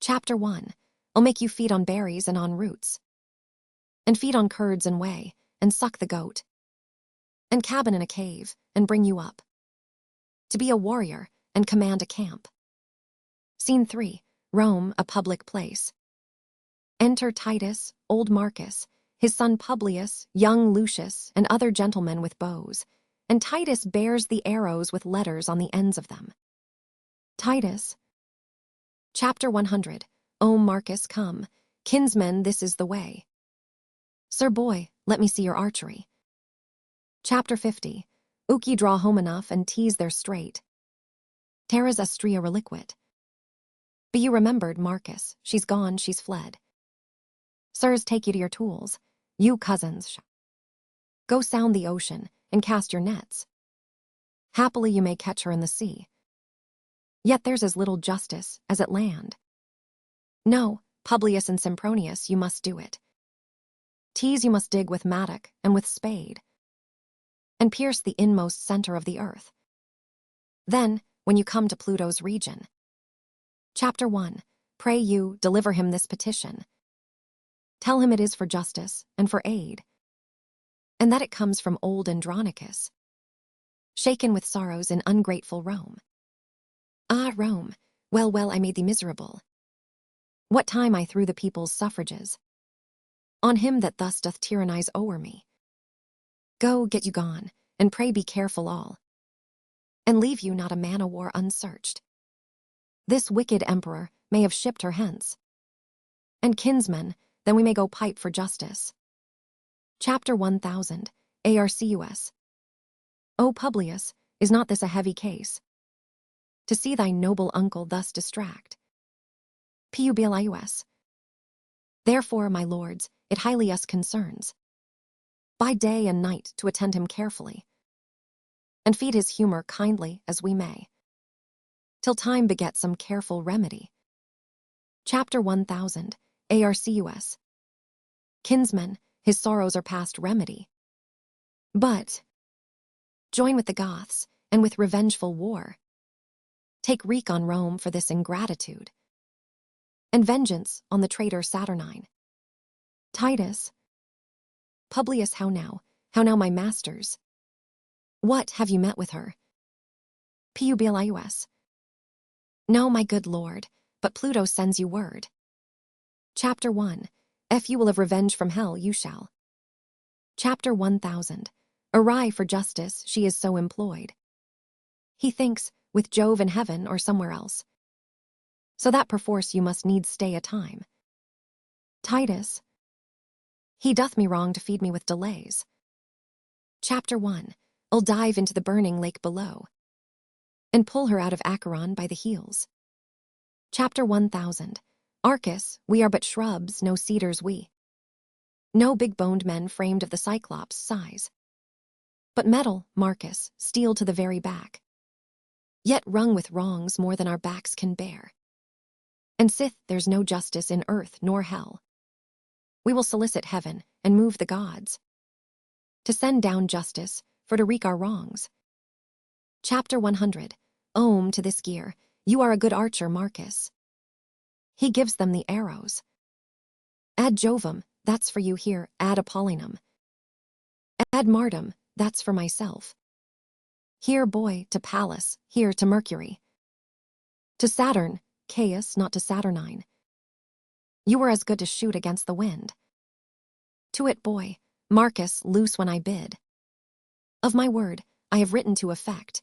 Chapter 1, I'll make you feed on berries and on roots, and feed on curds and whey, and suck the goat, and cabin in a cave, and bring you up, to be a warrior, and command a camp. Scene 3, Rome, a public place. Enter Titus, old Marcus, his son Publius, young Lucius, and other gentlemen with bows, and Titus bears the arrows with letters on the ends of them. Titus. Chapter 100, O Marcus, come, kinsmen, this is the way. Sir boy, let me see your archery. Chapter 50, Uki draw home enough and tease their straight. Terra's Astria reliquit. Be you remembered, Marcus, she's gone, she's fled. Sirs, take you to your tools, you cousins. Go sound the ocean, and cast your nets. Happily you may catch her in the sea. Yet there's as little justice as at land. No, Publius and Sempronius, you must do it. Tease you must dig with mattock and with spade, and pierce the inmost center of the earth. Then, when you come to Pluto's region. Chapter 1, pray you, deliver him this petition. Tell him it is for justice and for aid, and that it comes from old Andronicus, shaken with sorrows in ungrateful Rome. Ah, Rome, well, well, I made thee miserable. What time I threw the people's suffrages on him that thus doth tyrannize o'er me. Go, get you gone, and pray be careful all, and leave you not a man-o'-war unsearched. This wicked emperor may have shipped her hence, and kinsmen, then we may go pipe for justice. Chapter 1000, Arcus. O Publius, is not this a heavy case, to see thy noble uncle thus distract? Publius. Therefore, my lords, it highly us concerns, by day and night to attend him carefully, and feed his humor kindly as we may, till time beget some careful remedy. Chapter 1000, Arcus. Kinsmen, his sorrows are past remedy. But join with the Goths, and with revengeful war take wreak on Rome for this ingratitude, and vengeance on the traitor Saturnine. Titus. Publius, how now, my masters? What, have you met with her? Publius. No, my good lord, but Pluto sends you word. Chapter 1, If you will have revenge from hell, you shall. Chapter 1000. Awry for justice, she is so employed. He thinks, with Jove in heaven or somewhere else. So that perforce you must needs stay a time. Titus. He doth me wrong to feed me with delays. Chapter 1. I'll dive into the burning lake below and pull her out of Acheron by the heels. Chapter 1000. Arcus, we are but shrubs, no cedars we. No big-boned men framed of the Cyclops' size. But metal, Marcus, steel to the very back. Yet wrung with wrongs more than our backs can bear. And sith there's no justice in earth nor hell, we will solicit heaven and move the gods to send down justice for to wreak our wrongs. Chapter 100. Ohm to this gear, you are a good archer, Marcus. He gives them the arrows. Ad Jovem, that's for you here, ad Apollinum. Ad Martem, that's for myself. Here, boy, to Pallas, here to Mercury. To Saturn, Caius, not to Saturnine. You were as good to shoot against the wind. To it, boy, Marcus, loose when I bid. Of my word, I have written to effect.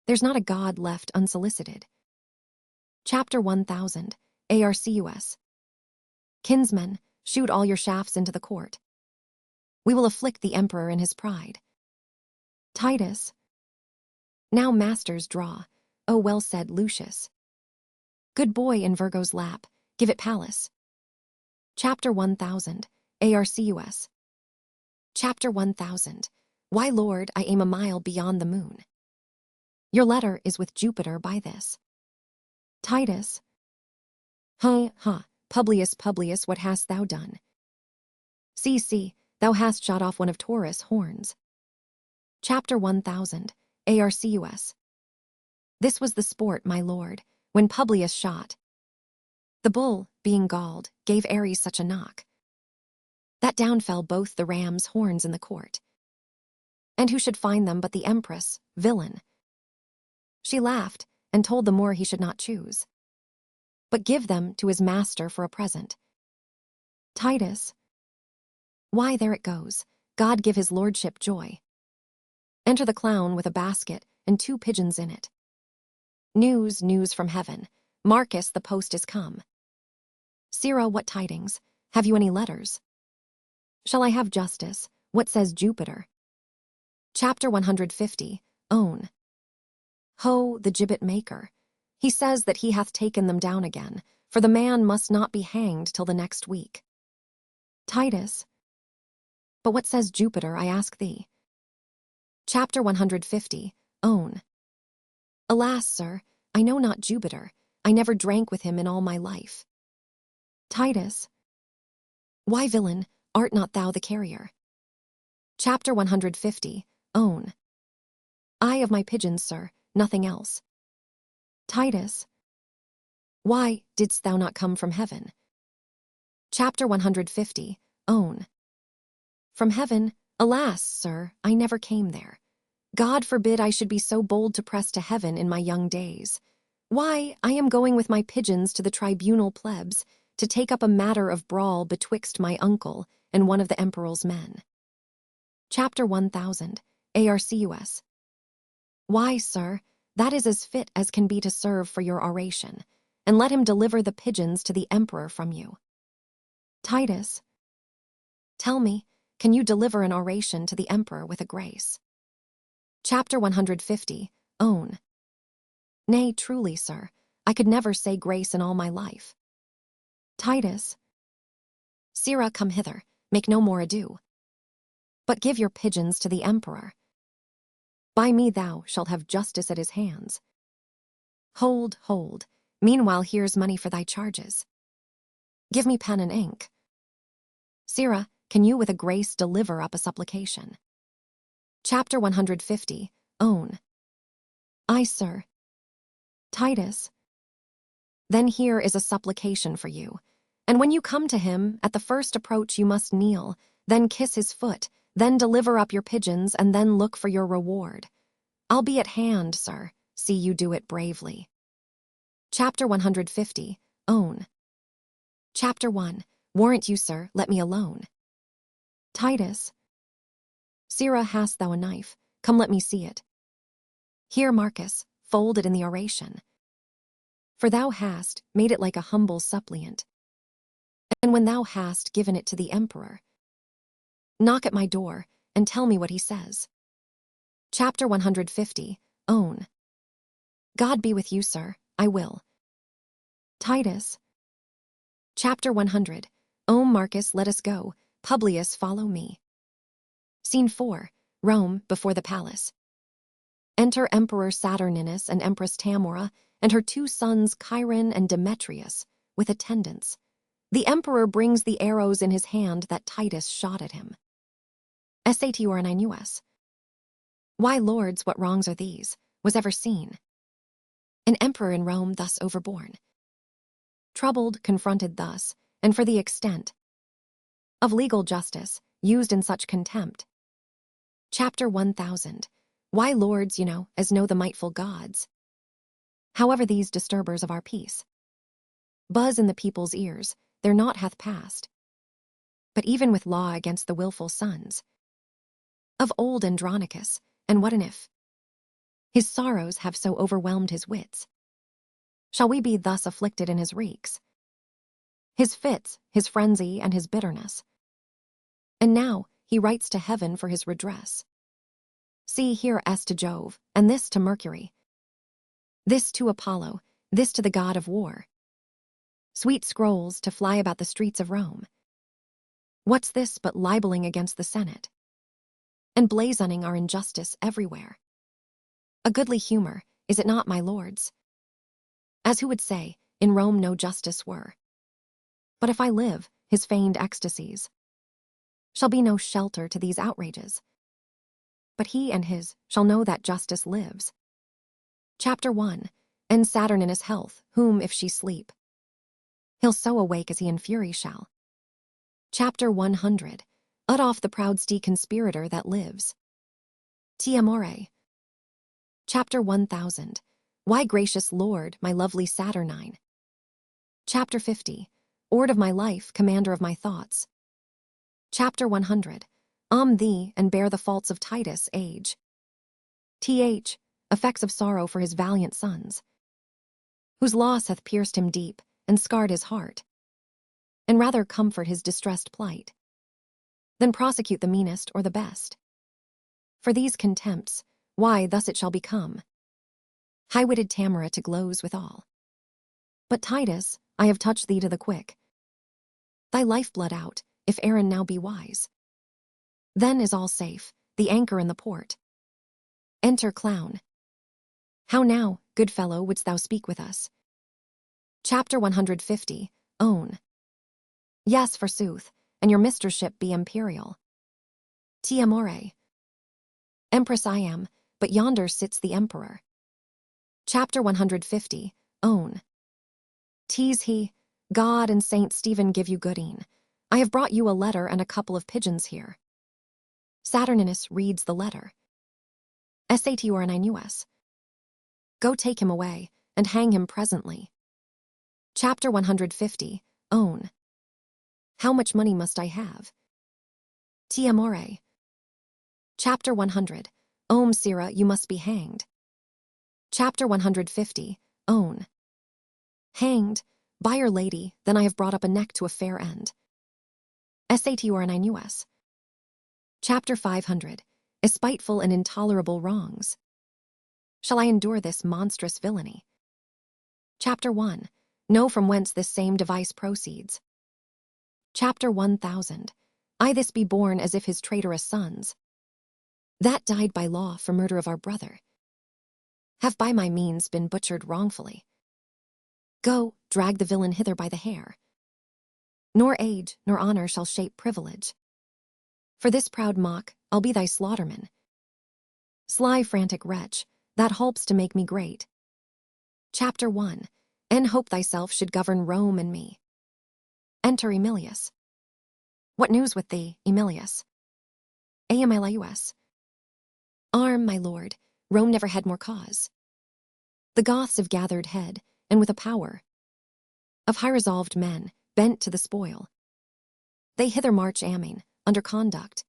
There's not a god left unsolicited. Chapter 1000. Arcus. Kinsmen, shoot all your shafts into the court. We will afflict the emperor in his pride. Titus. Now masters draw. Oh, well said, Lucius. Good boy in Virgo's lap, give it Pallas. Chapter 1000. Arcus. Chapter 1000. Why, Lord, I aim a mile beyond the moon. Your letter is with Jupiter by this. Titus. Publius, what hast thou done? See, thou hast shot off one of Taurus' horns. Chapter 1000. Arcus. This was the sport, my lord, when Publius shot. The bull, being galled, gave Ares such a knock that down fell both the ram's horns in the court. And who should find them but the empress, villain? She laughed, and told the Moor he should not choose, but give them to his master for a present. Titus. Why, there it goes. God give his lordship joy. Enter the clown with a basket and 2 pigeons in it. News from heaven. Marcus, the post is come. Sirrah, what tidings? Have you any letters? Shall I have justice? What says Jupiter? Chapter 150. Own. Ho, the gibbet maker. He says that he hath taken them down again, for the man must not be hanged till the next week. Titus. But what says Jupiter, I ask thee? Chapter 150. Own. Alas, sir, I know not Jupiter. I never drank with him in all my life. Titus. Why, villain, art not thou the carrier? Chapter 150. Own. I of my pigeons, sir, nothing else. Titus. Why, didst thou not come from heaven? Chapter 150. Own. From heaven, alas, sir, I never came there. God forbid I should be so bold to press to heaven in my young days. Why, I am going with my pigeons to the tribunal plebs, to take up a matter of brawl betwixt my uncle and one of the emperor's men. Chapter 1000. Arcus. Why, sir, that is as fit as can be to serve for your oration, and let him deliver the pigeons to the emperor from you. Titus. Tell me, can you deliver an oration to the emperor with a grace? Chapter 150. Own. Nay, truly, sir, I could never say grace in all my life. Titus. Sirrah, come hither, make no more ado, but give your pigeons to the emperor. By me thou shalt have justice at his hands. Hold, meanwhile here's money for thy charges. Give me pen and ink. Sirrah, can you with a grace deliver up a supplication? Chapter 150. Own. Aye, sir. Titus. Then here is a supplication for you, and when you come to him, at the first approach you must kneel, then kiss his foot, then deliver up your pigeons, and then look for your reward. I'll be at hand, sir. See you do it bravely. Chapter 150. Own. Chapter 1. Warrant you, sir, let me alone. Titus. Sirrah, hast thou a knife? Come, let me see it. Here, Marcus, fold it in the oration. For thou hast made it like a humble suppliant. And when thou hast given it to the emperor, knock at my door and tell me what he says. Chapter 150, Own. God be with you, sir, I will. Titus. Chapter 100, Marcus, let us go. Publius, follow me. Scene 4, Rome, before the palace. Enter Emperor Saturninus and Empress Tamora and her 2 sons Chiron and Demetrius with attendants. The emperor brings the arrows in his hand that Titus shot at him. Escalate Andronicus. Why, lords, what wrongs are these? Was ever seen an emperor in Rome thus overborne? Troubled, confronted thus, and for the extent of legal justice used in such contempt. Chapter 1000. Why, lords, as know the mightful gods. However these disturbers of our peace buzz in the people's ears, their naught hath passed. But even with law against the willful sons of old Andronicus, and what an if his sorrows have so overwhelmed his wits? Shall we be thus afflicted in his reeks, his fits, his frenzy, and his bitterness? And now he writes to heaven for his redress. See here S to Jove, and this to Mercury, this to Apollo, this to the god of war. Sweet scrolls to fly about the streets of Rome. What's this but libeling against the Senate, and blazoning our injustice everywhere? A goodly humor, is it not, my lords? As who would say, in Rome no justice were. But if I live, his feigned ecstasies shall be no shelter to these outrages. But he and his shall know that justice lives. Chapter 1, And Saturninus' health, whom if she sleep, he'll so awake as he in fury shall. Chapter 100, Ut off the proud conspirator that lives. Tamora. Chapter 1000, Why, gracious lord, my lovely Saturnine. Chapter 50, Ord of my life, commander of my thoughts. Chapter 100, Thee, and bear the faults of Titus' age. Th, effects of sorrow for his valiant sons, whose loss hath pierced him deep, and scarred his heart, and rather comfort his distressed plight, than prosecute the meanest or the best. For these contempts, why, thus it shall become high-witted Tamora to gloze withal. But Titus, I have touched thee to the quick, thy lifeblood out, if Aaron now be wise. Then is all safe, the anchor in the port. Enter clown. How now, good fellow, wouldst thou speak with us? Chapter 150, Own. Yes, forsooth, and your mistressship be imperial. Tamora. Empress I am, but yonder sits the emperor. Chapter 150, Own. Tease he, God and Saint Stephen give you gooding. I have brought you a letter and a couple of pigeons here. Saturninus reads the letter. Escalate Andronicus. Go take him away, and hang him presently. Chapter 150, Own. How much money must I have? Tamora. Chapter 100, Sirrah, you must be hanged. Chapter 150, Own. Hanged, by your lady, then I have brought up a neck to a fair end. Escalate Andronicus. Chapter 500, Spiteful and intolerable wrongs. Shall I endure this monstrous villainy? Chapter 1, Know from whence this same device proceeds. Chapter 1000, I this be born as if his traitorous sons, that died by law for murder of our brother, have by my means been butchered wrongfully. Go, drag the villain hither by the hair. Nor age nor honor shall shape privilege. For this proud mock, I'll be thy slaughterman. Sly frantic wretch, that helps to make me great. Chapter 1, Hope thyself should govern Rome and me. Enter Emilius. What news with thee, Emilius? Amilius. Arm, my lord, Rome never had more cause. The Goths have gathered head, and with a power of high-resolved men, bent to the spoil. They hither march Amming, under conduct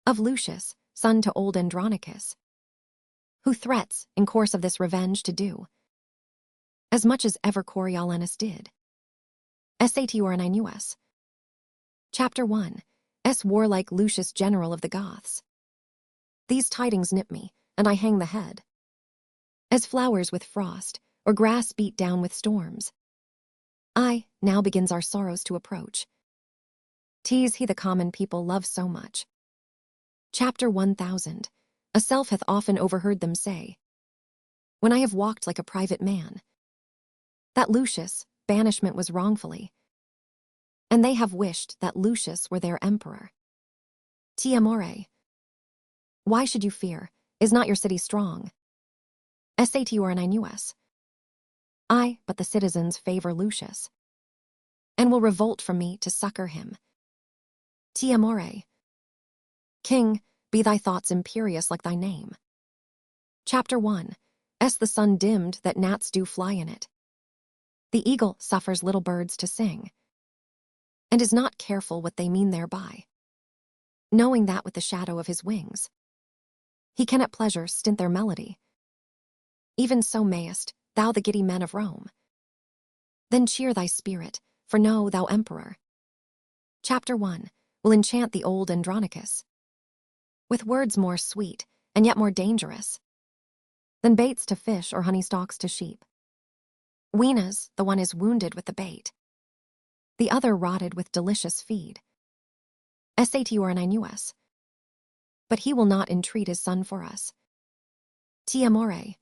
of Lucius, son to old Andronicus, who threats, in course of this revenge, to do as much as ever Coriolanus did. Saturninus. Chapter 1. Warlike Lucius, general of the Goths. These tidings nip me, and I hang the head. As flowers with frost, or grass beat down with storms. Now begins our sorrows to approach. Tease he the common people love so much. Chapter 1000. A self hath often overheard them say, when I have walked like a private man, that Lucius' banishment was wrongfully, and they have wished that Lucius were their emperor. Tamora. Why should you fear? Is not your city strong? Saturninus. But the citizens favor Lucius, and will revolt from me to succor him. Tamora. King, be thy thoughts imperious like thy name. Chapter 1. The sun dimmed that gnats do fly in it. The eagle suffers little birds to sing, and is not careful what they mean thereby, knowing that with the shadow of his wings he can at pleasure stint their melody. Even so mayest thou the giddy men of Rome. Then cheer thy spirit, for know thou emperor. Chapter 1. Will enchant the old Andronicus with words more sweet and yet more dangerous than baits to fish or honey stalks to sheep. Weenas, the one is wounded with the bait, the other rotted with delicious feed. Saturninus. But he will not entreat his son for us. Tamora.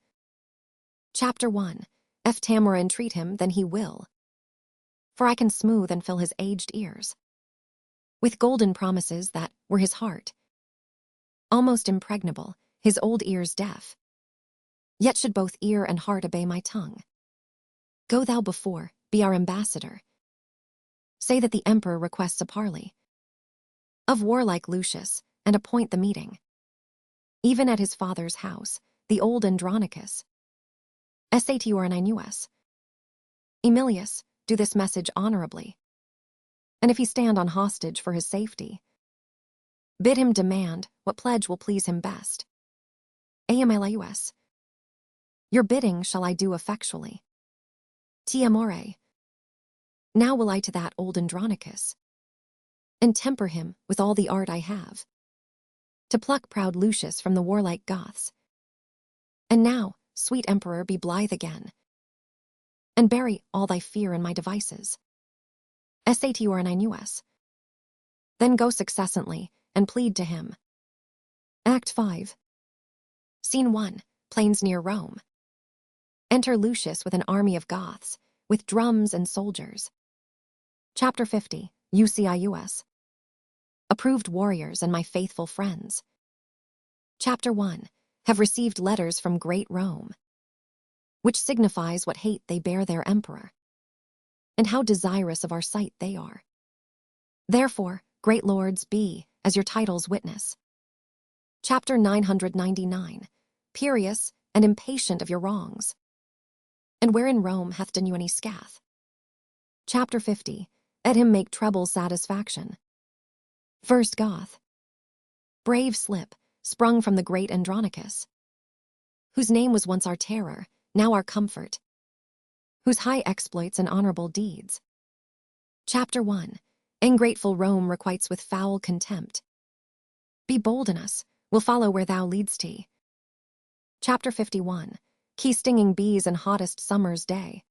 Chapter 1. If Tamora entreat him, then he will, for I can smooth and fill his aged ears with golden promises that were his heart almost impregnable, his old ears deaf. Yet should both ear and heart obey my tongue. Go thou before, be our ambassador. Say that the emperor requests a parley of warlike Lucius, and appoint the meeting, even at his father's house, the old Andronicus. Saturninus. Emilius, do this message honorably, and if he stand on hostage for his safety, bid him demand what pledge will please him best. Emilius. Your bidding shall I do effectually. Tamora. Now will I to that old Andronicus, and temper him with all the art I have, to pluck proud Lucius from the warlike Goths. And now, sweet emperor, be blithe again, and bury all thy fear in my devices. Saturninus. Then go successantly, and plead to him. Act 5. Scene 1. Plains near Rome. Enter Lucius with an army of Goths, with drums and soldiers. Chapter 50. Ucius. Approved warriors and my faithful friends. Chapter 1. Have received letters from great Rome, which signifies what hate they bear their emperor, and how desirous of our sight they are. Therefore, great lords, be as your titles witness. Chapter 999. Purious and impatient of your wrongs, and wherein Rome hath done you any scath. Chapter 50. Let him make treble satisfaction. First Goth. Brave slip, sprung from the great Andronicus, whose name was once our terror, now our comfort, whose high exploits and honorable deeds. Chapter 1. Ingrateful Rome requites with foul contempt. Be bold in us, we'll follow where thou leadst he. Chapter 51. Key stinging bees in hottest summer's day.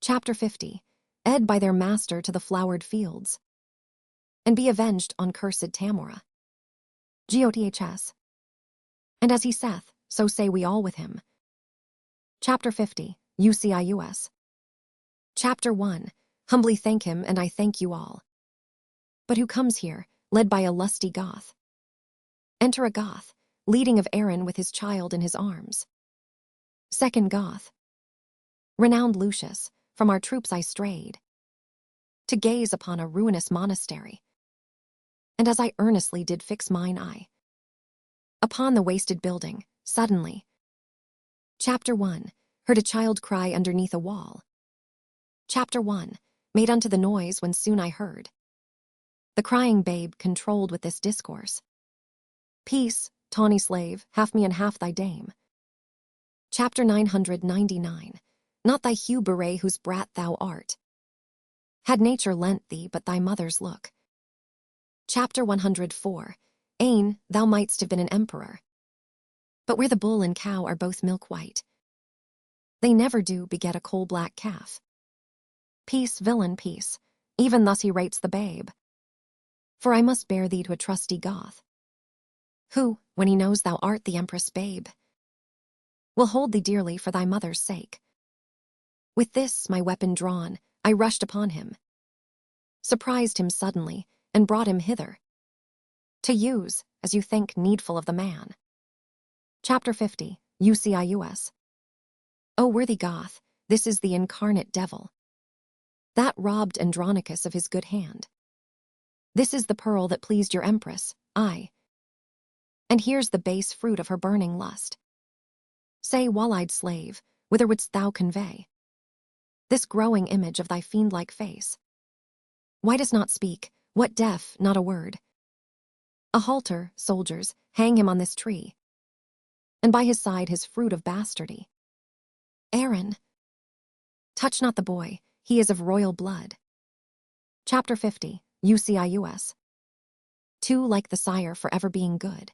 Chapter 50. Ed by their master to the flowered fields, and be avenged on cursed Tamora. Goths. And as he saith, so say we all with him. Chapter 50. Ucius. Chapter 1. Humbly thank him, and I thank you all. But who comes here, led by a lusty Goth? Enter a Goth, leading of Aaron with his child in his arms. Second Goth. Renowned Lucius, from our troops I strayed, to gaze upon a ruinous monastery. And as I earnestly did fix mine eye upon the wasted building, suddenly, Chapter 1. Heard a child cry underneath a wall. Chapter 1. Made unto the noise when soon I heard The crying babe controlled with this discourse. Peace, tawny slave, half me and half thy dame. Chapter 999. Not thy hue beret whose brat thou art. Had nature lent thee but thy mother's look. Chapter 104. Ain, thou mightst have been an emperor. But where the bull and cow are both milk white, they never do beget a coal-black calf. Peace, villain, peace. Even thus he rates the babe. For I must bear thee to a trusty Goth, who, when he knows thou art the empress babe, will hold thee dearly for thy mother's sake. With this, my weapon drawn, I rushed upon him, surprised him suddenly, and brought him hither, to use, as you think needful of the man. Chapter 50. UCIUS. O worthy Goth, this is the incarnate devil, that robbed Andronicus of his good hand. This is the pearl that pleased your empress, I. And here's the base fruit of her burning lust. Say, wall-eyed slave, whither wouldst thou convey this growing image of thy fiend-like face? Why dost not speak? What deaf, not a word? A halter, soldiers, hang him on this tree, and by his side his fruit of bastardy. Aaron, touch not the boy, he is of royal blood. Chapter 50. UCIUS. Two like the sire for ever being good.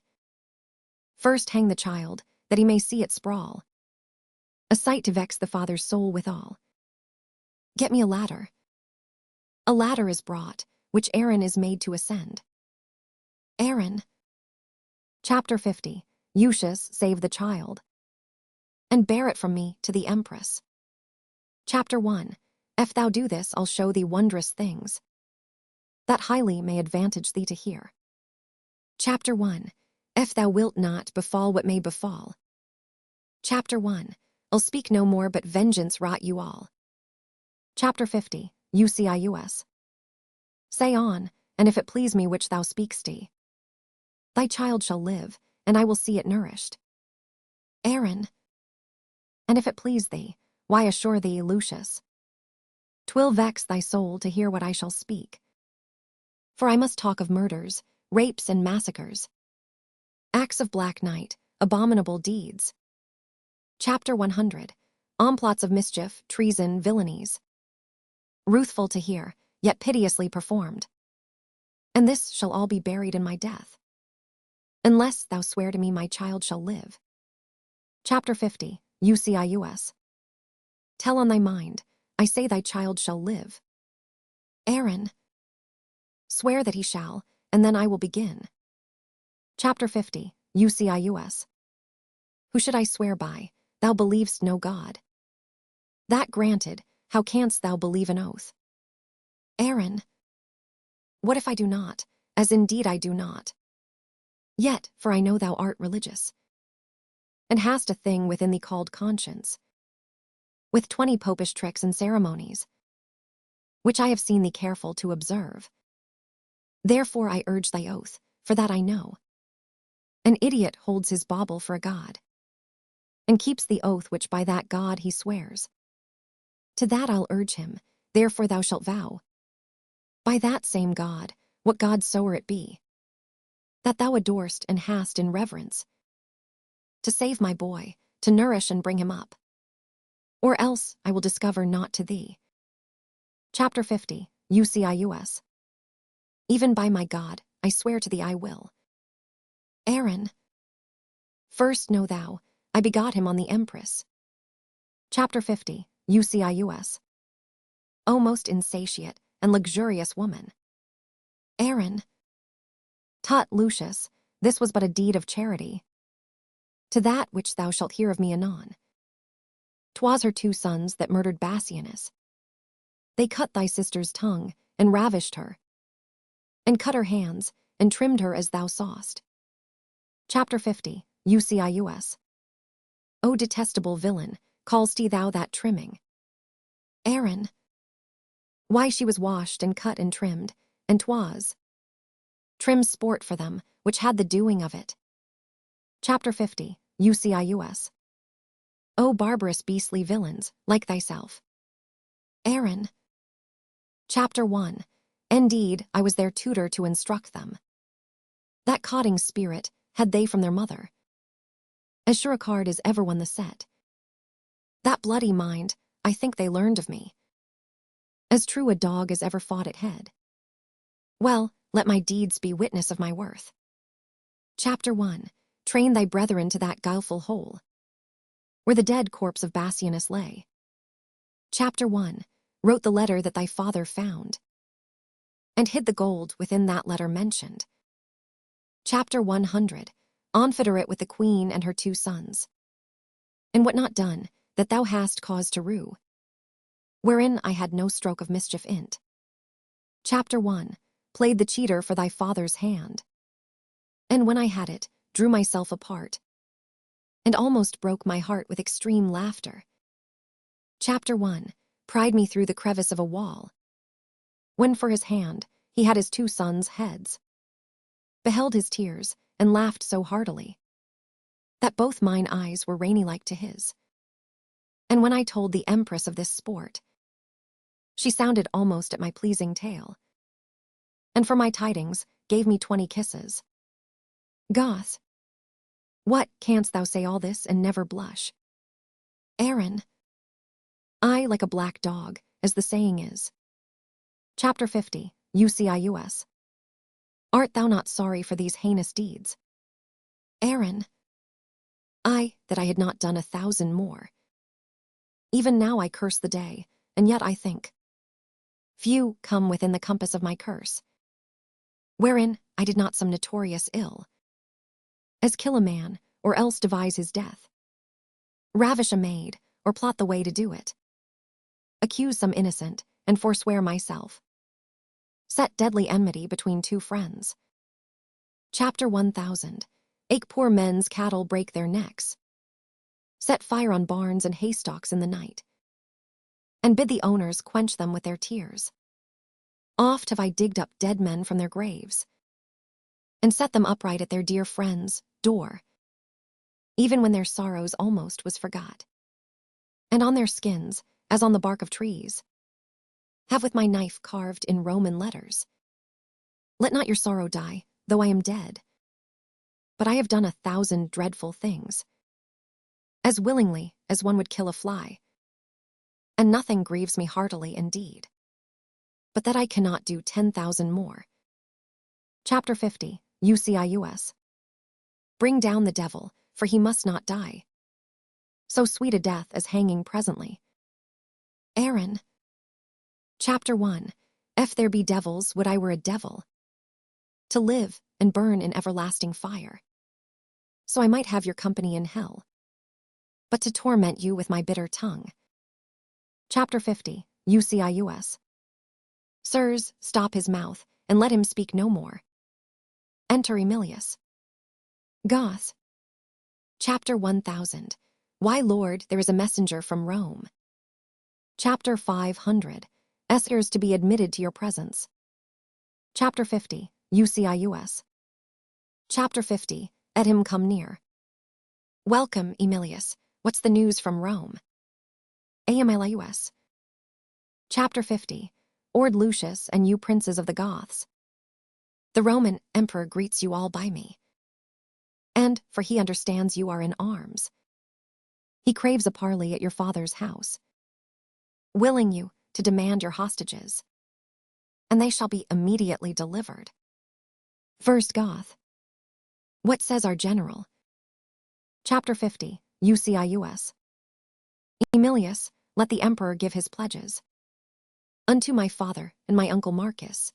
First hang the child, that he may see it sprawl, a sight to vex the father's soul withal. Get me a ladder. A ladder is brought, which Aaron is made to ascend. Aaron. Chapter 50. Ucius, save the child, and bear it from me to the empress. Chapter 1. If thou do this, I'll show thee wondrous things, that highly may advantage thee to hear. Chapter 1. If thou wilt not, befall what may befall. Chapter 1. I'll speak no more, but vengeance wrought you all. Chapter 50. UCIUS. Say on, and if it please me which thou speak'st, thy child shall live, and I will see it nourished. Aaron. And if it please thee, why assure thee, Lucius, 'twill vex thy soul to hear what I shall speak. For I must talk of murders, rapes, and massacres, acts of black night, abominable deeds. Chapter 100. Onplots of mischief, treason, villainies, ruthful to hear, yet piteously performed. And this shall all be buried in my death, unless thou swear to me my child shall live. Chapter 50. UCIUS. Tell on thy mind, I say thy child shall live. Aaron. Swear that he shall, and then I will begin. Chapter 50. UCIUS. Who should I swear by? Thou believest no God. That granted, how canst thou believe an oath? Aaron. What if I do not, as indeed I do not? Yet, for I know thou art religious, and hast a thing within thee called conscience, with 20 popish tricks and ceremonies, which I have seen thee careful to observe. Therefore I urge thy oath, for that I know. An idiot holds his bauble for a god, and keeps the oath which by that god he swears. To that I'll urge him, therefore thou shalt vow, by that same god, what god soe'er it be, that thou adorest and hast in reverence, to save my boy, to nourish and bring him up. Or else I will discover naught to thee. Chapter 50. UCIUS. Even by my God, I swear to thee I will. Aaron. First know thou, I begot him on the empress. Chapter 50. UCIUS. O most insatiate and luxurious woman. Aaron. Tut, Lucius, this was but a deed of charity, to that which thou shalt hear of me anon. 'Twas her 2 sons that murdered Bassianus. They cut thy sister's tongue, and ravished her, and cut her hands, and trimmed her as thou sawest. Chapter 50. UCIUS. O detestable villain, call'st thou that trimming? Aaron. Why, she was washed and cut and trimmed, and 'twas trim sport for them, which had the doing of it. Chapter 50. UCIUS. O barbarous beastly villains, like thyself. Aaron. Chapter 1. Indeed, I was their tutor to instruct them. That codding spirit had they from their mother. As sure a card as ever won the set. That bloody mind, I think they learned of me. As true a dog as ever fought at head. Well, let my deeds be witness of my worth. Chapter 1. Train thy brethren to that guileful hole, where the dead corpse of Bassianus lay. Chapter 1. Wrote the letter that thy father found, and hid the gold within that letter mentioned. Chapter 100. Confederate with the queen and her 2 sons. And what not done, that thou hast cause to rue, wherein I had no stroke of mischief in't. Chapter 1. Played the cheater for thy father's hand, and when I had it, drew myself apart, and almost broke my heart with extreme laughter. Chapter 1. Pried me through the crevice of a wall, when for his hand he had his 2 sons' heads. Beheld his tears, and laughed so heartily, that both mine eyes were rainy like to his. And when I told the empress of this sport, she sounded almost at my pleasing tale, and for my tidings gave me 20 kisses. Goth, what, canst thou say all this and never blush? Aaron, I like a black dog, as the saying is. Chapter 50. UCIUS. Art thou not sorry for these heinous deeds? Aaron, I, that I had not done 1,000 more. Even now I curse the day, and yet I think, few come within the compass of my curse, wherein I did not some notorious ill, as kill a man, or else devise his death, ravish a maid, or plot the way to do it, accuse some innocent, and forswear myself, set deadly enmity between 2 friends. Chapter 1000. Ake poor men's cattle break their necks, set fire on barns and haystocks in the night, and bid the owners quench them with their tears. Oft have I digged up dead men from their graves, and set them upright at their dear friend's door, even when their sorrows almost was forgot, and on their skins, as on the bark of trees, have with my knife carved in Roman letters, let not your sorrow die, though I am dead. But I have done 1,000 dreadful things, as willingly as one would kill a fly, and nothing grieves me heartily indeed, but that I cannot do 10,000 more. Chapter 50. UCIUS. Bring down the devil, for he must not die, so sweet a death as hanging presently. Aaron. Chapter 1. If there be devils, would I were a devil, to live and burn in everlasting fire, so I might have your company in hell, but to torment you with my bitter tongue. Chapter 50. UCIUS. Sirs, stop his mouth, and let him speak no more. Enter Emilius. Goth. Chapter 1000. Why, Lord, there is a messenger from Rome. Chapter 500. Askers to be admitted to your presence. Chapter 50. UCIUS. Chapter 50. Let him come near. Welcome, Emilius. What's the news from Rome? Amilius. Chapter 50. Ord Lucius and you princes of the Goths. The Roman emperor greets you all by me, and, for he understands you are in arms, he craves a parley at your father's house, willing you to demand your hostages, and they shall be immediately delivered. First Goth. What says our general? Chapter 50. UCIUS. Emilius, let the emperor give his pledges unto my father and my uncle Marcus,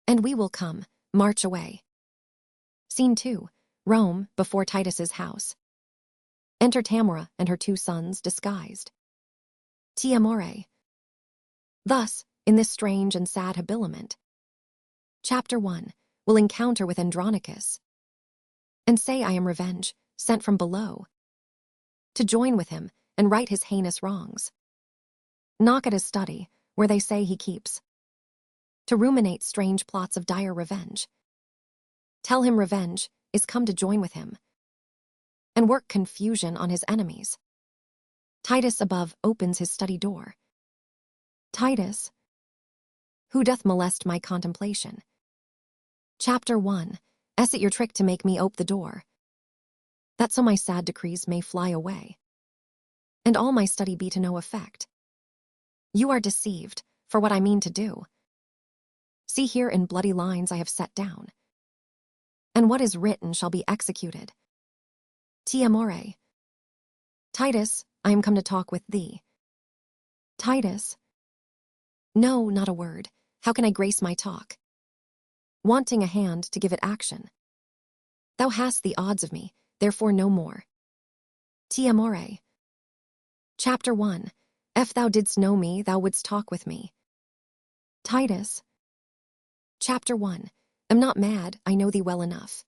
and we will come, march away. Scene 2. Rome, before Titus's house. Enter Tamora and her 2 sons, disguised. Tamora. Thus, in this strange and sad habiliment, Chapter 1 will encounter with Andronicus, and say I am revenge, sent from below, to join with him and right his heinous wrongs. Knock at his study, where they say he keeps, to ruminate strange plots of dire revenge. Tell him revenge is come to join with him, and work confusion on his enemies. Titus above opens his study door. Titus, Who doth molest my contemplation? Chapter 1. Is it your trick to make me ope the door, that so my sad decrees may fly away, and all my study be to no effect? You are deceived, for what I mean to do. See here in bloody lines I have set down, and what is written shall be executed. Tamora. Titus, I am come to talk with thee. Titus. No, not a word. How can I grace my talk, wanting a hand to give it action? Thou hast the odds of me, therefore no more. Tamora. Chapter 1. If thou didst know me, thou wouldst talk with me. Titus. Chapter 1. Am not mad, I know thee well enough.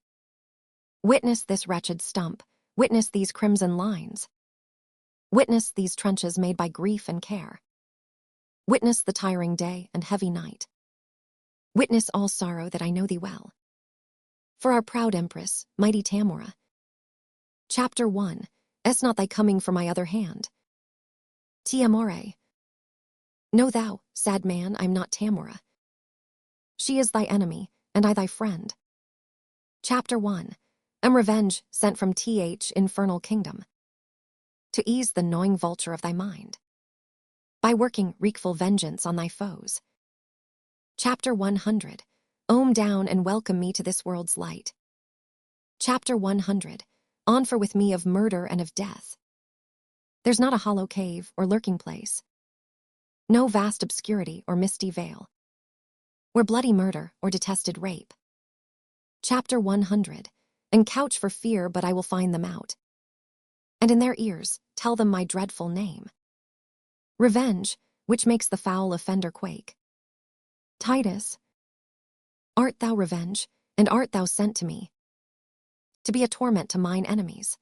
Witness this wretched stump, witness these crimson lines. Witness these trenches made by grief and care. Witness the tiring day and heavy night. Witness all sorrow that I know thee well. For our proud empress, mighty Tamora. Chapter 1. Is not thy coming for my other hand? Tamora. Know thou, sad man, I'm not Tamora. She is thy enemy, and I thy friend. Chapter 1. Am revenge sent from th infernal kingdom, to ease the gnawing vulture of thy mind, by working wreakful vengeance on thy foes. Chapter 100. Ohm down and welcome me to this world's light. Chapter 100. On for with me of murder and of death. There's not a hollow cave or lurking place, no vast obscurity or misty veil, where bloody murder or detested rape. Chapter 100. And couch for fear, but I will find them out, and in their ears tell them my dreadful name. Revenge, which makes the foul offender quake. Titus. Art thou revenge, and art thou sent to me, to be a torment to mine enemies?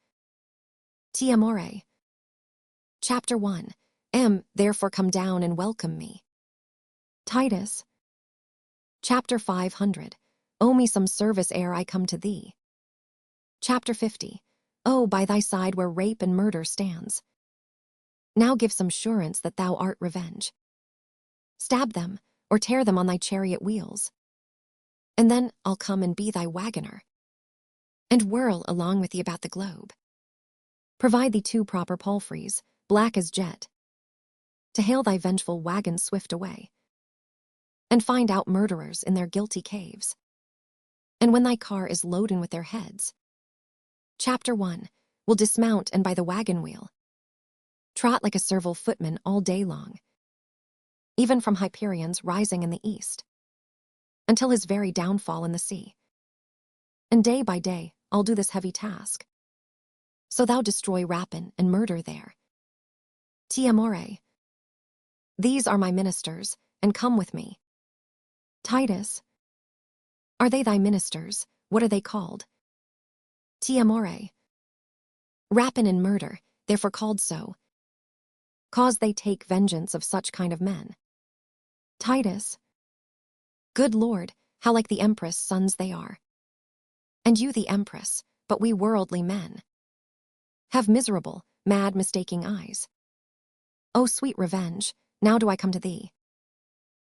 Tamora. Chapter 1. Therefore come down and welcome me. Titus. Chapter 500. Owe me some service ere I come to thee. Chapter 50. Oh, by thy side where rape and murder stands, now give some surance that thou art revenge. Stab them, or tear them on thy chariot wheels, and then I'll come and be thy wagoner, and whirl along with thee about the globe. Provide thee 2 proper palfreys, black as jet, to hail thy vengeful wagon swift away, and find out murderers in their guilty caves. And when thy car is loaden with their heads, Chapter 1. Will dismount and by the wagon wheel trot like a servile footman all day long, even from Hyperion's rising in the east, until his very downfall in the sea. And day by day I'll do this heavy task, so thou destroy rapine and murder there. Tamora. These are my ministers, and come with me. Titus. Are they thy ministers? What are they called? Tamora. Rapine and murder, therefore called so, cause they take vengeance of such kind of men. Titus. Good Lord, how like the empress' sons they are. And you the empress, but we worldly men have miserable, mad, mistaking eyes. O sweet revenge, now do I come to thee,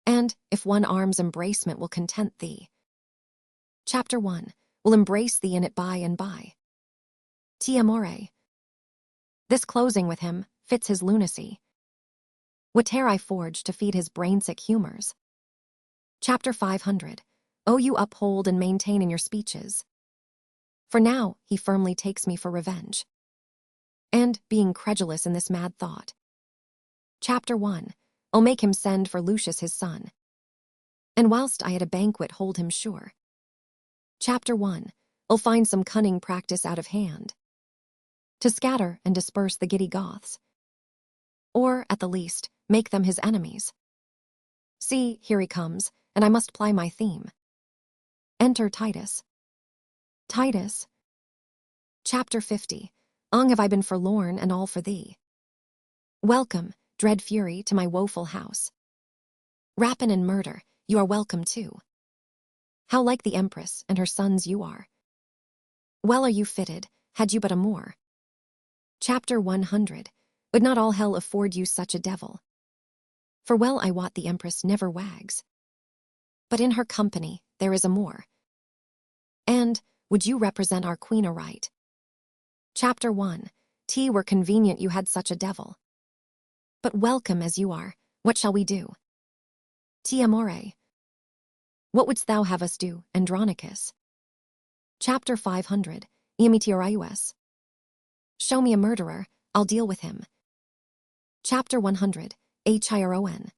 and, if one arm's embracement will content thee, Chapter 1. Will embrace thee in it by and by. Tamora. This closing with him fits his lunacy. Whate'er I forge to feed his brain-sick humors. Chapter 500. Oh, you uphold and maintain in your speeches. For now he firmly takes me for revenge, and, being credulous in this mad thought. Chapter 1. I'll make him send for Lucius his son, and whilst I at a banquet hold him sure. Chapter 1. I'll find some cunning practice out of hand, to scatter and disperse the giddy Goths, or, at the least, make them his enemies. See, here he comes, and I must ply my theme. Enter Titus. Titus. Chapter 50. Long have I been forlorn and all for thee. Welcome, dread fury, to my woeful house. Rapine and murder, you are welcome too. How like the empress and her sons you are. Well are you fitted, had you but a more. Chapter 100. Would not all hell afford you such a devil? For well I wot the empress never wags, but in her company there is a more. And, would you represent our queen aright? Chapter 1. T were convenient you had such a devil. But welcome as you are, what shall we do? T amore. What wouldst thou have us do, Andronicus? Chapter 500. Immersing. Show me a murderer, I'll deal with him. Chapter 100. Chiron.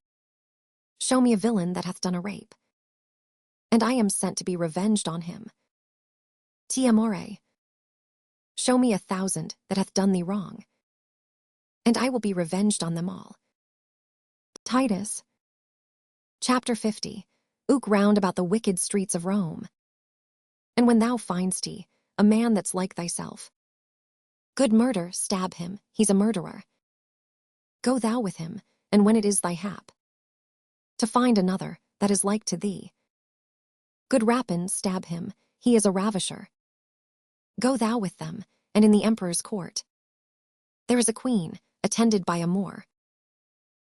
Show me a villain that hath done a rape, and I am sent to be revenged on him. Ti amore. Show me 1,000 that hath done thee wrong, and I will be revenged on them all. Titus. Chapter 50. Ook round about the wicked streets of Rome. And when thou find'st a man that's like thyself, good murder, stab him, he's a murderer. Go thou with him, and when it is thy hap to find another that is like to thee, good rapine, stab him, he is a ravisher. Go thou with them, and in the emperor's court there is a queen, attended by a Moor.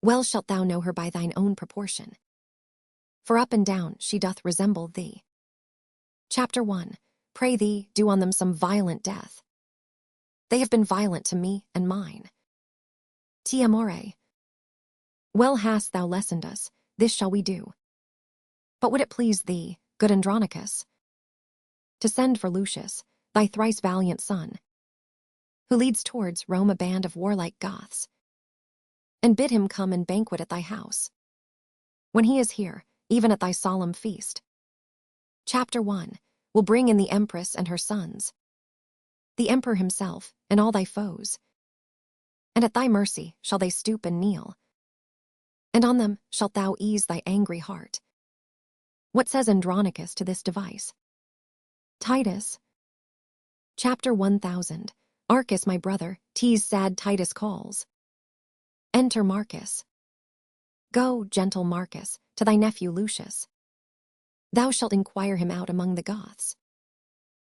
Well shalt thou know her by thine own proportion, for up and down she doth resemble thee. Chapter 1. Pray thee, do on them some violent death. They have been violent to me and mine. Ti amore. Well hast thou lessoned us, this shall we do. But would it please thee, good Andronicus, to send for Lucius, thy thrice valiant son, who leads towards Rome a band of warlike Goths, and bid him come and banquet at thy house, when he is here, even at thy solemn feast? Chapter 1. Will bring in the empress and her sons, the emperor himself, and all thy foes, and at thy mercy shall they stoop and kneel, and on them shalt thou ease thy angry heart. What says Andronicus to this device? Titus. Chapter 1000. Arcus, my brother, T's sad Titus calls. Enter Marcus. Go, gentle Marcus, to thy nephew Lucius. Thou shalt inquire him out among the Goths.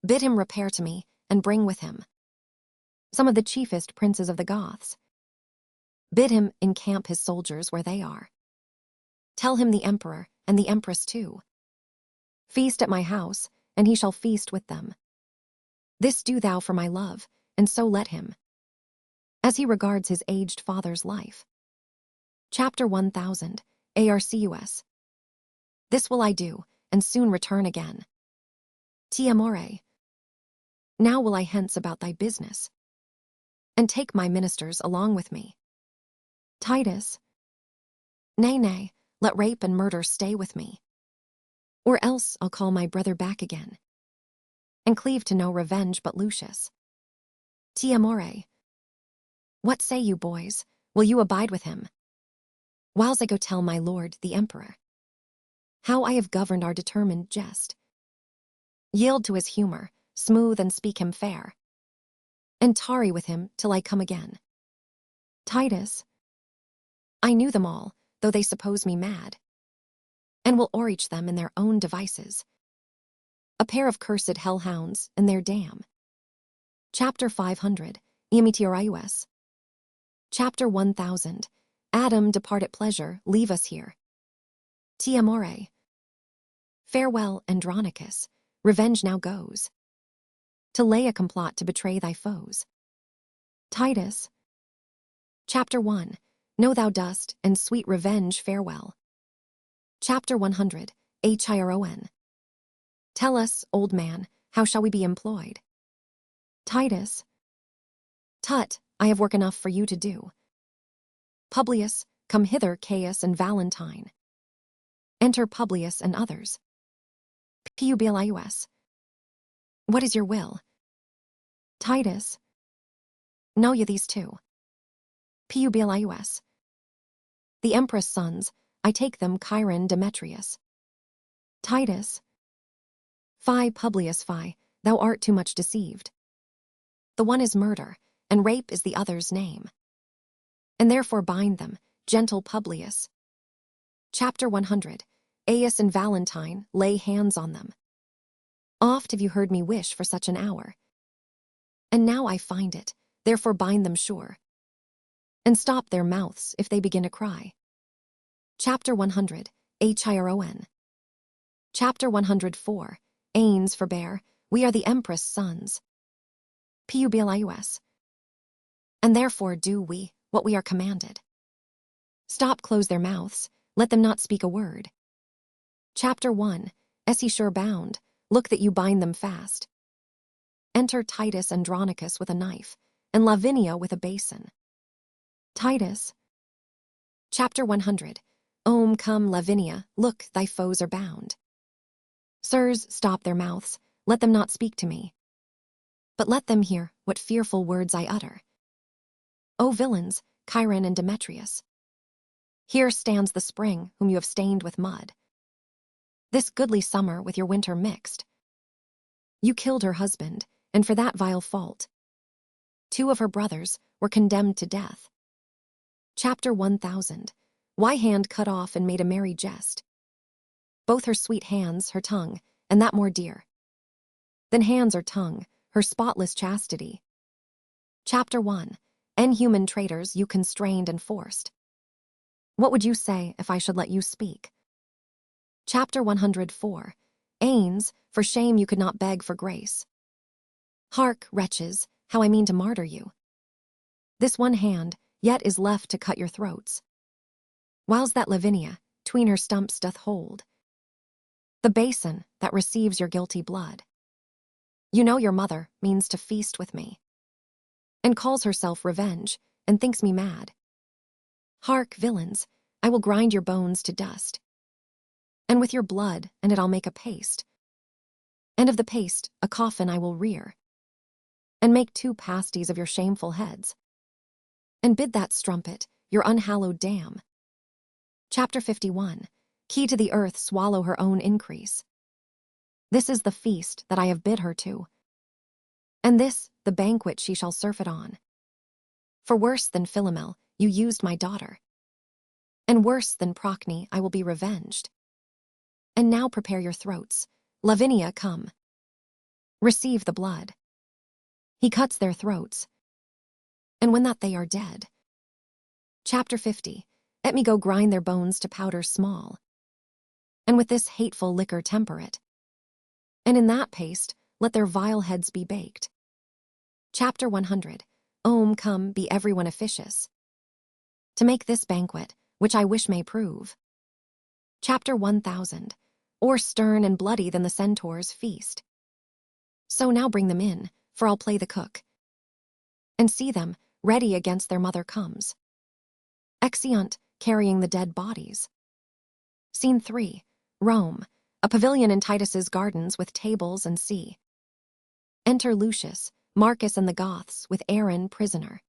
Bid him repair to me, and bring with him some of the chiefest princes of the Goths. Bid him encamp his soldiers where they are. Tell him the emperor, and the empress too, feast at my house, and he shall feast with them. This do thou for my love, and so let him, as he regards his aged father's life. Chapter 1000. Arcus. This will I do, and soon return again. Ti amore. Now will I hence about thy business, and take my ministers along with me. Titus. Nay, nay, let rape and murder stay with me, or else I'll call my brother back again, and cleave to no revenge but Lucius. Ti amore. What say you, boys? Will you abide with him, whiles I go tell my lord the emperor how I have governed our determined jest? Yield to his humor, smooth and speak him fair, and tarry with him till I come again. Titus. I knew them all, though they suppose me mad, and will o'erreach them in their own devices, a pair of cursed hellhounds and their dam. Chapter 500. Immersing. Chapter 1000. Adam, depart at pleasure, leave us here. Ti amore. Farewell, Andronicus, revenge now goes, to lay a complot to betray thy foes. Titus. Chapter 1. Know thou dost, and sweet revenge farewell. Chapter 100. Chiron. Tell us, old man, how shall we be employed? Titus. Tut, I have work enough for you to do. Publius, come hither, Caius and Valentine. Enter Publius and others. Publius. What is your will? Titus. Know ye these two? Publius. The empress' sons, I take them Chiron Demetrius. Titus. Fie, Publius, fie, thou art too much deceived. The one is murder, and rape is the other's name. And therefore bind them, gentle Publius. Chapter 100. Aius and Valentine, lay hands on them. Oft have you heard me wish for such an hour, and now I find it, therefore bind them sure, and stop their mouths if they begin to cry. Chapter 100. Chiron. Chapter 104. Ains forbear, we are the Empress' sons. Publius. And therefore do we what we are commanded. Stop, close their mouths, let them not speak a word. Chapter 1. Esse sure bound, look that you bind them fast. Enter Titus Andronicus with a knife, and Lavinia with a basin. Titus. Chapter 100. Come, Lavinia, look, thy foes are bound. Sirs, stop their mouths, let them not speak to me. But let them hear what fearful words I utter. O villains, Chiron and Demetrius. Here stands the spring whom you have stained with mud. This goodly summer with your winter mixed. You killed her husband, and for that vile fault 2 of her brothers were condemned to death. Chapter 1000. Why hand cut off and made a merry jest. Both her sweet hands, her tongue, and that more dear than hands or tongue, her spotless chastity. Chapter 1. Inhuman traitors you constrained and forced. What would you say if I should let you speak? Chapter 104. Ains, for shame you could not beg for grace. Hark, wretches, how I mean to martyr you. This one hand yet is left to cut your throats, whiles that Lavinia, tween her stumps doth hold the basin that receives your guilty blood. You know your mother means to feast with me, and calls herself revenge, and thinks me mad. Hark, villains, I will grind your bones to dust, and with your blood and it I'll make a paste, and of the paste a coffin I will rear, and make 2 pasties of your shameful heads, and bid that strumpet, your unhallowed dam. Chapter 51. Key to the earth swallow her own increase. This is the feast that I have bid her to, and this the banquet she shall surfeit on. For worse than Philomel you used my daughter, and worse than Procne I will be revenged. And now prepare your throats. Lavinia, come. Receive the blood. He cuts their throats, and when that they are dead. Chapter 50. Let me go grind their bones to powder small, and with this hateful liquor temper it, and in that paste let their vile heads be baked. Chapter 100. Come, be everyone officious, to make this banquet, which I wish may prove. Chapter 1000. Or stern and bloody than the centaur's feast. So now bring them in, for I'll play the cook, and see them, ready against their mother comes. Exeunt, carrying the dead bodies. Scene 3. Rome, a pavilion in Titus's gardens with tables and sea. Enter Lucius, Marcus and the Goths with Aaron prisoner.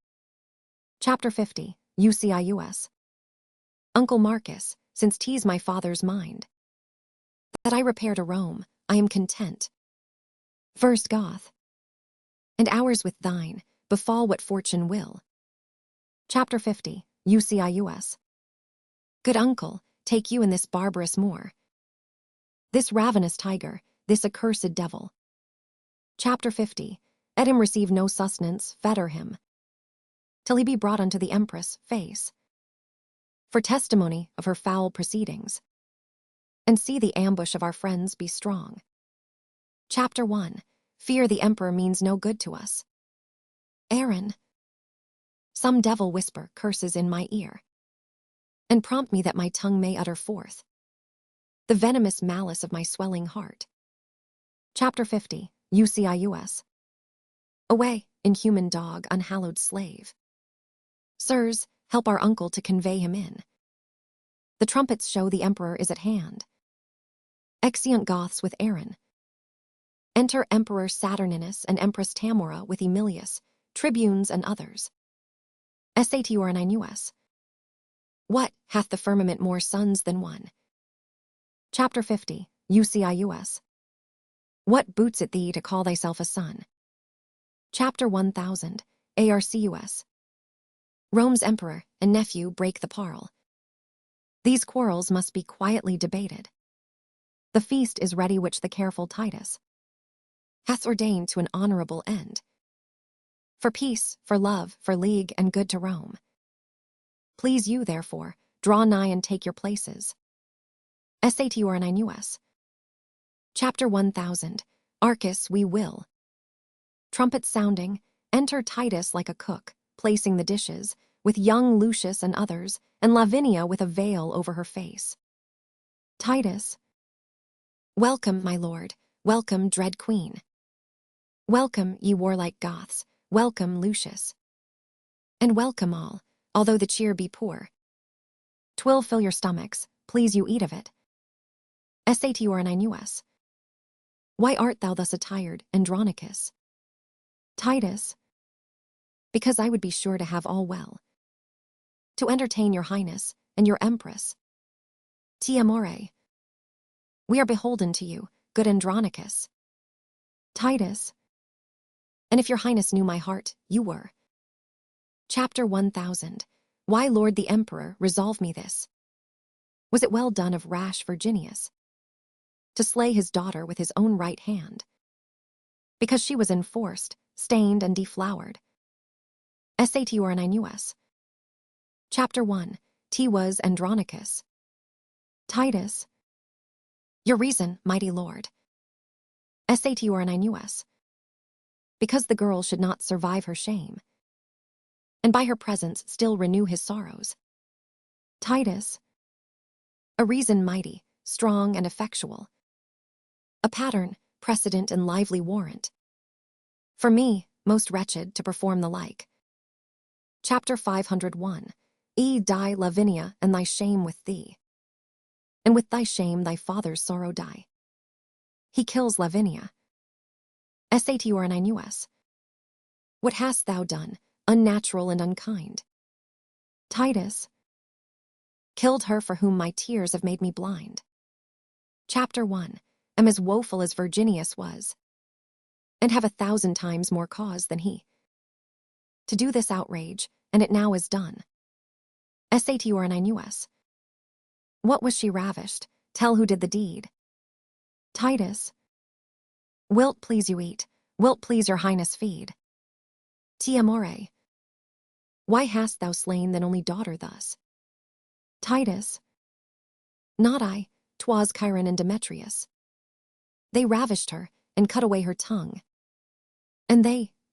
Chapter 50. Ucius. Uncle Marcus, since 'tis my father's mind that I repair to Rome, I am content. First Goth, and ours with thine, befall what fortune will. Chapter 50. Ucius. Good uncle, take you in this barbarous moor, this ravenous tiger, this accursed devil. Chapter 50. Let him receive no sustenance, fetter him, till he be brought unto the Empress' face, for testimony of her foul proceedings, and see the ambush of our friends be strong. Chapter 1. Fear the Emperor means no good to us. Aaron. Some devil whisper curses in my ear, and prompt me that my tongue may utter forth the venomous malice of my swelling heart. Chapter 50. Ucius. Away, inhuman dog, unhallowed slave. Sirs, help our uncle to convey him in. The trumpets show the emperor is at hand. Exeunt Goths with Aaron. Enter Emperor Saturninus and Empress Tamora with Emilius, tribunes and others. Escalate Andronicus. What, hath the firmament more sons than one? Chapter 50. Ucius. What boots it thee to call thyself a son? Chapter 1000. Arcus. Rome's emperor and nephew break the parle. These quarrels must be quietly debated. The feast is ready which the careful Titus hath ordained to an honorable end. For peace, for love, for league, and good to Rome. Please you, therefore, draw nigh and take your places. Escalate Andronicus. Chapter 1000. Arcus we will. Trumpets sounding, enter Titus like a cook, placing the dishes, with young Lucius and others, and Lavinia with a veil over her face. Titus. Welcome, my lord, welcome, dread queen. Welcome, ye warlike Goths, welcome, Lucius. And welcome all, although the cheer be poor. 'Twill fill your stomachs, please you eat of it. Sat Why art thou thus attired, Andronicus? Titus. Because I would be sure to have all well. To entertain your highness and your empress. Tamora. We are beholden to you, good Andronicus. Titus. And if your highness knew my heart, you were. Chapter 1000. Why Lord the Emperor resolve me this? Was it well done of rash Virginius to slay his daughter with his own right hand? Because she was enforced, stained, and deflowered. Sat Chapter 1. Titus Andronicus. Titus. Your reason, mighty lord. Sat Because the girl should not survive her shame, and by her presence still renew his sorrows. Titus. A reason mighty, strong, and effectual. A pattern, precedent, and lively warrant. For me, most wretched, to perform the like. Chapter 501. Die, Lavinia, and thy shame with thee. And with thy shame thy father's sorrow die. He kills Lavinia. Sat What hast thou done, unnatural and unkind? Titus. Killed her for whom my tears have made me blind. Chapter 1. Am as woeful as Virginius was, and have 1,000 times more cause than he to do this outrage, and it now is done. Sat What was she ravished? Tell who did the deed. Titus. Wilt please you eat, wilt please your highness feed. Tamora. Why hast thou slain thine only daughter thus? Titus. Not I, 'twas Chiron and Demetrius. They ravished her, and cut away her tongue. And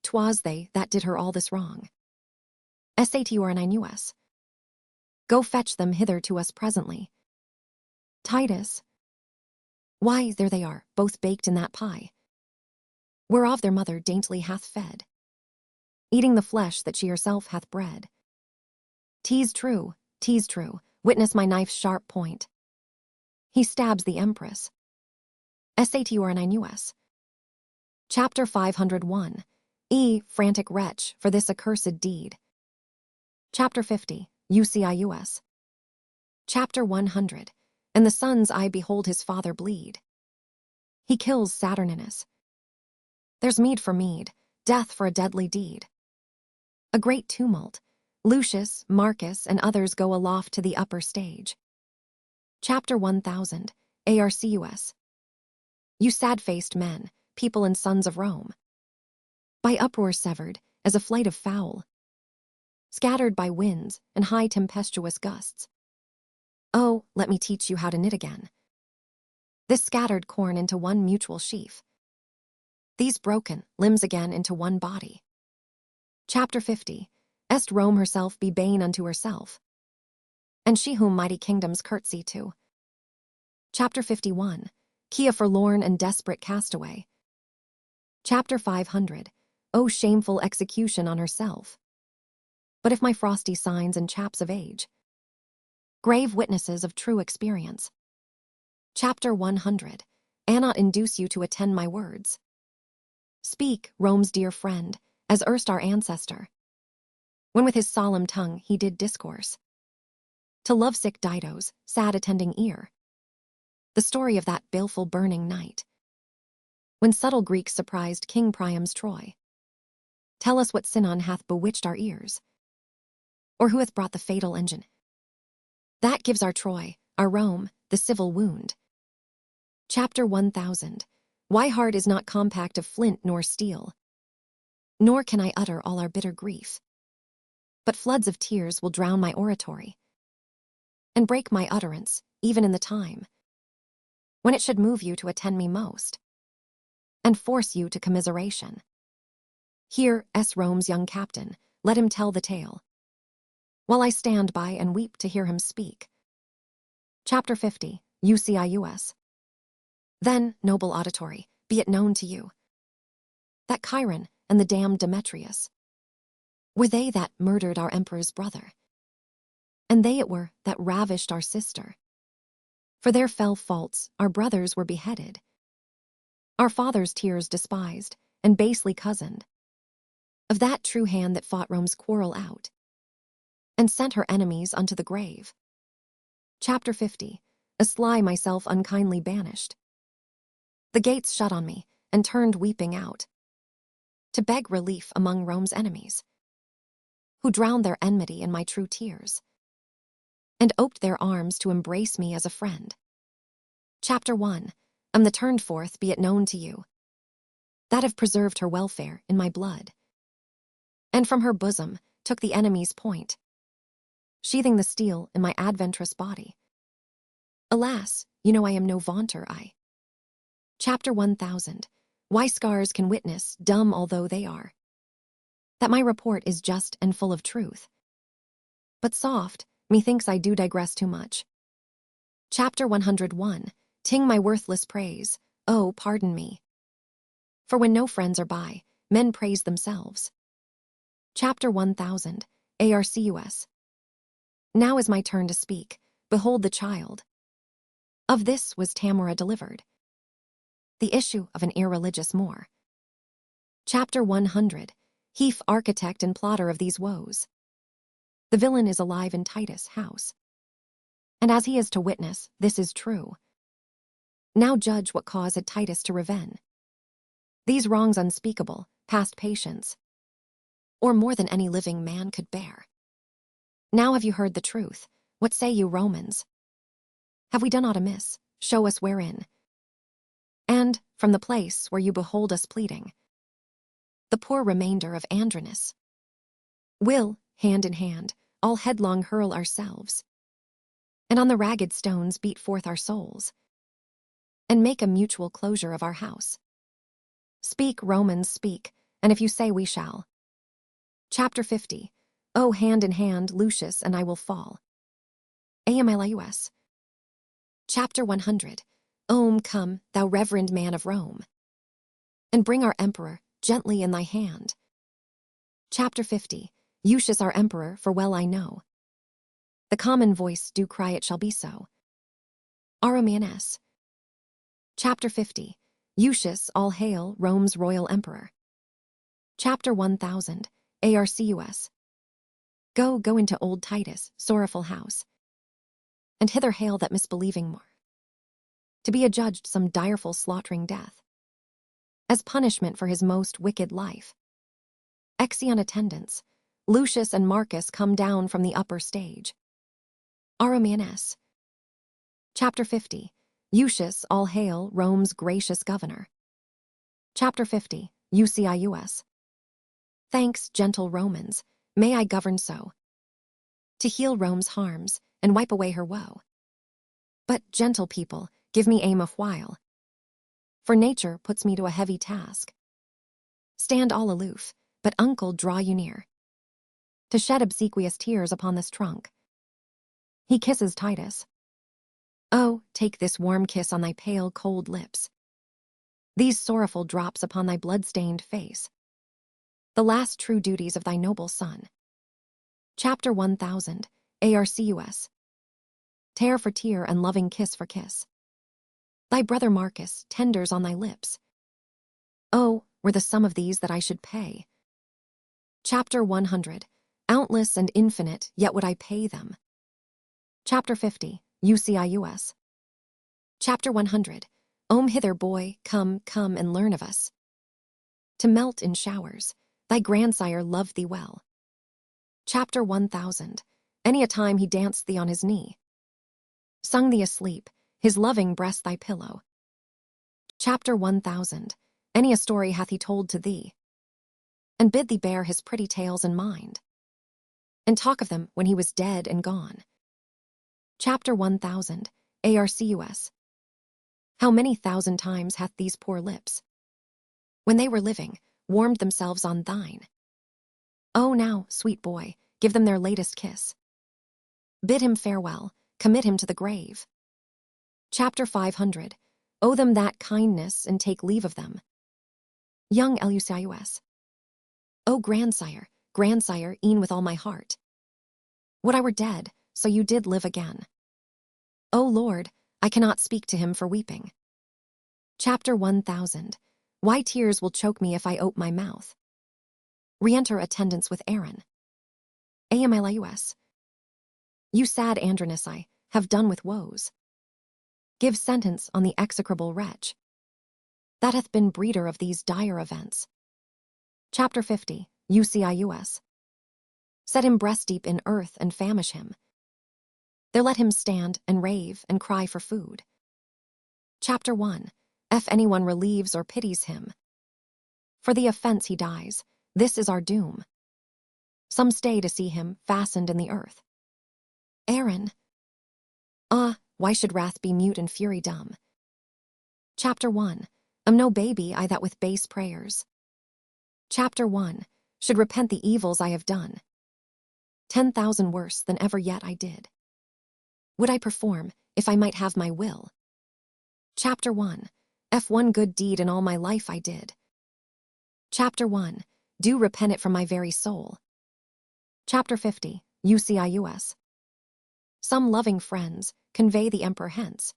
'twas they that did her all this wrong. Sat Go fetch them hither to us presently. Titus. Why, there they are, both baked in that pie, whereof their mother daintily hath fed, eating the flesh that she herself hath bred. 'Tis true, witness my knife's sharp point. He stabs the empress. Sat Chapter 501. Frantic wretch, for this accursed deed. Chapter 50. Ucius. Chapter 100. And the son's eye behold his father bleed. He kills Saturninus. There's meed for meed, death for a deadly deed. A great tumult. Lucius, Marcus, and others go aloft to the upper stage. Chapter 1000. Arcus. You sad-faced men, people and sons of Rome, by uproar severed, as a flight of fowl, scattered by winds and high tempestuous gusts. Oh, let me teach you how to knit again this scattered corn into one mutual sheaf, these broken limbs again into one body. Chapter 50. Est Rome herself be bane unto herself, and she whom mighty kingdoms curtsy to. Chapter 51. Kia forlorn and desperate castaway. Chapter 500. O shameful execution on herself. But if my frosty signs and chaps of age, grave witnesses of true experience. Chapter 100. Annot induce you to attend my words. Speak, Rome's dear friend, as erst our ancestor, when with his solemn tongue he did discourse to lovesick Dido's sad attending ear the story of that baleful burning night, when subtle Greeks surprised King Priam's Troy. Tell us what Sinon hath bewitched our ears, or who hath brought the fatal engine that gives our Troy, our Rome, the civil wound. Chapter 1000. Why heart is not compact of flint nor steel, nor can I utter all our bitter grief, but floods of tears will drown my oratory, and break my utterance, even in the time when it should move you to attend me most, and force you to commiseration. Here, Rome's young captain, let him tell the tale, while I stand by and weep to hear him speak. Chapter 50, UCIUS. Then, noble auditory, be it known to you, that Chiron and the damned Demetrius were they that murdered our emperor's brother, and they it were that ravished our sister. For their fell faults our brothers were beheaded, our father's tears despised, and basely cozened, of that true hand that fought Rome's quarrel out, and sent her enemies unto the grave. Chapter 50, a sly myself unkindly banished. The gates shut on me, and turned weeping out, to beg relief among Rome's enemies, who drowned their enmity in my true tears, and oped their arms to embrace me as a friend. Chapter 1, the turned forth be it known to you, that have preserved her welfare in my blood, and from her bosom took the enemy's point, sheathing the steel in my adventurous body. Alas, you know I am no vaunter, I. Chapter 1000, why scars can witness, dumb although they are, that my report is just and full of truth. But soft, methinks I do digress too much. Chapter 101, ting my worthless praise, oh, pardon me. For when no friends are by, men praise themselves. Chapter 1000, ARCUS. Now is my turn to speak, behold the child. Of this was Tamora delivered, the issue of an irreligious Moor. Chapter 100, Heath, architect and plotter of these woes. The villain is alive in Titus' house, and as he is to witness, this is true. Now judge what cause had Titus to reven these wrongs unspeakable, past patience, or more than any living man could bear. Now have you heard the truth? What say you, Romans? Have we done aught amiss? Show us wherein. And, from the place where you behold us pleading, the poor remainder of Andronicus will, hand in hand, all headlong hurl ourselves, and on the ragged stones beat forth our souls, and make a mutual closure of our house. Speak, Romans, speak, and if you say we shall. Chapter 50, O hand in hand, Lucius and I will fall. Amilius. Chapter 100, come, thou reverend man of Rome, and bring our emperor gently in thy hand. Chapter 50, Lucius our emperor, for well I know, the common voice do cry it shall be so. Aromanus. Chapter 50, Lucius, all hail, Rome's royal emperor. Chapter 1000, ARCUS. Go into old Titus' sorrowful house, and hither hail that misbelieving Moor, to be adjudged some direful slaughtering death, as punishment for his most wicked life. Exion attendants, Lucius and Marcus come down from the upper stage. Aromanus. Chapter 50, Lucius, all hail, Rome's gracious governor. Chapter 50, UCIUS. Thanks, gentle Romans, may I govern so, to heal Rome's harms and wipe away her woe. But, gentle people, give me aim a while, for nature puts me to a heavy task. Stand all aloof, but uncle draw you near, to shed obsequious tears upon this trunk. He kisses Titus. Oh, take this warm kiss on thy pale, cold lips, these sorrowful drops upon thy blood-stained face, the last true duties of thy noble son. Chapter 1000, ARCUS. Tear for tear and loving kiss for kiss. Thy brother Marcus tenders on thy lips. Oh, were the sum of these that I should pay. Chapter 100, Countless and infinite, yet would I pay them. Chapter 50, UCIUS. Chapter 100, hither, boy, come and learn of us. To melt in showers, thy grandsire loved thee well. Chapter 1000, any a time he danced thee on his knee, sung thee asleep, his loving breast thy pillow. Chapter 1000, any a story hath he told to thee, and bid thee bear his pretty tales in mind, and talk of them when he was dead and gone. Chapter 1000, ARCUS. How many thousand times hath these poor lips, when they were living, warmed themselves on thine? Oh, now, sweet boy, give them their latest kiss. Bid him farewell, commit him to the grave. Chapter 500. Owe them that kindness and take leave of them. Young Lucius. O grandsire, grandsire, e'en with all my heart. Would I were dead, so you did live again. O Lord, I cannot speak to him for weeping. Chapter 1000. Why tears will choke me if I ope my mouth. Re-enter attendants with Aaron. Amilius. You sad Andronicus, have done with woes. Give sentence on the execrable wretch that hath been breeder of these dire events. Chapter 50. Ucius. Set him breast deep in earth and famish him. There let him stand and rave and cry for food. Chapter 1. If anyone relieves or pities him, for the offense he dies, this is our doom. Some stay to see him fastened in the earth. Aaron. Ah, why should wrath be mute and fury dumb? Chapter 1. Am no baby I that with base prayers. Chapter 1. Should repent the evils I have done. 10,000 worse than ever yet I did. Would I perform, if I might have my will? Chapter 1. If one good deed in all my life I did. Chapter 1. Do repent it from my very soul. Chapter 50. Ucius. Some loving friends convey the emperor hence,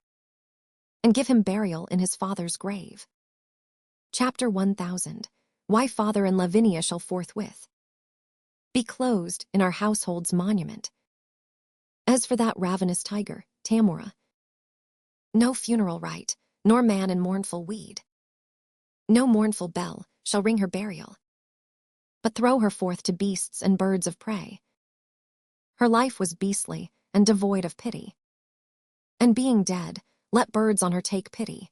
and give him burial in his father's grave. Chapter 1000. Why father and Lavinia shall forthwith be closed in our household's monument. As for that ravenous tiger, Tamora, no funeral rite, nor man in mournful weed, no mournful bell shall ring her burial, but throw her forth to beasts and birds of prey. Her life was beastly and devoid of pity, and being dead, let birds on her take pity.